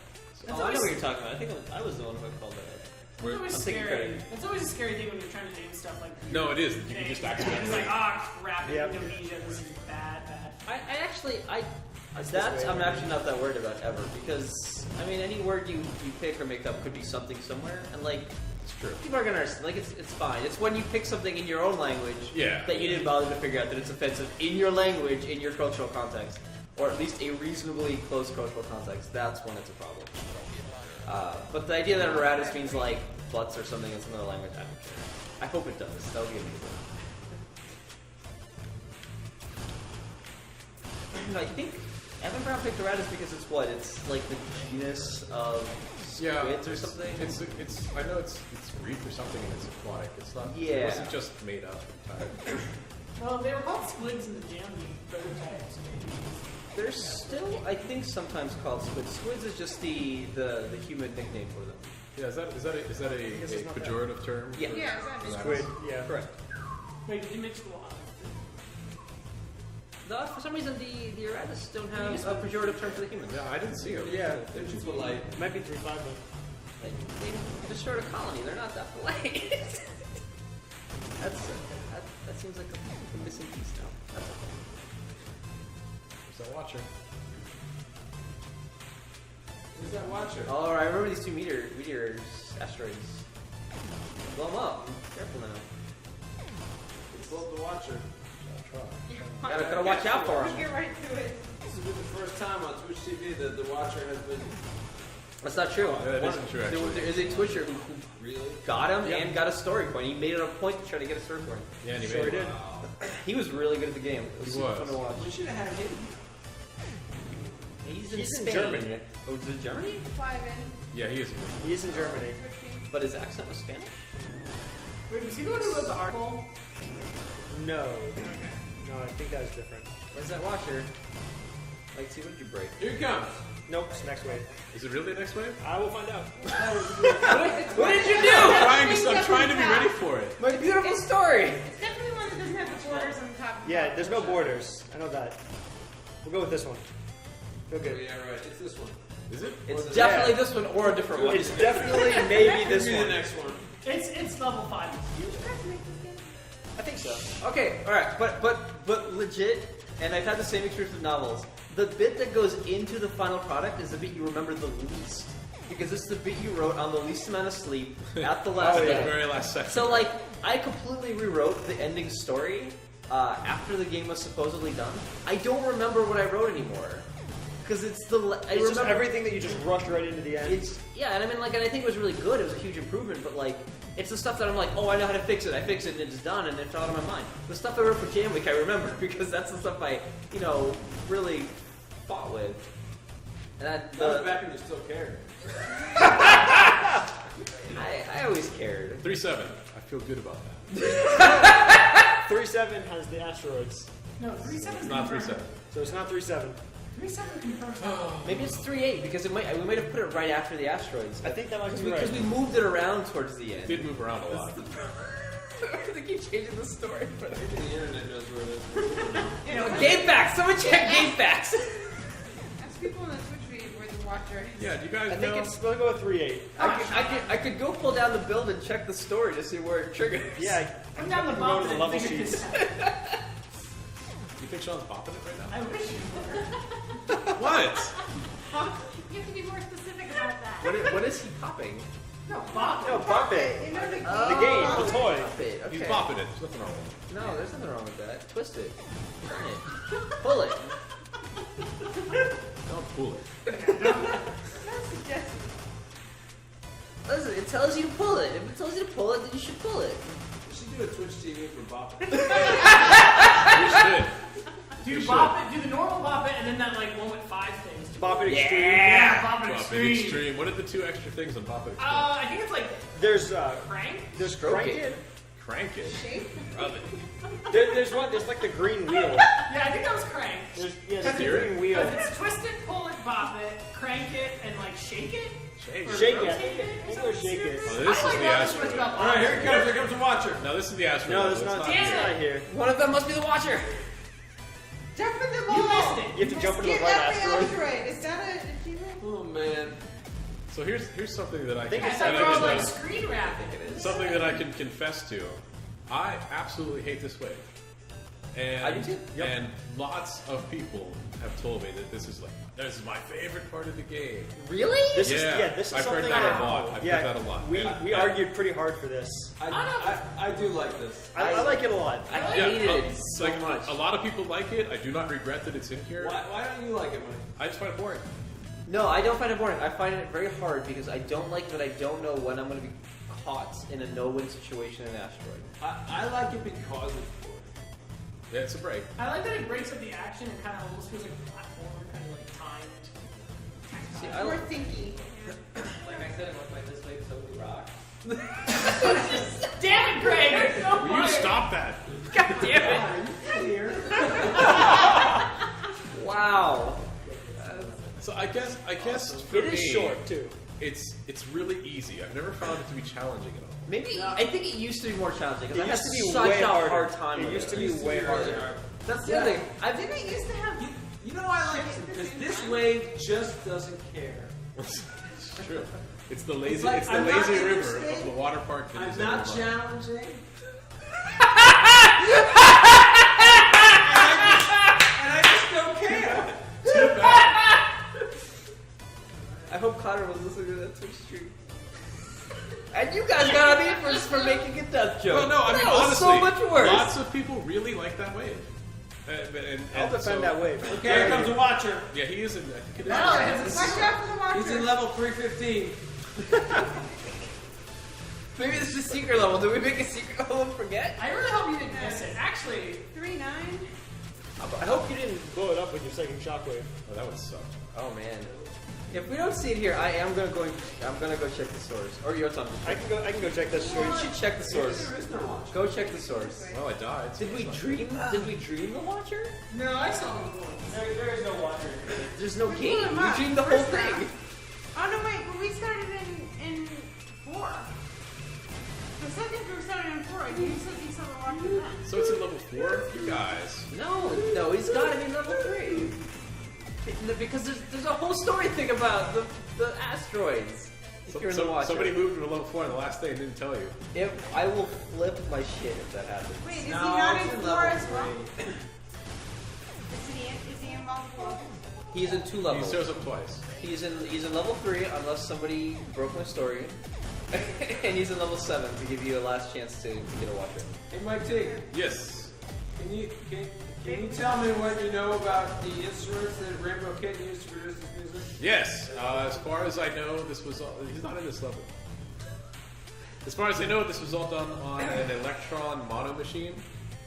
of. Oh, I know what you're talking about. I think I was the one who called that out. That's always I'm taking scary. credit. That's always a scary thing when you're trying to name stuff like. No, it is. You can names. just And accidentally. it's like, crap, Yep. Indonesia, this is bad. I That I'm actually not that worried about ever, because I mean any word you pick or make up could be something somewhere, and like It's true. people are gonna understand. Like it's fine. It's when you pick something in your own language that you didn't bother to figure out that it's offensive in your language, in your cultural context, or at least a reasonably close cultural context. That's when it's a problem. But the idea that erratus means like butts or something in some other language, I don't care. I hope it does. That would be amazing. I think Evan Brown picked erratus because it's what? It's like the genus of squids or something? It's I know it's reef or something and it's aquatic. It's not. Yeah. It wasn't just made up entirely. Well, they were called squids in the jam prototypes. They're still, I think, sometimes called squids. Squids is just the human nickname for them. Yeah, is that a pejorative term? Yeah. Yeah, exactly. Squid, yeah. Correct. Wait, did you mix the water? No, for some reason, the erratus don't have a pejorative term for the humans. Yeah, I didn't see it. Yeah, They're too polite. might be 3-5 though. They destroyed a colony. They're not that polite. that seems like a missing piece now. That's okay. Where's that watcher? Who's that watcher? Oh, I remember these two meteors, asteroids. Blow them up. Be careful now. Blow up the watcher. Gotta watch out for them. Get right to it. This has been the first time on Twitch TV that the watcher has been That's not true. That isn't true, actually. There is a Twitcher who really. got him and got a story point. He made it a point to try to get a story point. Yeah, and he Sure made it. did. He was really good at the game. It was He super was. fun to watch. We should have had him. He's in Spain. Germany. Oh, is it Germany? 5 in. Yeah, he is. He's in Germany. But his accent was Spanish? Wait, was he the one who wrote the article? No. No, I think that was different. Where's that watcher? Like, see, what did you break? Here he comes. Nope, it's next wave. Is it really the next wave? I will find out. What did you do? I'm trying to be ready for it. My beautiful story! It's definitely one that doesn't have the borders on the top. Yeah, there's no borders. I know that. We'll go with this one. Feel Oh, good. yeah, right. It's this one. Is it? It's Or the- definitely this one or a different one. It's definitely maybe this Maybe the one. next one. It's level 5. I think so. Okay, alright, but legit, and I've had the same experience with novels, the bit that goes into the final product is the bit you remember the least. Because it's the bit you wrote on the least amount of sleep at the last The minute. very last second. So, like, I completely rewrote the ending story after the game was supposedly done. I don't remember what I wrote anymore. Because it's the... I It's just remember everything that you just rushed right into the end. It's... Yeah, and I mean, like, and I think it was really good. It was a huge improvement, but, like, it's the stuff that I'm like, oh, I know how to fix it. I fix it, and it's done, and it's out of my mind. The stuff I wrote for Jam Week, I remember, because that's the stuff I, you know, really fought with. And That was back when you still cared. I always cared. 3-7. I feel good about that. 3-7 has the asteroids. No, 3-7 It's not 3-7. So it's not 3-7. 3-7 confirms. Maybe it's 3-8, because we might have put it right after the asteroids. I think that might be Because right. we moved it around towards the It end. did move around a lot. They keep changing the story. But... Maybe the internet knows where it is. Game facts! Someone check game facts! Ask people on the Twitch feed where the watcher is. Yeah, do you guys I think know? we'll go with 3-8. I could go pull down the build and check the story to see where it triggers. Yeah, I'm down the go bottom to the and level figure sheets. this out. You think Sean's bopping it right I wish you were. now? What? You have to be more specific about that. What is he popping? No, Bob. No, Bop It. You know the game. The game, the toy. Pop it. Okay. He's bopping it. There's nothing wrong with it. No, there's nothing wrong with that. Twist it. Turn it. Pull it. Don't pull it. Listen, it tells you to pull it. If it tells you to pull it, then you should pull it. We should do a Twitch TV for Bob. We should. Do We bop it, do the normal bop it, and then that like one with 5 things. Bop It Extreme. Yeah, bop it Bop extreme. it extreme. What are the two extra things on Bop it extreme? I think it's like There's crank. there's Stroke Crank it. It. Crank it. Rub it. There's one. There's like the green wheel. Yeah, I think that was crank. There's the Steer it? green wheel. Because it's twist it, pull it, bop it, crank it, and like shake it. Shake Or Shake it. rotate I think they're shake it. Oh, I this don't is like the know this much asteroid. about All right, here it comes. Here comes the watcher. No, this is the asteroid. No, it's Let's not. Damn It's it. not here. One of them must be the Watcher. Jump in the You ball. missed it. You have to jump into the Get right every asteroid. asteroid. Is that an achievement? Oh man. So here's something that I think can it's I that thought I you were can- like screen wrapping it. something that I can confess to. I absolutely hate this wave. And, I do too. Yep. And lots of people have told me that this is my favorite part of the game. Really? This is I've heard something that a lot. I've yeah, heard that a lot. We argued pretty hard for this. I do like this. I like it a lot. I hated it so like, much. A lot of people like it. I do not regret that it's in here. Why don't you like it, Mike? I just find it boring. No, I don't find it boring. I find it very hard because I don't like that I don't know when I'm going to be caught in a no-win situation in Asteroid. I like it because it's boring. Yeah, it's a break. I like that it breaks up the action and kind of almost feels like a platformer, kind of like timed. See, I More like, thinky. Like I said, it went by this way, so we rock. Damn it, Greg! No Will you stop that? God damn it! wow. So I guess for It is me, short too. It's really easy. I've never found it to be challenging at all. Maybe I think it used to be more challenging because It I had used to to be such way a harder. hard time. It with used to be Used way really harder. hard. That's the other thing. I think it used to have. You know why I like it? Because this wave just doesn't care. It's true. It's the lazy. It's like, it's the I'm not lazy river of interested. the water park that I'm is not everyone. challenging. and I just don't care. Too bad. I hope Connor was listening to that Twitch stream. And you guys got on me for making a death joke. Well, no, I mean that was honestly, so much worse. lots of people really like that wave. I'll defend that wave. Okay, here comes a watcher. Yeah, he is in. I think it is. Watch out for the watcher. He's in level 315. Maybe this is a secret level. Did we make a secret level and forget? I really hope you didn't miss it. Actually, 3-9. I hope you didn't blow it up with your second shockwave. Oh, that would suck. Oh man. If we don't see it here, I'm gonna go check the source. Or your time. I can go check this You source. should check the source. There is no watcher. Go check the source. Well, I died. so Did we it's not dream? Did we dream the Watcher? no, I saw him going. There is no watcher. There's no blew game. him We up. dreamed the whole First round. thing. Oh no, wait, but we started in 4. The second group started in 4. You said you saw the watcher then. So it's in level 4, you guys. No, he's got to be level 3. Because there's a whole story thing about the asteroids. If you're in the Watcher. Somebody moved to level 4 on the last day and didn't tell you. If I will flip my shit if that happens. Wait, is he No, not it's in in 4 level as well? 3. Is he in multiple? He's in 2 He levels. shows up twice. He's in level 3 unless somebody broke my story. And he's in level 7 to give you a last chance to get a Watcher. Hey, Mike T, Yes. can you tell me what you know about the instruments that Rainbow Kitten used to produce this music? Yes. As far as I know, this was all, he's not in this level. As far as I know, this was all done on an electron mono machine.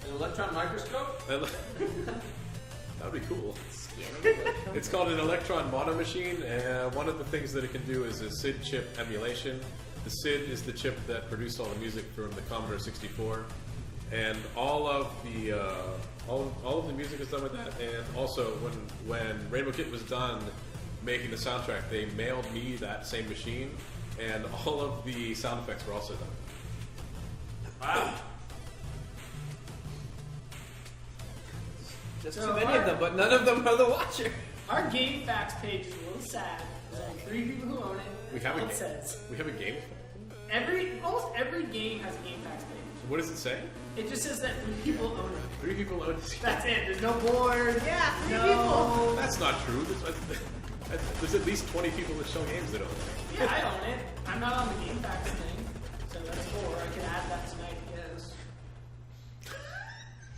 An electron microscope? That would be cool. It's called an electron mono machine, and one of the things that it can do is a SID chip emulation. The SID is the chip that produced all the music from the Commodore 64, and all of the music is done with that. And also, when Rainbow Kitten was done making the soundtrack, they mailed me that same machine, and all of the sound effects were also done. Wow. There's So too many of them, but none of them are the Watcher. our game facts page is a little sad. There's only 3 people who own it. We have a It game. says We have a game. almost every game has a game facts page. What does it say? It just says that 3 people own it. 3 people own this game. That's it. There's no board. Yeah, 3 people. No. That's not true. There's at least 20 people that show games that own it. Yeah, I own it. I'm not on the game facts thing, so that's 4. I could add that tonight, I guess.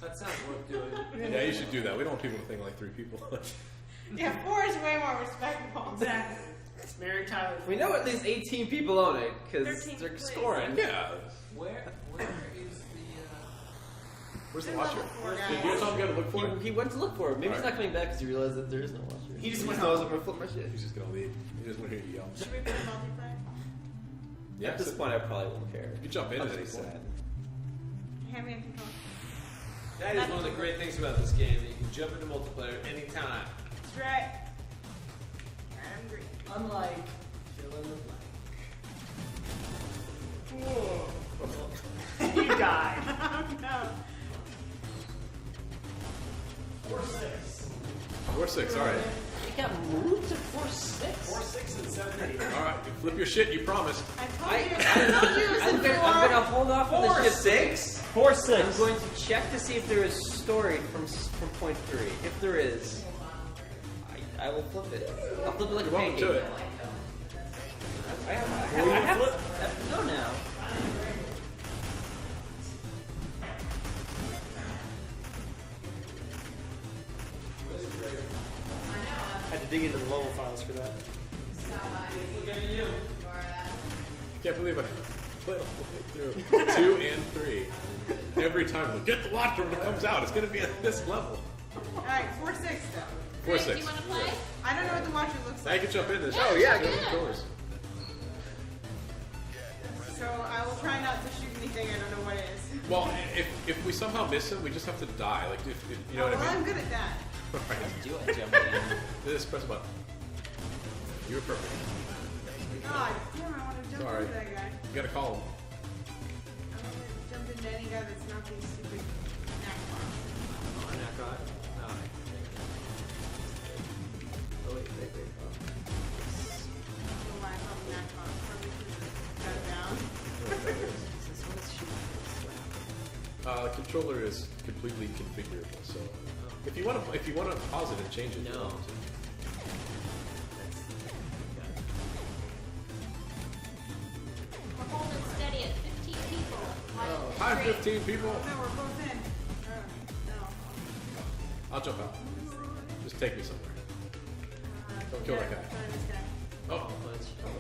That sounds worth doing. Yeah, you should do that. We don't want people to think like 3 people. Yeah, 4 is way more respectable. Exactly. It's Mary Tyler. We know at least 18 people own it because 13 they're plays. scoring. Yeah. Where is Where's the It's in watcher? level 4, Did guys. you tell him to go look for it? He went to look for it. Maybe he's Alright. not coming back because he realized that there is no Watcher. He just went knows home. I'm gonna flip my shit. He's just gonna leave. He doesn't want to hear you yell. Should we play multiplayer? Yeah, At this so- point, I probably won't care. You jump in I'll at be any point. sad. Hand me a controller. That is one of the great things about this game, that you can jump into multiplayer anytime. That's right. I'm green. Unlike fill in the blank. Whoa. You died. Oh no. 4-6. 4-6, alright. He got moved to 4-6. 4, 6, and All right, you flip your shit. You promised. I told you it was I'm gonna hold off on the ship. 4-6. I'm going to check to see if there is story from point 3. If there is, I will flip it. I'll flip it like You're a welcome pancake. to it. I have to go now. I had to dig into the level files for that. Can't believe I played all the way through 2 and 3. Every time, like, get the watcher when it comes out. It's going to be at this level. Alright, 4-6 though. 4-6. Do you want to play? I don't know what the watcher looks I like. can jump in this. Oh, yeah, Go good. to the doors. So I will try not to shoot anything I don't know what it is. Well, if we somehow miss him, we just have to die. Like, if you know what well, I I'm mean? good at that. Right. Do it, Gemini. Just press a button. You were perfect. God damn, I want to jump Sorry. into that guy. You gotta call him. I want to jump into any guy that's not being stupid. Oh, wait. I don't know why I call him Nakbot. Probably cut it down. Controller is completely configurable. So if you want to pause it and change it, No. We're holding steady at 15 people. Hi, 15 people. No, we're both in. No. I'll jump out. Just take me somewhere. Don't kill that guy. This guy. Oh,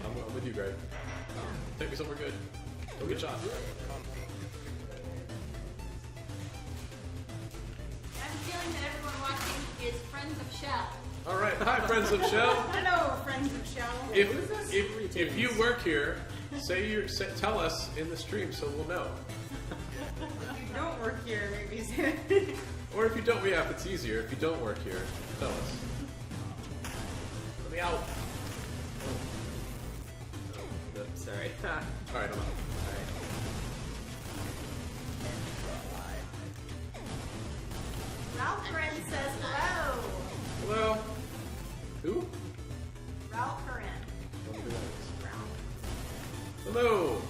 I'm with you, Greg. Take me somewhere good. Don't get shot. I have a feeling that everyone watching is friends of Schell. All right, hi, friends of Schell. Hello, friends of Schell. If you work here, tell us in the stream so we'll know. If you don't work here, maybe say Or if you don't, it's easier. If you don't work here, tell us. Let me out. Sorry. All right, I'm out. Ralph Corinne says hello. Hello. Who? Ralph Corinne. Hello.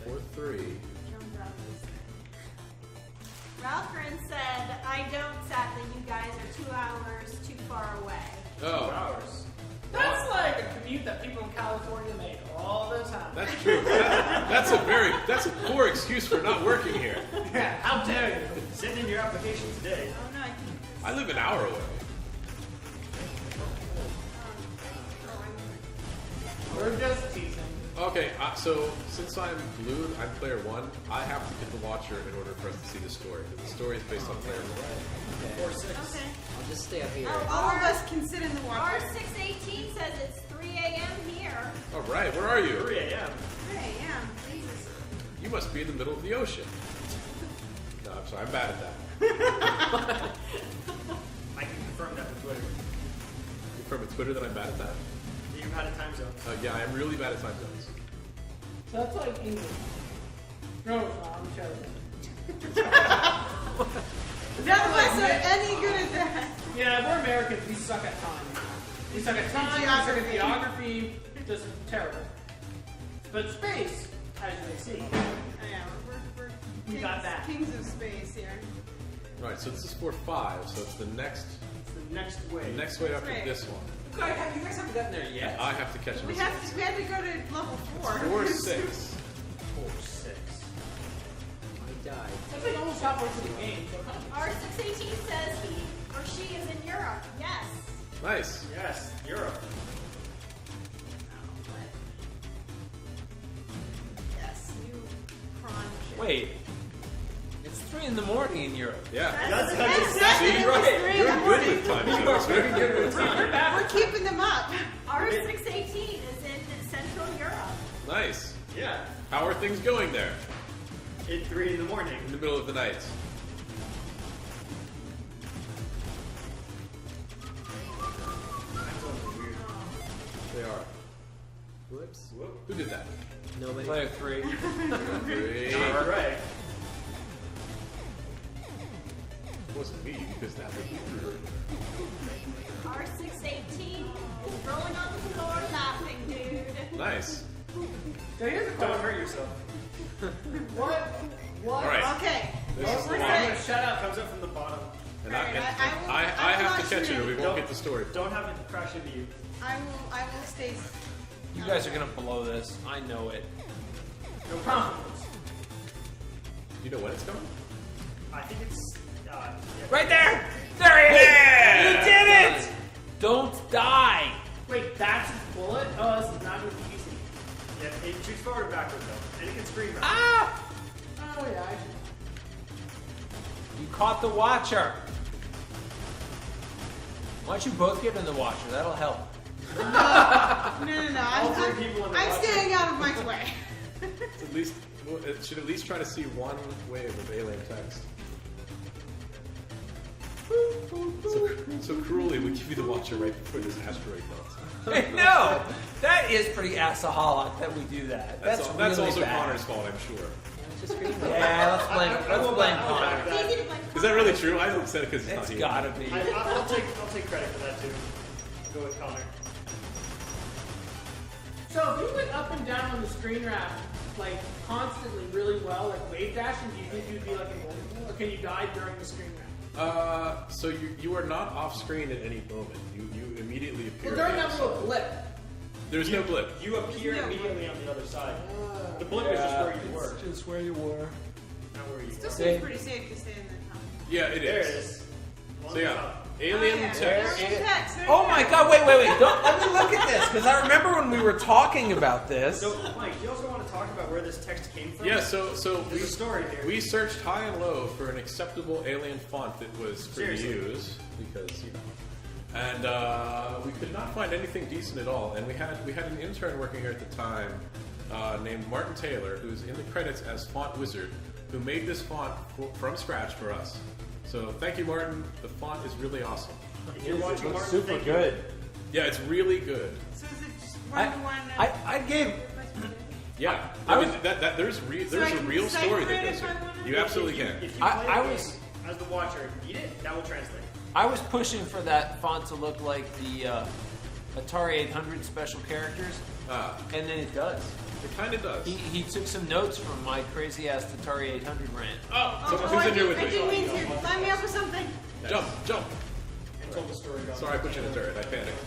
4-3. Ralph Corinne said, I don't, sadly, you guys are 2 hours too far away. Oh. Hours. That's like a commute that people in California make all the time. That's true. That's a poor excuse for not working here. Yeah, how dare you? Send in your application today. Oh no, I can't. I live an hour away. We're just teasing. Okay, so since I'm blue, I'm player 1, I have to get the watcher in order for us to see the story. The story is based on player 1. 4-6. Okay. I'll just stay up here. All of us can sit in the watcher. R618 says it's 3 a.m. here. All right, where are you? 3 a.m. Hey, yeah, Jesus. You must be in the middle of the ocean. No, I'm sorry, I'm bad at that. I can confirm that with Twitter. You confirm with Twitter that I'm bad at that? You've had a time zone. Yeah, I am really bad at time zones. So that's like English. No, I'm sure. None of us are any good at that. Yeah, we're Americans. We suck at time. We suck at time. We suck at geography. Just terrible. But space, as you may see. Oh, yeah, we're We kings, got that. kings of space here. Right, so this is 4-5, so it's the next It's the next way. after Right. this one. You guys haven't gotten there yet. I have to catch him. We had to go to level 4. 4-6. 4-6. I died. That's like almost halfway through the game. So come on. R618 says he or she is in Europe. Yes. Nice. Yes, Europe. Yes, you prawn shit. Wait. It's 3 in the morning in Europe. Yeah. That's See, it was 3 in the You're good morning. with time zones. Very good with time. We're keeping them up. R618 is in Central Europe. Nice. Yeah. How are things going there? At 3 in the morning. In the middle of the night. Time zones are weird. They are. Whoops. Who did that? Nobody. Player 3. Great. Not right. It wasn't me. because that would be rude. R618 rolling on the floor laughing, dude. Nice. Don't hurt yourself. What? All right. Okay. This is the Listen. one. Shout out comes up from the bottom. And Alright, I have to watch catch it you. or we won't get the story. Don't have it crash into you. I will stay. You guys are gonna blow this. I know it. No problem. You know when it's coming? I think it's yeah. Right there! There he is! You did it! Don't die! Wait, that's his bullet? Oh, this is not going to be easy. Yeah, it shoots forward and backwards though, and it can screen grab. Ah! Oh, yeah, I should. You caught the Watcher. Why don't you both get in the Watcher? That'll help. No. All three people in the I'm watch. staying out of Mike's way. It's at least, it should at least try to see one wave of alien text. So cruelly, we give you the Watcher right before this asteroid melts. No! That is pretty assaholic that we do that. That's That's really also bad. Connor's fault, I'm sure. Yeah, let's blame Connor. It's easy to blame Is that really true? I said it because it's not It's here. gotta be. I'll take credit for that too. I'll go with Connor. So if you went up and down on the screen wrap, like, constantly really well, like wave dashing, do you think you'd be, like, invulnerable? Or can you die during the screen wrap? So you are not off screen at any moment. You immediately appear. Well, during on that the little blip. There's no blip. You appear immediately on the other side. The blip is just where you were. Just where you were. Not where you Still were. seems pretty safe to stay in the top. Yeah, it There it is. is. So yeah, alien text. Alien text. There Oh you my go. god, wait. Don't, let me look at this, because I remember when we were talking about this. So, Mike, you also want to talk about where this text came from? Yeah, so There's a story here. we searched high and low for an acceptable alien font that was free Seriously. to use because and we could not find anything decent at all. And we had an intern working here at the time named Martin Taylor, who's in the credits as Font Wizard, who made this font from scratch for us. So thank you, Martin. The font is really awesome. If you're watching Martin, Super thank you. good. Yeah, it's really good. So is it just one-to-one? I gave. Yeah, I I mean was- there's So I a can real decipher story it that goes if I here. wanna? You absolutely can. If you play I the was- game as the watcher and beat it, that will translate. I was pushing for that font to look like the Atari 800 special characters, and then it does. It kind of does. He took some notes from my crazy ass Atari 800 rant. So who's in here with I me? didn't mean to. Line me up with something. Jump! And told the story about Sorry, I put you in a turret. I panicked.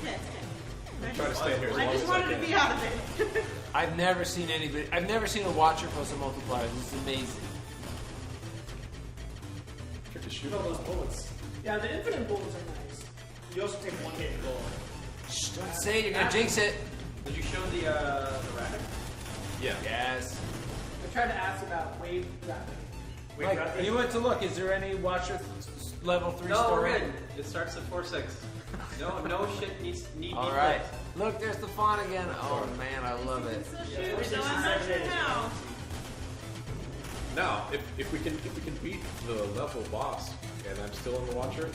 That's I'm trying to stay here as I long just as I wanted to can. be out of it. I've never seen a Watcher plus a Multiplier. This is amazing. Trick to Shoot shoot. all those bullets. Yeah, the infinite bullets are nice. You also take one hit and go. Shh, don't say it, you're gonna jinx it. Did you show the rabbit? Yeah. Yes. I tried to ask about wave wrapping. Wait, Mike, grab this. you went to look. Is there any Watcher level 3 No, story? we're good. It starts at 4-6. No shit needs need All be right. fixed. Look, there's the font again. Oh man, I love it. So shoot, so I'm not sure now. Now, if we can beat the level boss, and I'm still in the Watcher,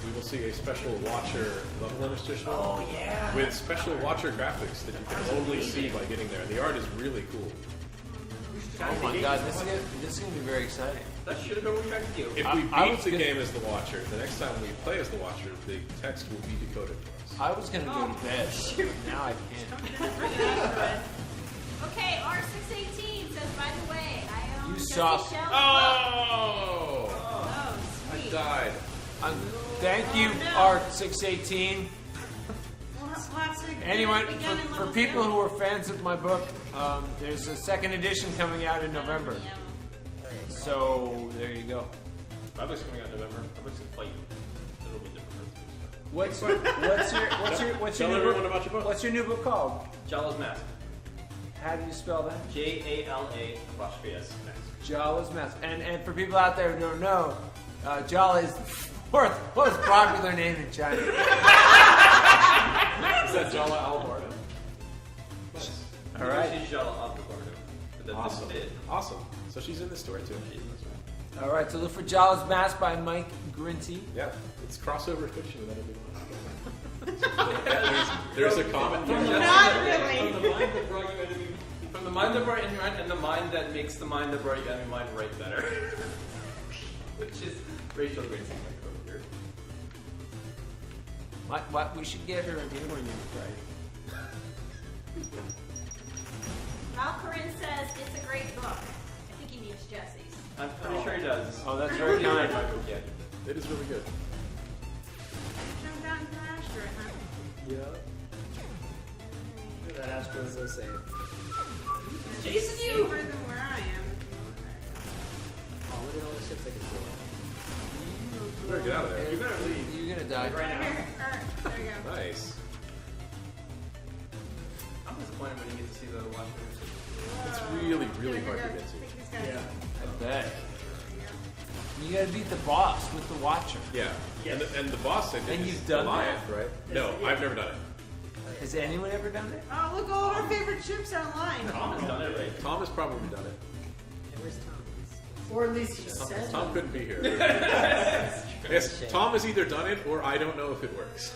we will see a special Watcher level interstitial. Oh yeah. With special Watcher graphics that you can only see by getting there. The art is really cool. Oh my god, this is gonna be very exciting. That should have been way back to you. If I we was beat the gonna- game as the Watcher, the next time we play as the Watcher, the text will be decoded for us. I was gonna go to bed. But now I can't. Okay, R618 says, by the way, I own You Jesse suck. Schell's book. Oh! Oh, I sweet. died. Thank you, R618. We'll have to Anyway, begin in for level people 7. who are fans of my book, there's a second edition coming out in November. So there you go. My book's coming out in November. My book's in fight. It'll be different. What's your Tell new everyone book? about your book. What's your new book called? Jala's Mask. How do you spell that? JALA_S. Jala's Mask. And for people out there who don't know, Jala is the fourth most popular name in China. Is that Jala Albardo? Nice. All right. She's Jala Albardo. But that's Awesome. it. Awesome. So she's in the story too. All right. So look for Jala's Mask by Mike Grinty. Yeah, it's crossover fiction that everyone. there's a common Not really. From the mind that brought you enemy. From the mind that brought you enemy, and the mind that makes the mind that brought you enemy mind right better. Which is Rachel Grace here. What? We should get her a game when you Malcorin says it's a great book. I think he means Jesse's. I'm pretty sure he does. Oh, that's very kind. Yeah, it is really good. Jump down to the asteroid, huh? Yeah. That Astro is so safe. Jason, you! Safer than where I am. Oh, look at all the ships I can pull. You better get out of there. You better leave. You're gonna die. Right here. There we go. Nice. I'm disappointed when you get to see the watchers. It's really, really hard to get to. Take these guys. Yeah. I bet. You gotta beat the boss with the Watcher. Yeah. And the boss I think And is you've done Goliath, right? No, I've never done it. Has anyone ever done it? Oh, look, all of our favorite ships are online. Tom has done it, right? Tom has probably done it. Where's Tom? Or at least he said. Tom couldn't be here. Yes, Tom has either done it or I don't know if it works.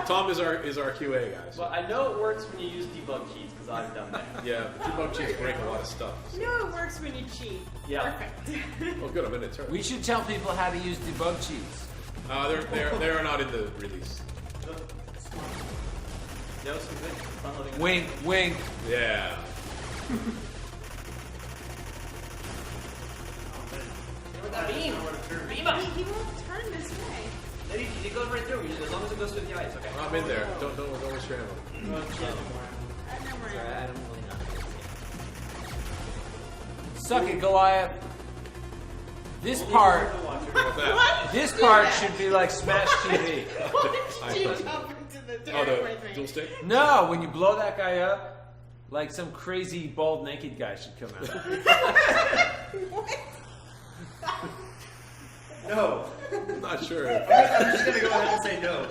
Tom is our QA guy. So. Well, I know it works when you use debug cheats because I've done that. Yeah, the debug cheats break a lot of stuff. You know it works when you cheat. Yeah. Perfect. Oh, good, I'm in it. Turn. We should tell people how to use debug cheats. They are not in the release. No, some good fun living. Wink, wink. Yeah. What that mean? He won't turn this way. Maybe it goes right through. As long as it goes through the eyes, okay. I'm in there. Don't waste your ammo. No more. Sorry, I don't really know. Suck it, Goliath. This part, What's that? this part should be like Smash TV. Why did you jump into the Oh, dark the with me? dual stick? No, when you blow that guy up, like some crazy bald naked guy should come out. What? No. I'm not sure. I'm just gonna go ahead and say no.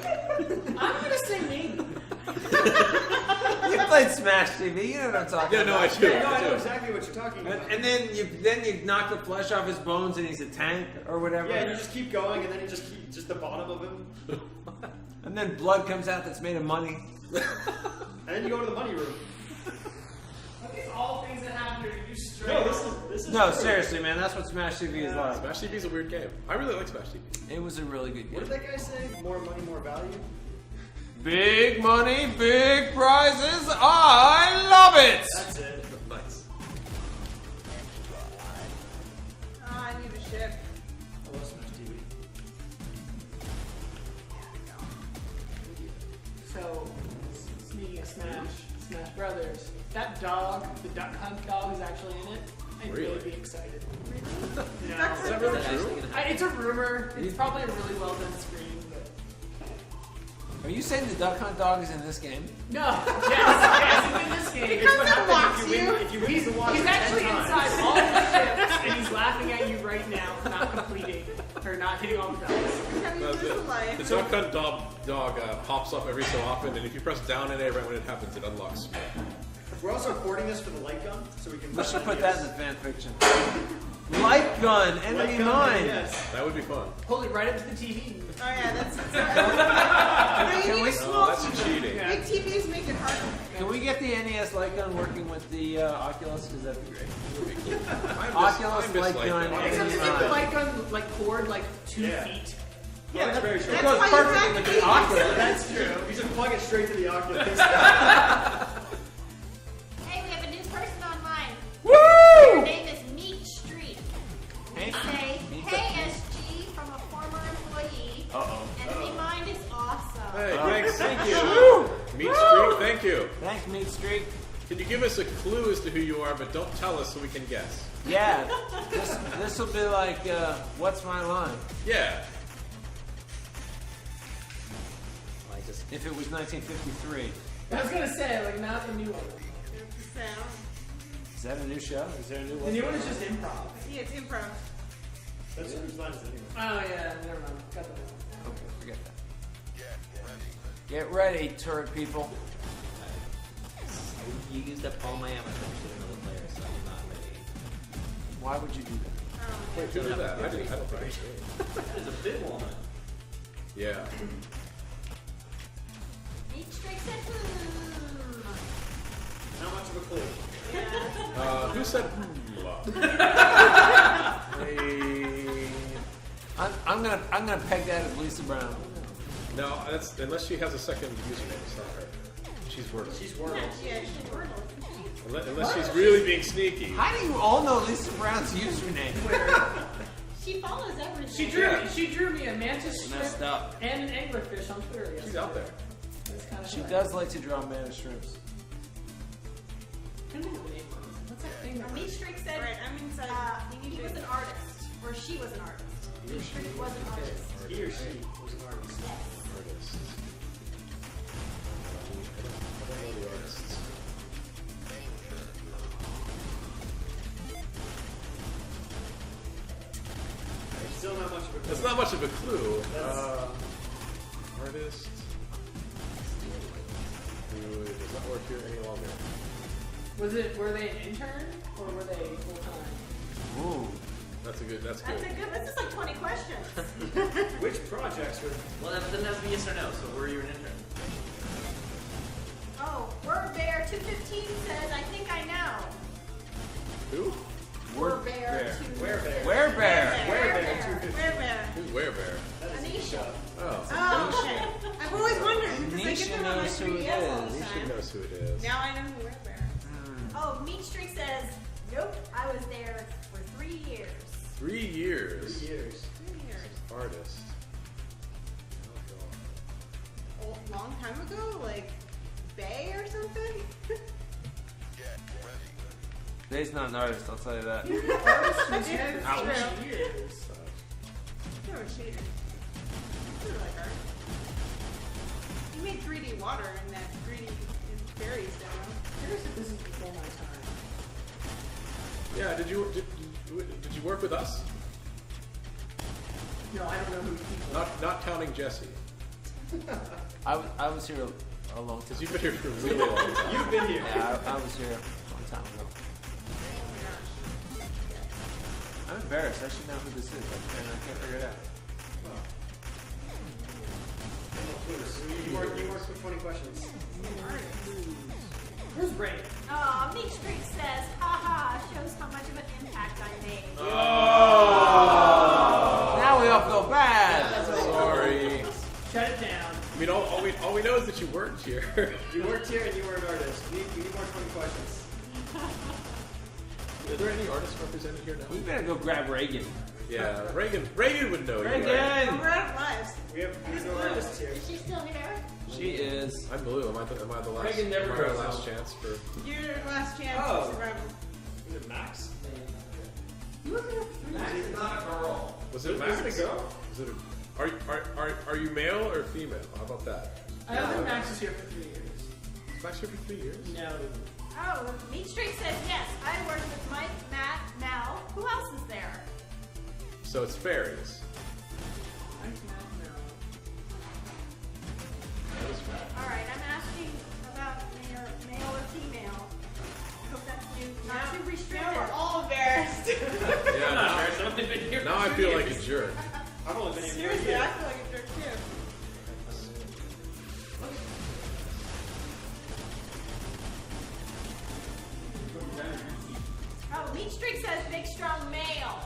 I'm gonna say maybe. You played Smash TV, you know what I'm talking Yeah, about. no, I do. No, I know do. exactly what you're talking about. And then you knock the flesh off his bones and he's a tank or whatever. Yeah, and you just keep going, and then you just keep just the bottom of him, And then blood comes out that's made of money. and then you go to the money room. Are these all things that happen to you straight? No, this is No, true. seriously, man, that's what Smash TV is like. Smash TV is a weird game. I really like Smash TV. It was a really good What game. did that guy say? More money, more value. Big money, big prizes. I love it. That's it. Nice. Oh, I need a ship. I love Smash TV. So, speaking of Smash Brothers, that dog, the Duck Hunt dog, is actually in it. I'd really Really? be excited. Duck Is that really true? It's a rumor. It's probably a really well done screen, but Are you saying the Duck Hunt dog is in this game? no. Yes, it's in this game. It's what Because it happens blocks If you win, if you win the watch He's 10 actually times. inside all the ships, and he's laughing at you right now for not completing or not hitting all the bells. Have you That's lived a it. life? The Duck Hunt dog pops up every so often, and if you press down in A right when it happens, it unlocks. We're also recording this for the light gun, so we can. We should put that in the fan fiction. Light gun, enemy Light gun, mine. Yes. That would be fun. Hold it right up to the TV. Oh yeah, that's. No, you Can need we- a small that's TV. cheating. Big TVs make it hard. Can we get the NES light gun working with the Oculus? Because that'd be great. Oculus Oculus light gun. Except enemy to get the mine. light gun like cord like 2 Yeah. feet. Yeah, that's very true. It That's goes why you perfectly have with to the be- Oculus. That's true. You just plug it straight to the Oculus. Hey, we have a new person online. Her Woo! name is Meat Street. They say, Meat hey SG from a former employee. Enemy Mind is awesome. Hey, thanks. Thank you. Woo! Meat Street, thank you. Thanks, Meat Street. Can you give us a clue as to who you are, but don't tell us so we can guess? Yeah, this will be like, what's my line? Yeah. If it was 1953. I was gonna say, like, not the new one. Sound. Is that a new show? Is there a new The one? new one is just improv. Yeah, it's improv. That's whose line is it anyway? Oh yeah, never mind. Got the one. Okay, forget that. Get ready, turret people. You used up all my ammo to another player, so I'm not ready. Why would you do that? Wait, who did that? I don't think I did. That is a big one. Yeah. Meat Street said, Not much of a clue. Yeah. Who said? I'm gonna peg that as Lisa Brown. No, that's unless she has a second username. It's not her. She's Wordle. She's Wordle. Yeah, she's Wordle. Unless she's really being sneaky. How do you all know Lisa Brown's username? She follows everything. She drew me a mantis shrimp Messed up. and an anglerfish on Twitter. She's out there. That's kind of She does like to draw man of shrimps. What's that thing? Meat Streak said Right, I'm inside. he was an artist, or she was an artist. Meat Streak was an artist. He or she was an artist. Artists. I don't know the artists. Still not much of a clue. That's not much of a clue. Artist. Who does not work here any longer. Were they an intern or were they full time? Ooh. That's good. This is like 20 questions. Which projects were? Well, then that's a yes or no. So were you an intern? Oh, Word Bear 215 says, I think I know. Who? Word Bear. Werebear. Werebear. Werebear. Who's Werebear? Anisha. Oh. Oh, okay. I've always wondered because I Nisha get them on my knows who it 3DS all the is. She time. knows who it is. Now I know who Werebear is. Oh, Meat Streak says, nope, I was there for 3 years. 3 years. 3 years. 3 years. Artist. Oh, A long time ago? Like, Bay or something? Dave's not an artist, I'll tell you that. Ouch. Ouch. Years. No, cheater. Sort of like art. You made 3D water in that 3D fairies demo. Curious if this is before my time. Yeah. Did you work with us? No, I don't know who people. Not counting Jesse. I was here a long time. Because you've been here for a really long time. You've been here. Yeah, I was here a long time ago. I'm embarrassed. I should know who this is, and I can't figure it out. You worked for 20 questions. Where's Brady? Oh, Meat Streak says, haha, shows how much of an impact I made. Now we all feel bad. Sorry. Shut it down. I mean, all we know is that you worked here. You worked here and you were an artist. We need more 20 questions. Are there any artists represented here now? We better go grab Reagan. Yeah, Reagan would know you. Right? Reagan! We're out of lives. We have no artists here. Is she still here? She is. I'm blue. Am I the last? Reagan never am I grows our last up. chance for? Your last chance Oh. to survival. Is it Max? Max is not a girl. Was it Max? Is it a girl? Is it a, are you male or female? How about that? I don't think Max is here for 3 years. Is Max here for 3 years? No. Oh, Meat Streak says, yes, I worked with Mike, Matt, Mel. Who else is there? So it's fairies. All right, I'm asking about male or female. I hope that's not too restrictive. Now we're all embarrassed. Yeah. I've only been here Now I for feel 2 like a years. jerk. I've only been here for a Seriously, year. I feel like a jerk too. Oh, Meat Streak says big strong male.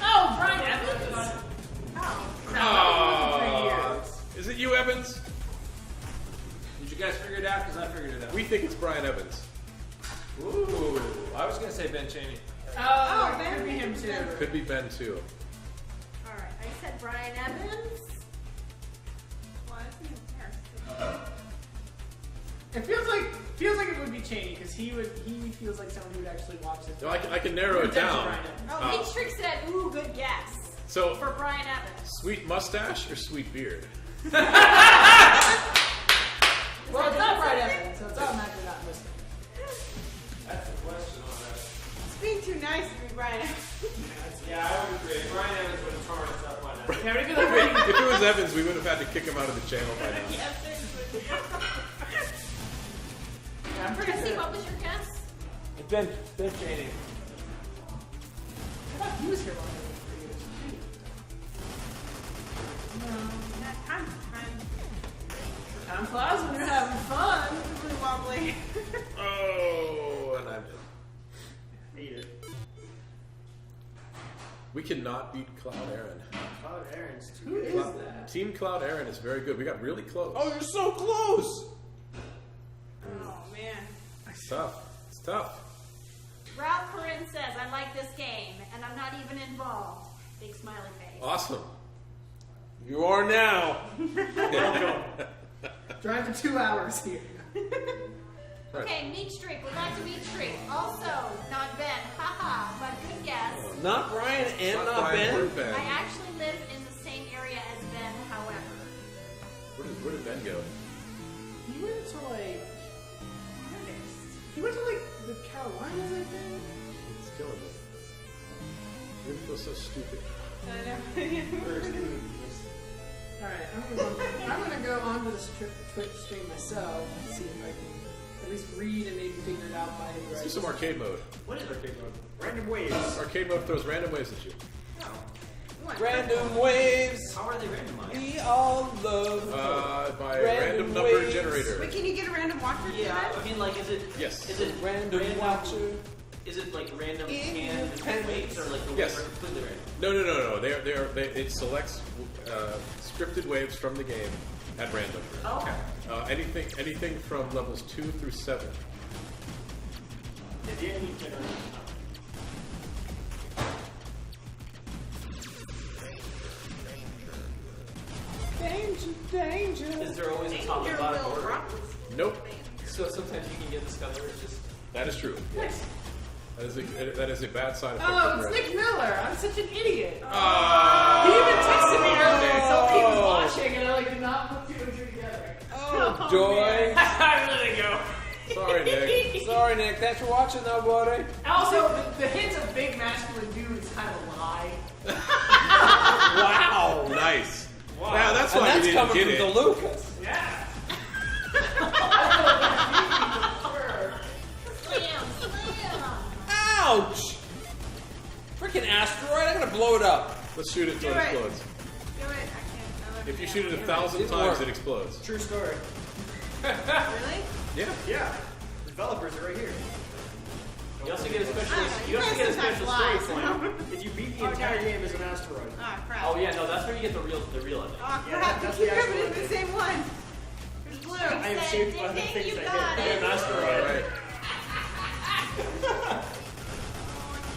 Oh, Brian Evans. Oh. Is it you, Evans? Did you guys figure it out? Because I figured it out. We think it's Brian Evans. Ooh. I was going to say Ben Chaney. Oh, that could be him too. Could be Ben too. All right, I said Brian Evans. Well, I think embarrassed. It feels like it would be Chaney because he feels like someone who would actually watch this. No, I can narrow it down. Brian Evans. Oh, Meat Streak said, ooh, good guess. So, For Brian Evans. sweet mustache or sweet beard? Well, it's not Brian Evans, so it's automatically not listed. That's the question on that. It's being too nice to be Brian. Yeah, I would agree. Brian Evans would have torn us up by now. Yeah, maybe like If it was Evans, we would have had to kick him out of the channel by now. Yes, seriously. I'm pretty Jesse, sure. what was your guess? Ben Chaney. I thought he was here longer than 3 years. Time flies when you're having fun. Really wobbly. Oh, and I'm. Eat it. cannot beat Cloud Aaron. Cloud Aaron's too Who good. is that? Team Cloud Aaron is very good. We got really close. Oh, you're so close. Oh man. It's tough. It's tough. Ralph Corinne says, I like this game, and I'm not even involved. Big smiley face. Awesome. You are now. Drive for 2 hours here. Okay, Meat Streak. We'd like to Meat Streak. Also, not Ben. Haha, but good guess. Not Brian and not Brian or Ben. Ben. I actually live in the same area as Ben, however. Where did Ben go? He went to like. He went to like the Carolinas, I think. It's killing me. You feel so stupid. Alright, I'm gonna go onto the Twitch stream myself and see if I can at least read and maybe figure it out by his Let's do some arcade mode. What is arcade mode? Random waves. Arcade mode throws random waves at you. Random waves. How are they randomized? We all love By a Random random number waves. generator. Wait, can you get a random watcher? Yeah, I mean, like, is it? Yes. Is it random watcher. Is it like random canned waves or like the Yes. waves are completely random? No. It selects scripted waves from the game at random. Oh, okay. Anything from levels 2 through 7. Danger, danger. Is there always a top and bottom order? Nope. So sometimes you can get discovered just. That is true. Nice. That is a bad side effect. Oh, of it's random. Nick Miller. I'm such an idiot. Oh. He even texted me earlier, so he was watching, and I like did not put 2 and 2 together. Oh, joy. There they go. Sorry, Nick. Sorry, Nick. Thanks for watching, though, buddy. Also, the hint of big masculine dude is kind of a lie. Wow. Nice. Wow, that's And why that's you didn't coming get from it. DeLucas. Yeah. Slam, slam. Ouch! Freaking asteroid! I'm gonna blow it up. Let's shoot it Do until it it. explodes. Do it. I can't. If you shoot it 1,000 It times, worked. it explodes. True story. Really? Yeah. Yeah. The developers are right here. You also get a special. I don't know, You you also guys get a sometimes special lie, story so- point. If you beat the Oh, entire darn. game as an asteroid. Ah, crap. Oh yeah, no, that's where you get the real ending. Oh, Yeah, crap. that's You the keep actual grabbing the ending. same one. There's blue. I am shaped by the Ding, things you I got hit. it. An asteroid. Alright.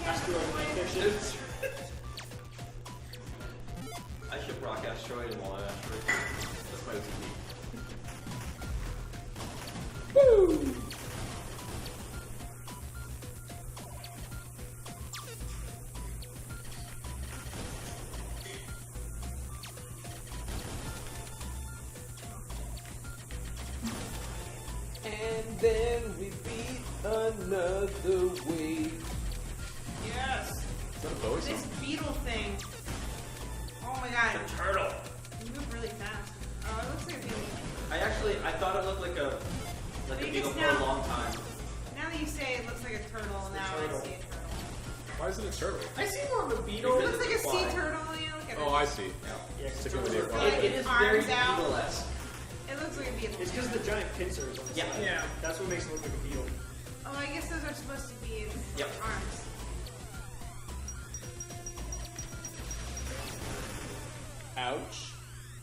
Asteroid fiction. I ship rock asteroid and wall asteroid. That's my OCD. Woo! And then we beat another wave. Yes. Is that a Bowie This song? beetle thing. Oh my god. Turtle. You move really fast. Oh, it looks like a beetle. I thought it looked like a I think beetle it's for a now- long time. Now that you say it looks like a turtle, now I turtle. see a turtle. Why is it a turtle? I see more of a beetle. It looks like a it's a sea fly. turtle, you know? Look at Oh, it. I see. Yeah, 'cause Sticking with turtles your are- Like, It is very arms out. beetle-esque. It looks like a beetle. It's because of the giant pincers on the Yeah. side. Yeah. That's what makes it look like a beetle. Oh, I guess those are supposed to be Yep. arms. Ouch.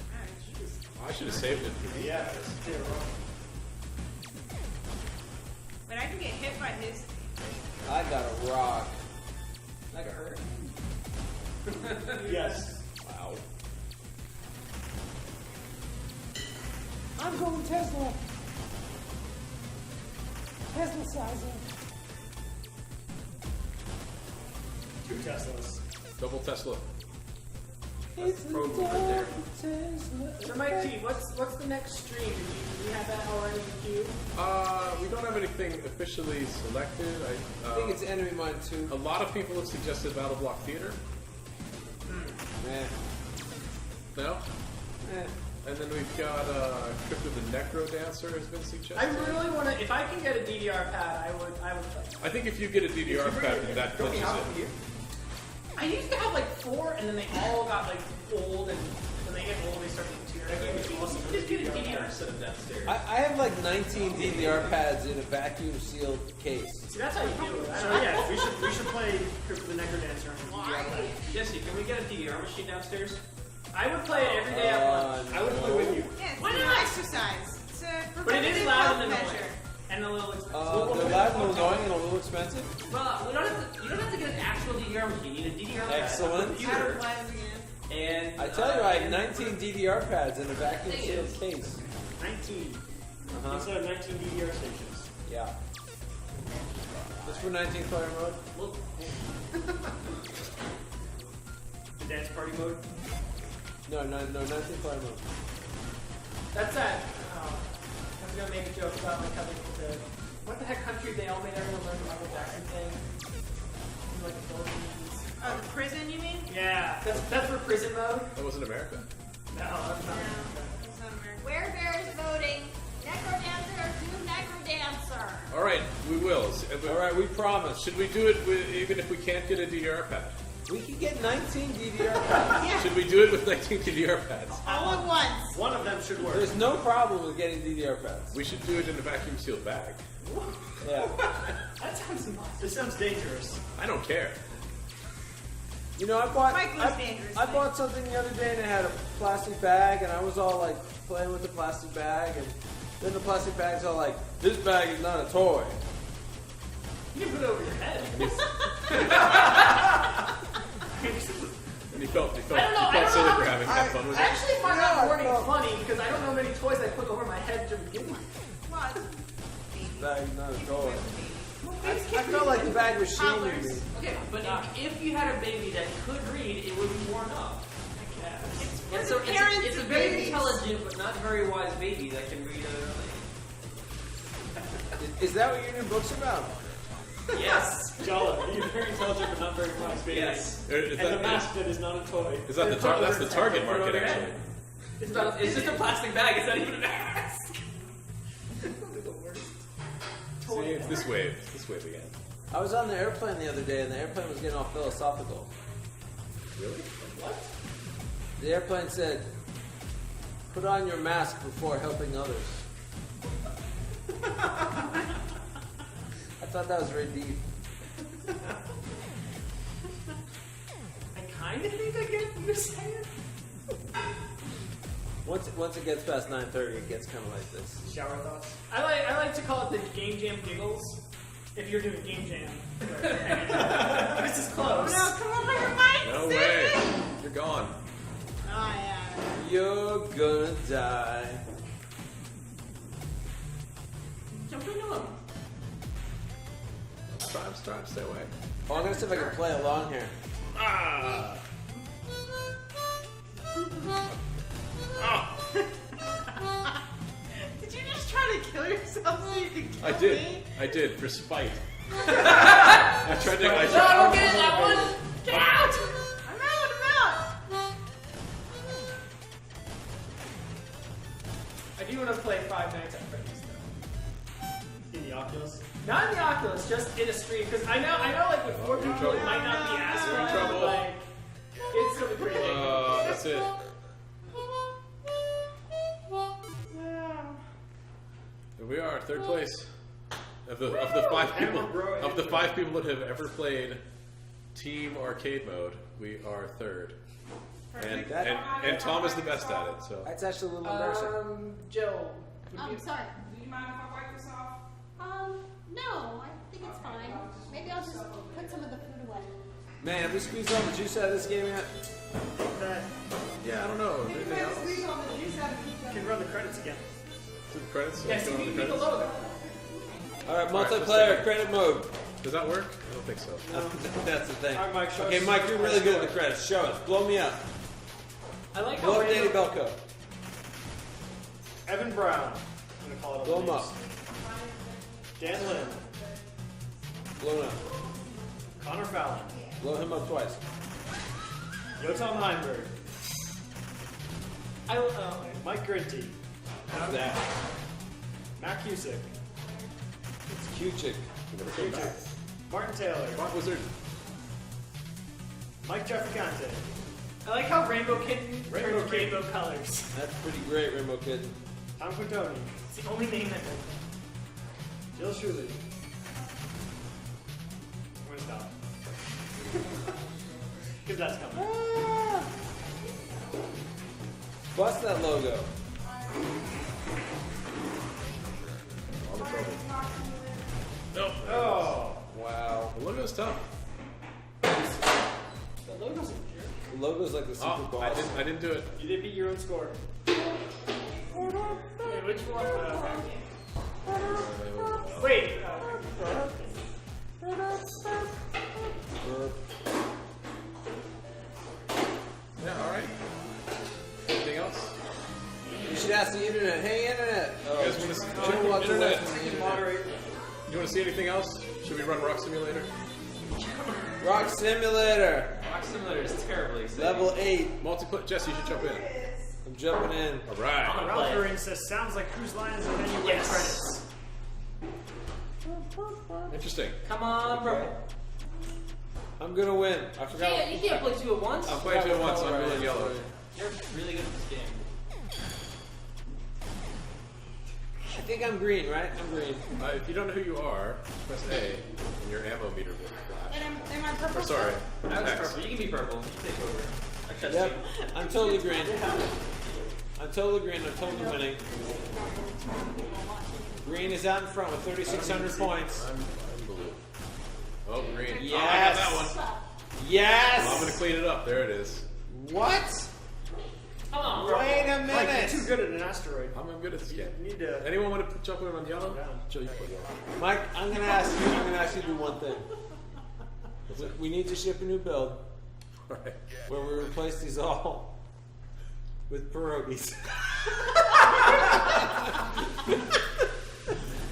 Oh, jeez. I should have saved it for Yeah, it's terrible. But I can get hit by his. I got a rock. That got hurt. Yes. Wow. I'm going Tesla. Tesla sizer. 2 Teslas. Double Tesla. It's a program right double there. Tesla. So, Mike T, what's the next stream? Do you have that already in the queue? We don't have anything officially selected. I think it's Enemy Mine 2. A lot of people have suggested Battle Block Theater. Eh. No? Eh. And then we've got Crypt of the Necro Dancer has been suggested. I really want to. If I can get a DDR pad, I would play. I think if you get a DDR pad, then that Don't we clinches have it. it here? I used to have like 4, and then they all got like old, and then they get old, they start getting too. That game is awesome. Just get a DDR set up downstairs. I have like 19 DVR pads in a vacuum sealed case. See, that's how you do it. So yeah, we should play Crypt of the Necrodancer on the DDR. Jesse, can we get a DDR machine downstairs? I would play it every day at lunch. I would play with you. Yeah, it's Why an not? exercise. It's a But it is preventative loud health and annoying. measure. And a little expensive. They're loud and annoying and a little expensive. Well, we don't have to, you don't have to get an actual DDR machine. You need a DDR pad, Excellent. a computer, and I tell you, I have 19 DVR pads in a vacuum sealed case. 19. Uh-huh. Instead of 19 DDR stations. Yeah. Just for 19 player mode? Look, The dance party mode. No, 19 player mode. That's that. I was gonna make a joke about like how the what the heck country they all made everyone learn the Michael Jackson thing. In, like the Philippines. Oh, the prison, you mean? Yeah, that's for prison mode. That was in America. No, that's not. It's not American. Where Bear is voting, Necrodancer to Necrodancer. All right, we will. All right, we promise. Should we do it with, even if we can't get a DDR pad? We can get 19 DVR pads. Yeah. Should we do it with 19 DDR pads? All at once. One of them should work. There's no problem with getting DVR pads. We should do it in a vacuum sealed bag. Yeah. That sounds impossible. This sounds dangerous. I don't care. You know, I bought Mike was dangerous, I man. bought something the other day and it had a plastic bag, and I was all like playing with the plastic bag, and then the plastic bag's all like, "This bag is not a toy." You can put it over your head. And he felt I don't know, silly I for having had fun with I it. actually find Yeah, that warning well- funny because I don't know many toys I put over my head to begin with. What? This bag is not a toy. I I felt like the bag was shaming me. okay, but if you had a baby that could read, it would be worn up. It's a parents of very babies. intelligent but not very wise baby that can read Is that what your new book's about? Yes. Jala, you're very intelligent but not very wise baby. Yes. Is And the that, mask that is not a toy. is that that's the target market, actually? It's just a plastic bag. It's not even a mask. See, it's this wave. It's this wave again. I was on the airplane the other day, and the airplane was getting all philosophical. Really? What? The airplane said, "Put on your mask before helping others." I thought that was very deep. I kind of think I get what you're saying. Once it gets past 9:30, it gets kind of like this. Shower thoughts? I like to call it the Game Jam giggles. If you're doing Game Jam, this is close. No, come on, your mic. No Save way. it. You're gone. Oh, yeah. You're gonna die. Jump into him. Try to stay away. Oh, I'm gonna see if I can play along here. Ah! Did you just try to kill yourself so you could kill me? I did, for spite. I tried to. No, don't get in that one. Get out. I'm out. I do want to play Five Nights at Freddy's though. In the Oculus? Not in the Oculus, just in a stream. Because I know, like with 4 people, trouble. it might not be as You're in fun, trouble. but like, it's still pretty big. That's it. Here we are, third place. Of the 5 people that have ever played Team Arcade Mode, we are third. And Tom is the best at it. So That's actually a little embarrassing. Jill. would you- Sorry. Do you mind if I wipe this off? No, I think it's fine. Maybe I'll just put some of the food away. Man, have we squeezed all the juice out of this game yet? yeah, I don't know. Anything else? You can run the credits again. Do the credits? Yeah, Let's see, go on we the below credits. them. All right, let's multiplayer take it. credit mode. Does that work? I don't think so. That's the thing. All right, Mike, show Okay, us- Mike, you're really good at the credits. Show us. Blow me up. I like how Blow up random- Danny Belko. Evan Brown. I'm gonna call it. Blow him up. Dan Lynn. Blow him up. Connor Fallon. Blow him up twice. Yotam Heinberg. Mike Grinty. How's that? Matt Cusick. It's Q-Chick. Cusick. Martin Taylor. Mark Wizard. Mike Jefficante. I like how Rainbow Kitten turns rainbow colors. That's pretty great, Rainbow Kitten. Tom Quintoni. It's the only name that does Jill Shuley. I'm gonna stop. Because that's coming. Bust that logo. Nope. Oh. Wow. The logo's tough. The logo's a jerk. The logo's like the super Oh, boss. I didn't do it. You did beat your own score. Hey, which one? Wait. Yeah, alright. Anything else? You should ask the internet. Hey, internet. Oh, You guys want to see Jill walked away internet? from the internet. Moderate. You want to see anything else? Should we run Rock Simulator? Rock Simulator. Rock Simulator is terribly exciting. Level 8. Multiplayer. Jesse, you should jump in. I'm jumping in. Alright. Ralph Durin says, sounds like Cruise Lines and then you wait credits. Interesting. Come on, purple. I'm gonna win. I forgot. Yeah, you can't play two at once. I'm playing two at once. I'm blue and yellow. You're really good at this game. I think I'm green, right? I'm green. If you don't know who you are, press A, and your ammo meter will flash. Am I purple? Or sorry, I was X. purple. You can be purple. You take over. I trust Yep. you. I'm totally green. I'm totally green. I'm totally winning. Green is out in front with 3,600 points. I'm blue. Oh, green. Yes. Oh, I got that one. Yes. Well, I'm going to clean it up. There it is. What? Come on, purple. Wait a Mike, you're minute. too good at an asteroid. I'm good at this game. You need to. Anyone want to jump in on yellow? Down. Jill, you put yellow. Mike, I'm gonna ask you to do one thing. We need to ship a new build Alright. where we replace these all with pierogies.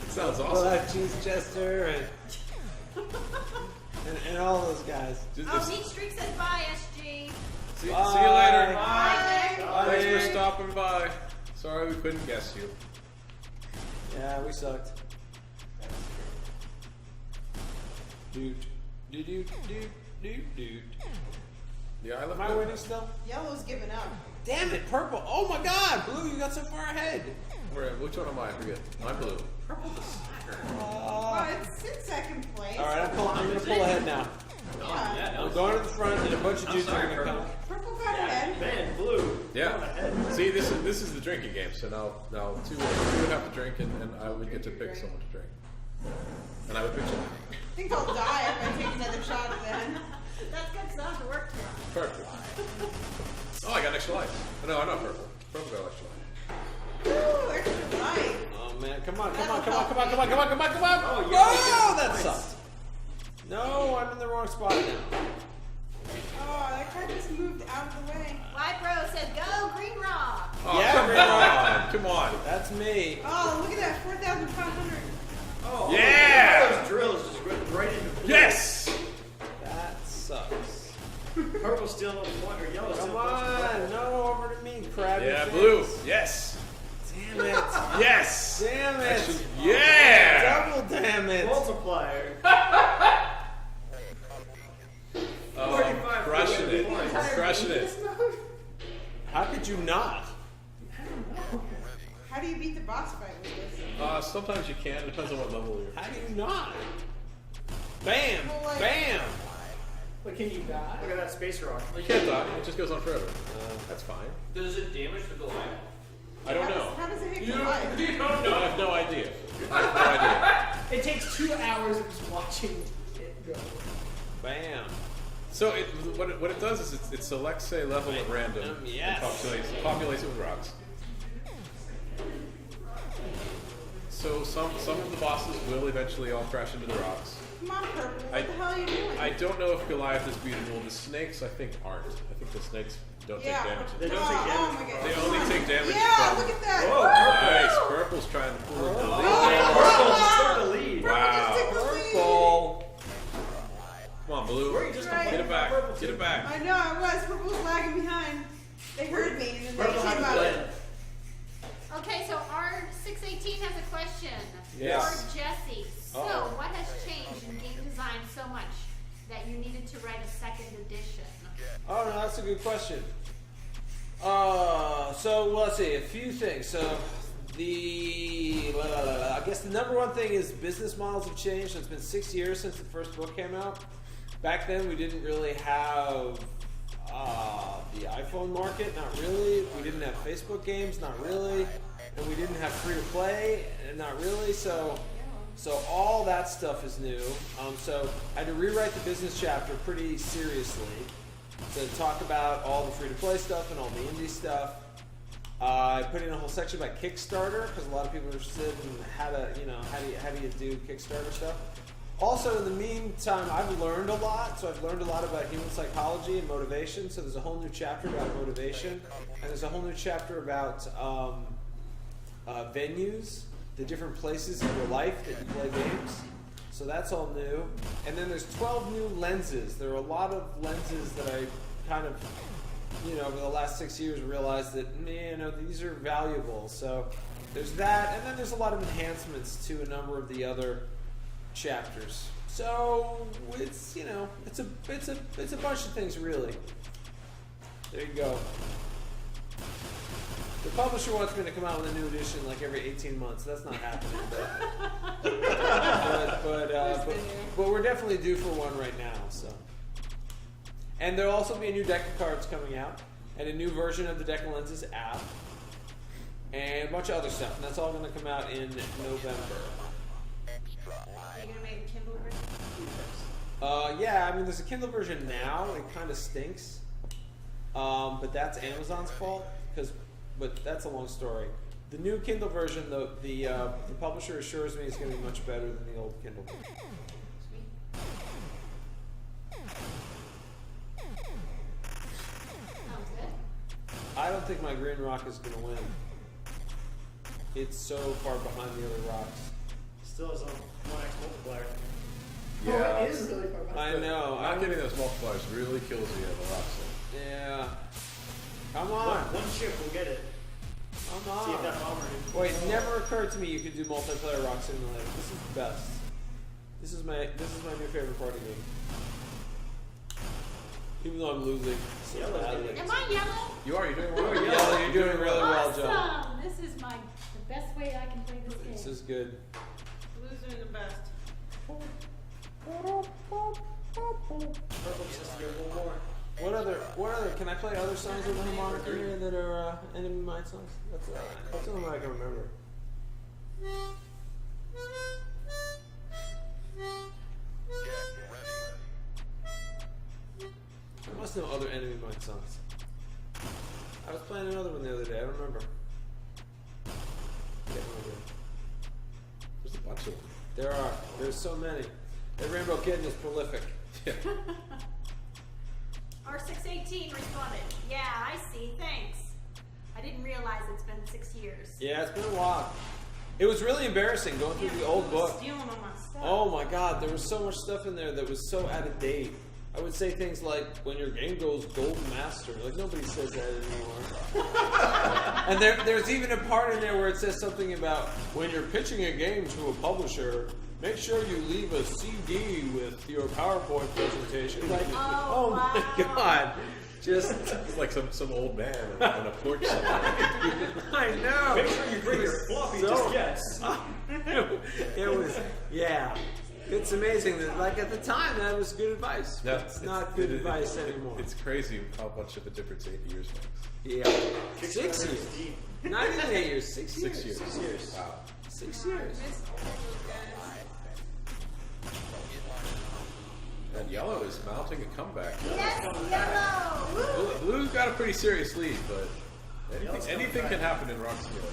Sounds We'll awesome. have Cheese Chester and all those guys. Oh, Neat Streak says bye, SG. See you Bye. later. Bye. Thanks for stopping by. Sorry we couldn't guess you. Yeah, we sucked. Doot, doot, doot, doot, doot, doot. Yeah, I left Am I winning still? Yellow's giving up. Damn it, purple! Oh my God, blue! You got so far ahead. Which one am I? I forget. I'm blue. Purple the slacker. Oh, it's in second place. All right, I'm gonna pull ahead now. Yeah, no, I'm going to the front, and a bunch of dudes are sorry, gonna come. Purple got ahead. Man, blue. Yeah. See, this is the drinking game. So now two would have to drink, and I would get to pick someone to drink, and I would pick you. I think I'll die if I take another shot then. That's good stuff to work for. Purple. Oh, I got extra life. Oh, no, I'm not purple. Purple got extra life. Ooh, extra life. Oh man, come on! Oh, That sucked. No, I'm in the wrong spot now. Oh, that card just moved out of the way. Live Pro said go Green Rock. Oh, Yeah, come on. That's me. Oh, look at that, 4,500. Oh, Yeah! Those drills just went right into blue. Yes! That sucks. Purple's still on point, or yellow's Come still on on, no, over to me, crab. Yeah, blue. Yes. Damn it. Yes. Damn it. Actually, yeah. Double damn it. Multiplier. Oh, 45 crushing it. points. Crushing it. How could you not? How do you beat the boss fight with this? Sometimes you can. It depends on what level you're. How do you not? Bam! Well, like- Bam! But can you die? Look at that space rock. You can't die. It just goes on forever. That's fine. Does it damage the Goliath? I don't know. How does it hit Goliath? You don't No, I have no idea. I have no idea. It takes 2 hours of just watching it go. Bam! So what it does is it selects a level at random yes. and populates it with rocks. So some of the bosses will eventually all crash into the rocks. Come on, Purple. What I- the hell are you doing? I don't know if Goliath is beatable. The snakes, I think, aren't. I think the snakes don't yeah. take damage. They don't take damage. Oh my God. They only take damage Yeah, from... look at that. Nice. Purple's trying to pull it. Purple's took the lead. Wow. Just took the lead. Purple! Come on, Blue. Where are you just Right. Get it back. Get it back. I know, I was. Purple was lagging behind. They heard me and then Purple they had came to out. play. Okay, so R618 has a question Yes. for Jesse. So, Uh-oh. what has changed in game design so much that you needed to write a second edition? Oh no, that's a good good question. So let's see, a few things. So I guess the number one thing is business models have changed. It's been 6 years since the first book came out. Back then, we didn't really have the iPhone market, not really. We didn't have Facebook games, not really. And we didn't have free-to-play, not really. So all that stuff is new. So I had to rewrite the business chapter pretty seriously to talk about all the free-to-play stuff and all the indie stuff. I put in a whole section about Kickstarter because a lot of people are interested in how do you do Kickstarter stuff. Also, in the meantime, I've learned a lot. So I've learned a lot about human psychology and motivation. So there's a whole new chapter about motivation, and there's a whole new chapter about venues, the different places in your life that you play games. So that's all new. And then there's 12 new lenses. There are a lot of lenses that I kind of, over the last 6 years realized that, these are valuable. So there's that. And then there's a lot of enhancements to a number of the other chapters. So it's, it's a bunch of things, really. There you go. The publisher wants me to come out with a new edition like every 18 months. That's not happening, but we're definitely due for one right now. So, and there'll also be a new deck of cards coming out, and a new version of the Deck of Lenses app, and a bunch of other stuff. And that's all going to come out in November. Are you gonna make a Kindle version? Yeah. There's a Kindle version now. It kind of stinks, but that's Amazon's fault But that's a long story. The new Kindle version, the publisher assures me is going to be much better than the old Kindle version. Sounds good. I don't think my Green Rock is going to win. It's so far behind the other rocks. Still has a 1x multiplier. Yeah. It is really far behind. I know. Not getting those multipliers really kills you at the rocks. Yeah. Come on. One ship will get it. Come See if on. that bomber. Wait, it never occurred to me you could do multiplayer Rock Simulator. This is the best. This is my new favorite party game. Even though I'm losing so badly. Am I yellow? You are. You're doing well. You're doing really well, Joe. Awesome! This is the best way I can play this game. This is good. Blues are the best. Purple just to get one more. What other? Can I play other songs with the harmonica here that are Enemy Mine songs? That's the only one I can remember. I must know other Enemy Mine songs. I was playing another one the other day. I don't remember. There's a bunch of them. There are. There's so many. The Rainbow Kitten is prolific. Yeah. R618 responded. Yeah, I see. Thanks. I didn't realize it's been 6 years. Yeah, it's been a while. It was really embarrassing going through the old book. Stealing all my stuff. Oh my God, there was so much stuff in there that was so out of date. I would say things like, when your game goes Gold Master. Like, nobody says that anymore. And there's even a part in there where it says something about, when you're pitching a game to a publisher, make sure you leave a CD with your PowerPoint presentation. Like, oh wow. my God. Just It's like some old man on a porch somewhere. I know. Make sure you bring your floppy So- diskettes. It was, yeah. It's amazing that, like, at the time, that was good advice. No, It's not good advice anymore. It's crazy how much of a difference 8 years makes. Yeah. 6 years. Not even 8 years. 6 years. 6 years. 6 years. Wow. 6 years. And yellow is mounting a comeback. Yes, yellow! Woo! Blue's got a pretty serious lead, but anything can happen in Rock Simulator.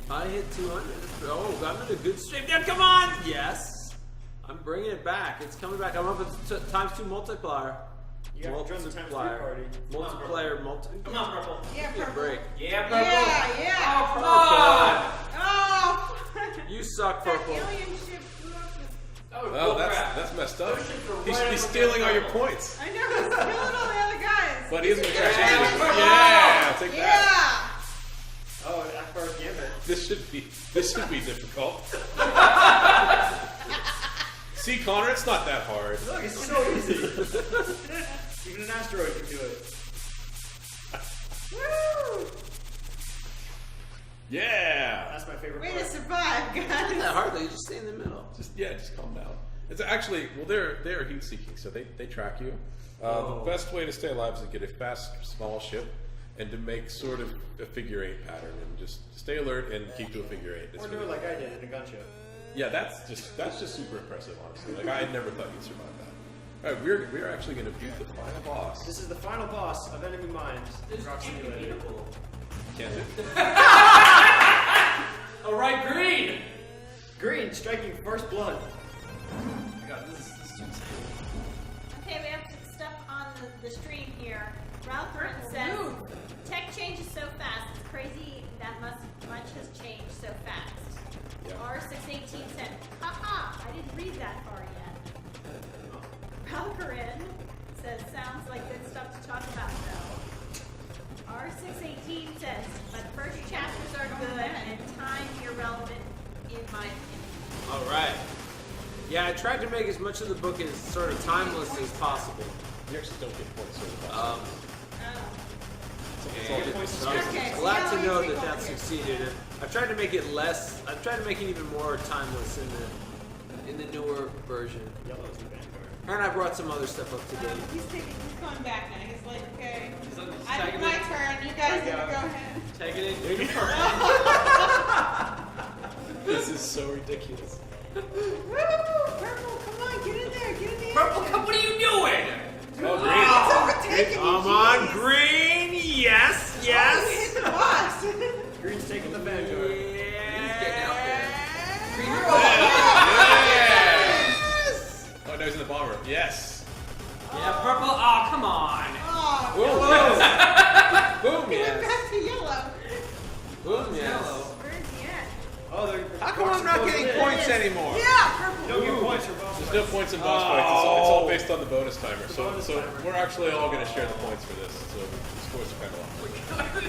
I hit 200. Oh, I'm in a good streak. Now, come on! Yes. I'm bringing it back. It's coming back. I'm up at ×2 multiplier. You got to join the times 3 party. Multiplier. Come on, Purple. Yeah, Give me a purple. break. Yeah, Purple. Yeah. Come on! Oh! You suck, That Purple. alien ship flew up the... Well, that's messed up. He's stealing all your points. I know, he's killing all the other guys. But he isn't going to catch anything. Yeah, take that. Yeah! Oh, that first gambit. This should be difficult. See, Connor, it's not that hard. Look, it's so easy. Even an asteroid can do it. Woo! Yeah. That's my favorite Way part. to survive, guys. Not that hard though. You just stay in the middle. Just calm down. It's actually they're heat seeking, so they track you. The best way to stay alive is to get a fast, small ship, and to make sort of a figure 8 pattern, and just stay alert and keep to a figure 8. It's Or do it like I did in a gunship. Yeah, that's just super impressive, honestly. Like I never thought you'd survive that. All right, we're actually going to beat the final boss. This is the final boss of Enemy Mines. Rock Simulator. Can't it? All right, green. Green striking first blood. Oh God, this is too insane. Okay, we have some stuff on the stream here. Ralph says, tech changes so fast. It's crazy that much has changed so fast. Yeah. R618 said, haha, I didn't read that far yet. Valkyrin says, sounds like good stuff to talk about though. R618 says, but first chapters are good and time irrelevant in my opinion. All right. Yeah, I tried to make as much of the book as sort of timeless as possible. You actually don't get points for the boss. I'm glad to know that that succeeded. I've tried to make it less. I've tried to make it even more timeless in the newer version. Yellow's the vanguard. And I brought some other stuff up today. He's coming back now. He's like, okay, Just I tag did it my in. turn. You guys need to go ahead. Tag it in. This is so ridiculous. Woo! Purple, come on, get in there, get in there. Purple, what are you doing? Oh, Come on, green! Yes, You hit the boss. Green's taking the vanguard. Yes! Oh, no, he's in the bomber. Yes. Yeah, purple. Oh, come on. Oh, Boom, he went yes. back to yellow. Boom, yes. Where's the end? Oh, they're How come I'm not getting points anymore? Yeah, purple. You don't get points for boss There's no fights. points in boss fights. It's all based on the bonus timer. The So, bonus so timer. we're actually all going to share the points for this. So the scores are kind of low.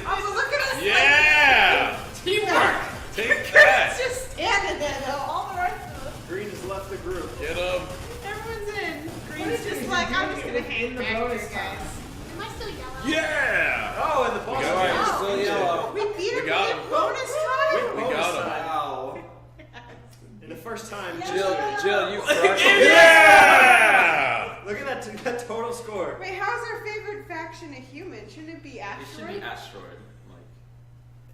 Oh, look at us. Yeah! Teamwork. Take It's that! just standing there, though. All the rest of us. Green has left the group. Get him! Everyone's in. Green's just like, I'm just going to hang back here, guys. Am I still yellow? Yeah! Oh, and the boss got fight. it. Still yellow. We beat him. We got in him. bonus time. We got him. Wow. In the first time. Jill, you crushed it. Yeah! Look at that total score. Wait, how's our favorite faction a human? Shouldn't it be It should asteroid? be asteroid. Like,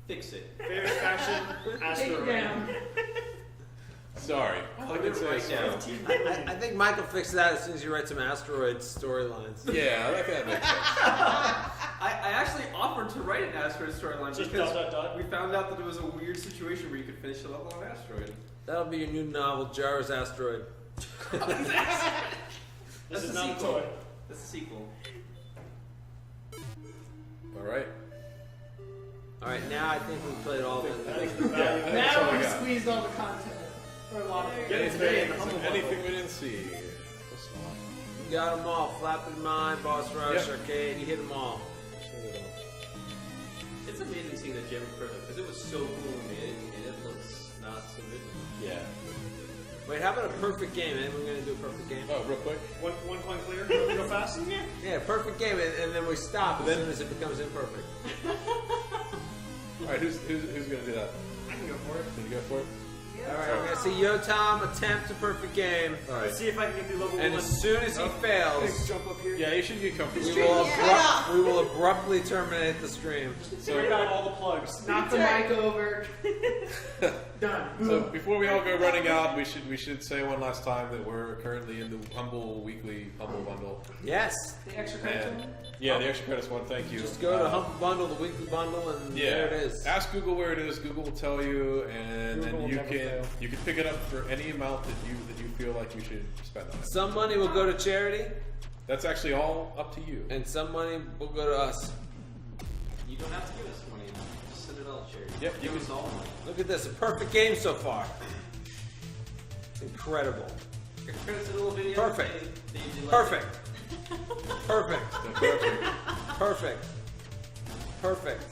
fix it. Favorite faction, asteroid. Sorry. All I can say is down. I think Mike will fix that as soon as you write some asteroid storylines. yeah, I think that makes sense. I actually offered to write an asteroid storyline Just because dot. we found out that there was a weird situation where you could finish a level on asteroid. That'll be your new novel, Jar's Asteroid. This is a not a sequel. toy. That's a sequel. All right. All right, now I think we played all of it. That's all Now we we got. squeezed all the content. For a lot of it. Anything we didn't see. You got them all. Flapping Mine, Boss Rush, Yep. Arcade. You hit them all. It's amazing seeing that Jim Critter because it was so cool when we made it, and it looks not so good. Yeah. Wait, how about a perfect game? Anyone going to do a perfect game? Oh, real quick. One coin clear. Real fast. Yeah, perfect game, and then we stop as soon as it becomes imperfect. All right, who's going to do that? I can go for it. Can you go for it? All right, we're going to see Yotam attempt a perfect game. All Let's right. see if I can get through level And 1. as soon as he fails, Jump up here. Yeah, you should get comfortable. we will abruptly terminate the stream. Bring out all the plugs. Knock the mic over. Done. So before we all go running out, we should say one last time that we're currently in the Humble Weekly Humble Bundle. Yes. The extra credit. And yeah, the extra credits one. Thank you. Just go to Humble Bundle, the weekly bundle, and Yeah, there it is. Ask Google where it is. Google will tell you, and Google then will you never fail. can pick it up for any amount that you feel like you should spend on it. Some money will go to charity, That's actually all up to you. and some money will go to us. You don't have to give us money. Just send it all to charity. Yep, you give can- us all money. Look at this, a perfect game so far. Incredible. Credits a little video. Perfect. They usually like Perfect. Perfect. Perfect. Perfect. Perfect.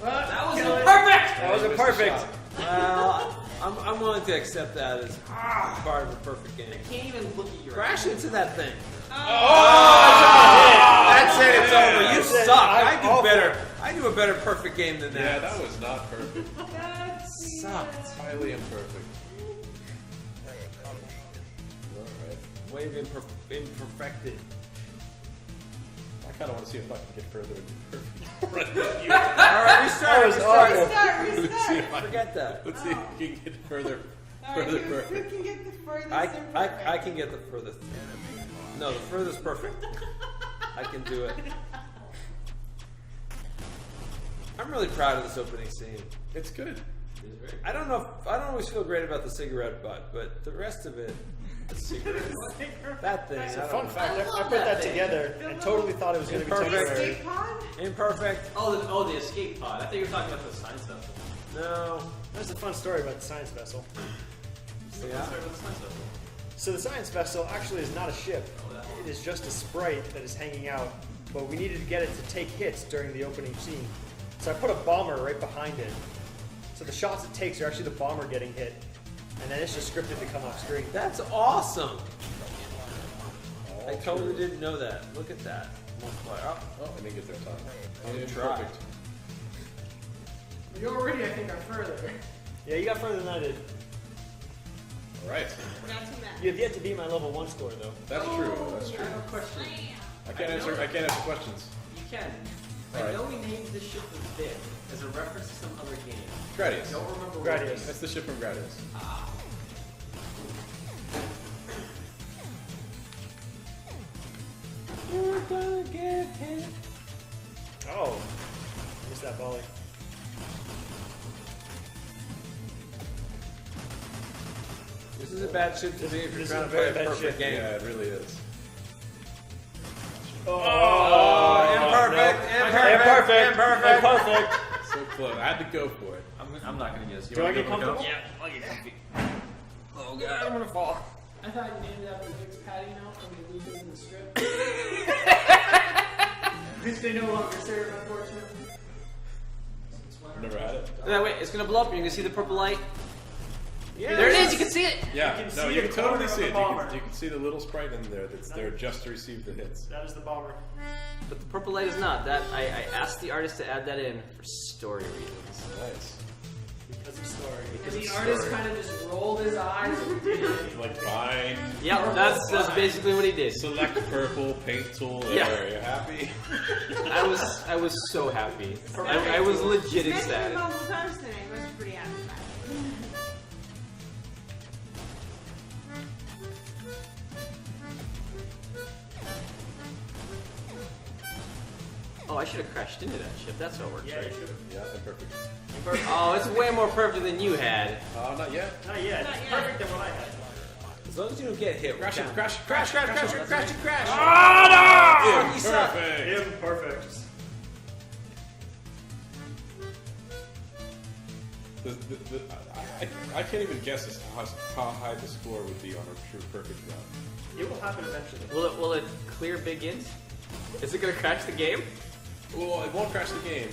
Well, That was kill it. perfect. That was a Missed the perfect. shot. Well, I'm willing to accept that as part of a perfect game. I can't even look at your Crash into that thing. That's it. It's over. You That's it. suck. I'm I do awful. better. I do a better perfect game than that. Yeah, that was not perfect. Sucked. Highly imperfect. Way of imperfected. I kind of want to see if I can get further into perfect. Alright, restart. Restart. Let's see if I Forget that. Let's see if we can get further Alright, perfect. who can get the furthest I imperfect? can get the furthest. No, the furthest perfect. I can do it. I'm really proud of this opening scene. It's good. I don't know. I don't always feel great about the cigarette butt, but the rest of it, the cigarette, that thing. It's I a don't fun know. fact. I put that together and totally thought it was going to be Imperfect. temporary. Escape pod? Imperfect. Oh, the escape pod. I thought you were talking about the science stuff. No. There's a fun story about the science vessel. Yeah. So the science vessel actually is not a ship. It is just a sprite that is hanging out, but we needed to get it to take hits during the opening scene. So I put a bomber right behind it. So the shots it takes are actually the bomber getting hit, and then it's just scripted to come off screen. That's awesome. I totally didn't know that. Look at that. Multiplier. Oh, I didn't get their time. Try. Imperfect. You already, I think, are further. Yeah, you got further than I did. All right. Not too bad. You have yet to beat my level 1 score, though. That's true. That's I true. have a question. I can't answer questions. You can. All I right. know we named this ship as Bit as a reference to some other game. I Gradius. don't remember what Gradius. game. That's the ship from Gradius. You're gonna get hit. Oh. Missed that volley. This is a bad ship to be if you're This trying is to a play a very bad perfect ship. game. Yeah, it really is. Imperfect. Imperfect. So close. I had to go for it. I'm not going to guess. You Do I wanna get go look it up? comfortable? Yeah, I'll get comfy. Oh god, I'm gonna fall. I thought you named it after Vic's patty melt from the Losers in the Strip. Which they no longer serve, unfortunately. Never had it. No, wait, it's gonna blow up. You're gonna see the purple light. Yeah. There it is. You can see it. Yeah, You can no, see you the can totally corner of see the it. bomber. You can see the little sprite in there that's there just to receive the hits. That is the bomber. But the purple light is not. That I asked the artist to add that in for story reasons. Nice. Because of story. And the artist kind of just rolled his eyes and did it. Like bind, Yep, that's basically what he did. select purple, paint tool. There. Yeah. Are you happy? I was so happy. I was legit Mentioned it ecstatic. multiple times today. I was pretty happy about it. Oh, I should have crashed into that ship. That's how it works, Yeah, right? you should have. Yeah, imperfect. Oh, it's way more perfect than you had. Not yet. Not yet. Not It's yet. perfect than what I had. As long as you don't get hit. Crash it, we're crash, down. crash, crash, crash, crash, crash, crash. Imperfect. Imperfect. I can't even guess as how high the score would be on a true perfect run. It will happen eventually. Will it clear big int? Is it gonna crash the game? Well, it won't crash the game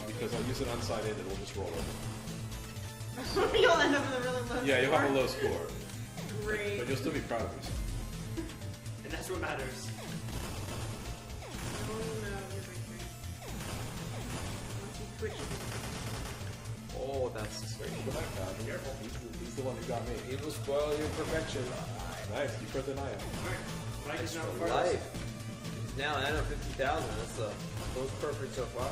because I'll use it unsigned in and we'll just roll it. You'll end up with a really low Yeah, you'll have a score. low score, Great. but you'll still be proud of yourself. And that's what matters. Oh no, you're victory. Once you twitch, Oh, that's Wait, go back now. Be careful. He's the one who got me. He will spoil your perfection. Nice. You put the eye out. Right is now For life. He's now at 50,000. That's the most perfect so far.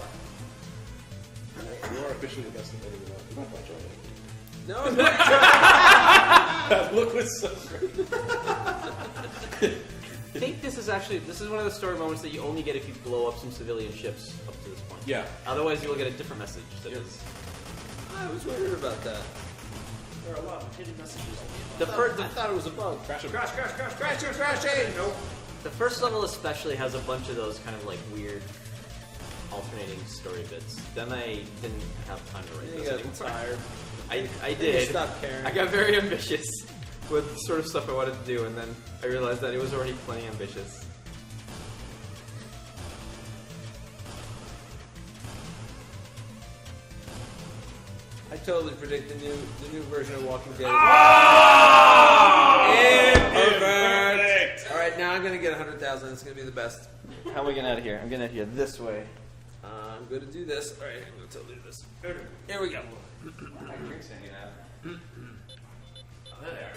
You are officially the best at anything else. Not much of it. No, it's not. That look was so great. I think this is one of the story moments that you only get if you blow up some civilian ships up to this point. Yeah. Otherwise, you'll get a different message. That is I was wondering about that. There are a lot of hidden messages. the first. I thought it was a bug. Crash him. Crash, crash, crash, crash. Crash, crashing! Nope. The first level especially has a bunch of those kind of like weird alternating story bits. Then I didn't have time to write You those got anymore. tired. I Then you did. stopped caring. I got very ambitious with the sort of stuff I wanted to do, and then I realized that it was already plenty ambitious. I totally predict the new version of Walking Dead. Ah! Imperfect. All right, now I'm gonna get get 100,000. It's gonna be the best. How are we getting out of here? I'm getting out of here this way. I'm gonna do this. All right, I'm gonna totally do this. Here we go. My drink's hanging out. There.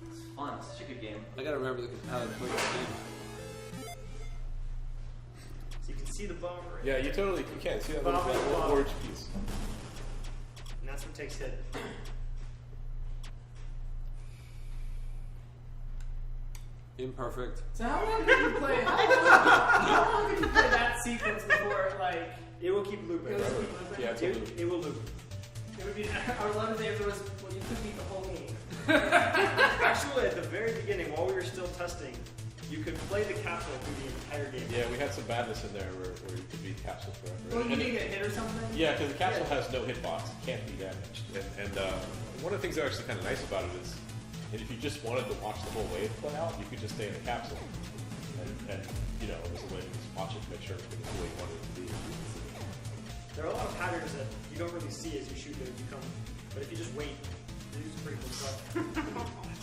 It's fun. It's such a good game. I gotta remember how to play this game. So you can see the bomber. Yeah, you can see that little orange piece. And that's what takes hit. Imperfect. So how long did you play? How long did you play that sequence before like it will keep looping? It will keep looping. Yeah, it will loop. It would be. I would love if there was. Well, you could beat the whole game. Actually, at the very beginning, while we were still testing, you could play the capsule through the entire game. Yeah, we had some badness in there where you could beat capsules forever. Well, you didn't get hit or something? Yeah, because the capsule has no hitbox. It can't be damaged. And one of the things that are actually kind of nice about it is, if you just wanted to watch the whole wave play out, you could just stay in the capsule. And you know, it was a way to just watch it to make sure everything was the way you wanted it to be. There are a lot of patterns that you don't really see as you shoot it become, but if you just wait, you do some pretty cool stuff.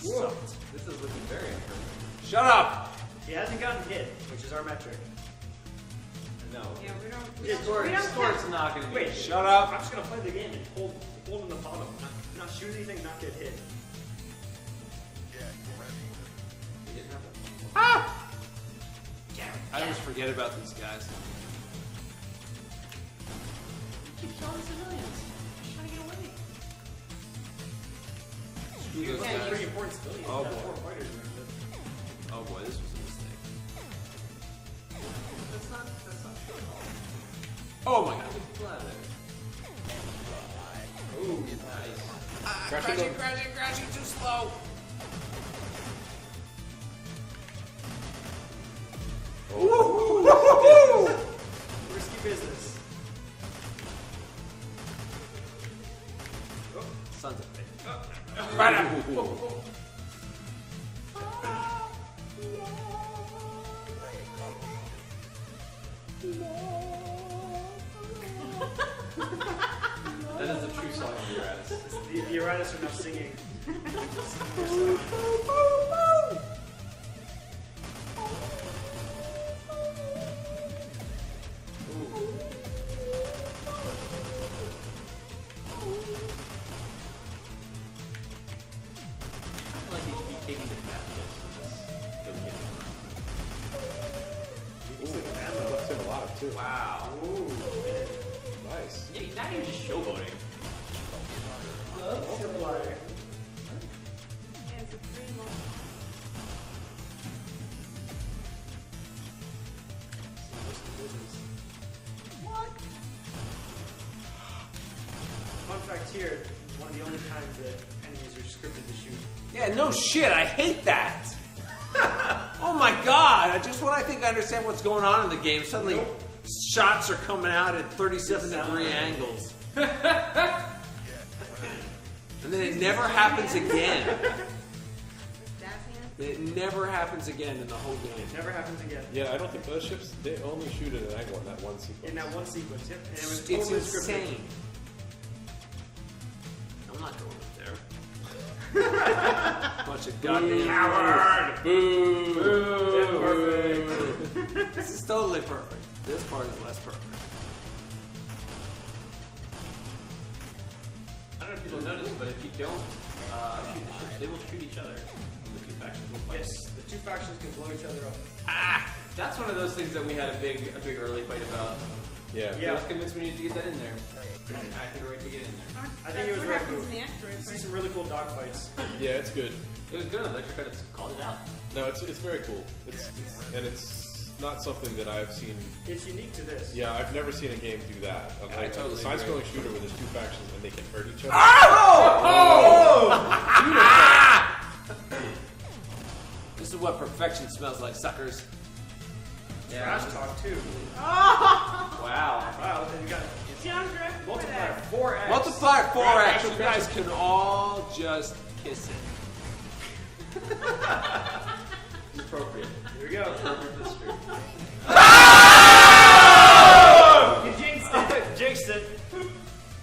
Whoa. This is looking very imperfect. Shut up! He hasn't gotten hit, which is our metric. No. Yeah, we don't. Score's not going to be. Wait, shut up! I'm just gonna play the game and hold in the bottom, not shoot anything, not get hit. Ah! I always forget about these guys. Keep killing civilians. Just trying to get away. Screw those Yeah, guys. pretty important civilians. Oh, Got boy. 4 fighters around it. Oh boy, this was a mistake. That's not true at all. Oh my god. Ooh, nice. Crashing too slow. Risky business. Sons of bitch. Right up. That is a true song of the Eratus. The Eratus are now singing. Like he should be taking the map Left him alive too. Wow. Nice. Yeah, now you're just showboating. Multiplier. Yeah, it's a 3 multiplier. Fun fact here, one of the only times that enemies are scripted to shoot. Yeah, no shit. I hate that. Oh my god! Just when I think I understand what's going on in the game, suddenly shots are coming out at 37-degree angles. And then it never happens again. It never happens again in the whole game. Never happens again. Yeah, I don't think those ships, they only shoot at an angle in that one sequence. In that one sequence, yep. And it was It's totally insane. scripted. I'm not going up there. Bunch of goddamn coward! Boo! Perfect. This is totally perfect. This part is less perfect. I don't know if people notice, but if you don't shoot the ships, they will shoot each other. The two factions will fight. Yes, the two factions can blow each other up. That's one of those things that we had a big early fight about. Yeah. Yeah. I was convinced we needed to get that in there. I think we're right to get in there. I think it was what right happens move. in the X-ray See fight. some really cool dogfights. Yeah, it's good. It was good. Electric Credits called it out. No, it's very cool. It's not something that I've seen. It's unique to this. Yeah, I've never seen a game do that. I totally a side-scrolling shooter where there's two factions and they can hurt each other. This is what perfection smells like, suckers. Trash talk too. Wow. Wow, then you got multiplier 4x. Multiplier 4x. You guys can all just kiss it. Appropriate. Here we go. Appropriate for the stream. You jinxed it. Jinxed it.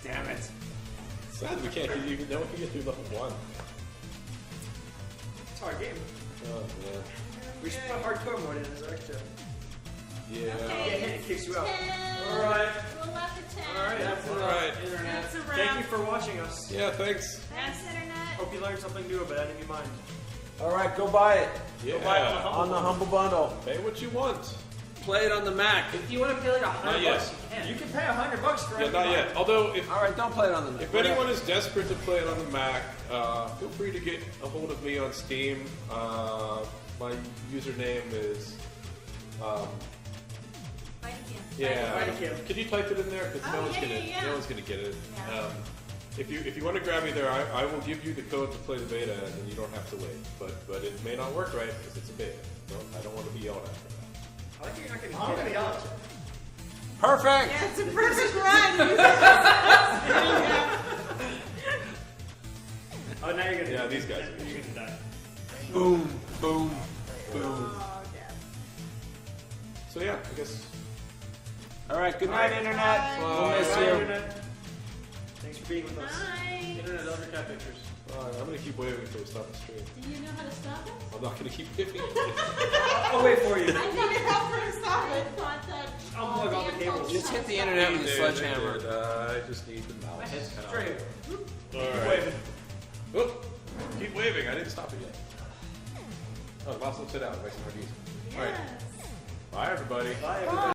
Damn it. Sad we can't get you. No one can get through level 1. It's a hard game. We should put hardcore mode in as extra. Yeah. Okay, Get hit, it kicks you out. 10. Alright. We'll after 10. Alright, that's Alright. internet. That's a Thank wrap. you for watching us. Yeah, thanks. Thanks, Internet. Hope you learned something new about Enemy Mine. All right, go buy it Yeah. on the Humble Bundle. Pay what you want. Play it on the Mac. If you want to pay like $100, Not yet. you can pay $100 for Yeah, Enemy not Mine. yet. Although, if All right, don't play it on the Mac. If anyone is desperate to play it on the Mac, feel free to get a hold of me on Steam. My username is, yeah. Vitakim. Could you type it in there? Because no one's gonna get it. Yeah. If you want to grab me there, I will give you the code to play the beta, and then you don't have to wait. But it may not work right because it's a beta. No, I don't want to be yelled at for that. I like you're not going to get it. Perfect. Yeah, it's a perfect run. Oh, now you're going to Yeah, these guys. You're going to die. Boom, boom, boom. Oh, okay. So yeah, I guess. All right, good night, Internet. We'll miss Bye, you. Internet. Thanks for being with us. Bye. Internet, love your cat pictures. I'm gonna keep waving until we stop the stream. Do you know how to stop it? I'm not gonna keep waving. I'll wait for you. I need help for to stop it. I thought that. I'll plug all the cables. Just hit the internet with a They did, sledgehammer. they did. I just need the mouse. My head's cut off. Straight. All Keep right. waving. Oh, keep waving. I didn't stop it yet. Oh, mouse upside down. It makes it hard to use. Yes. Bye, everybody. Bye, everybody.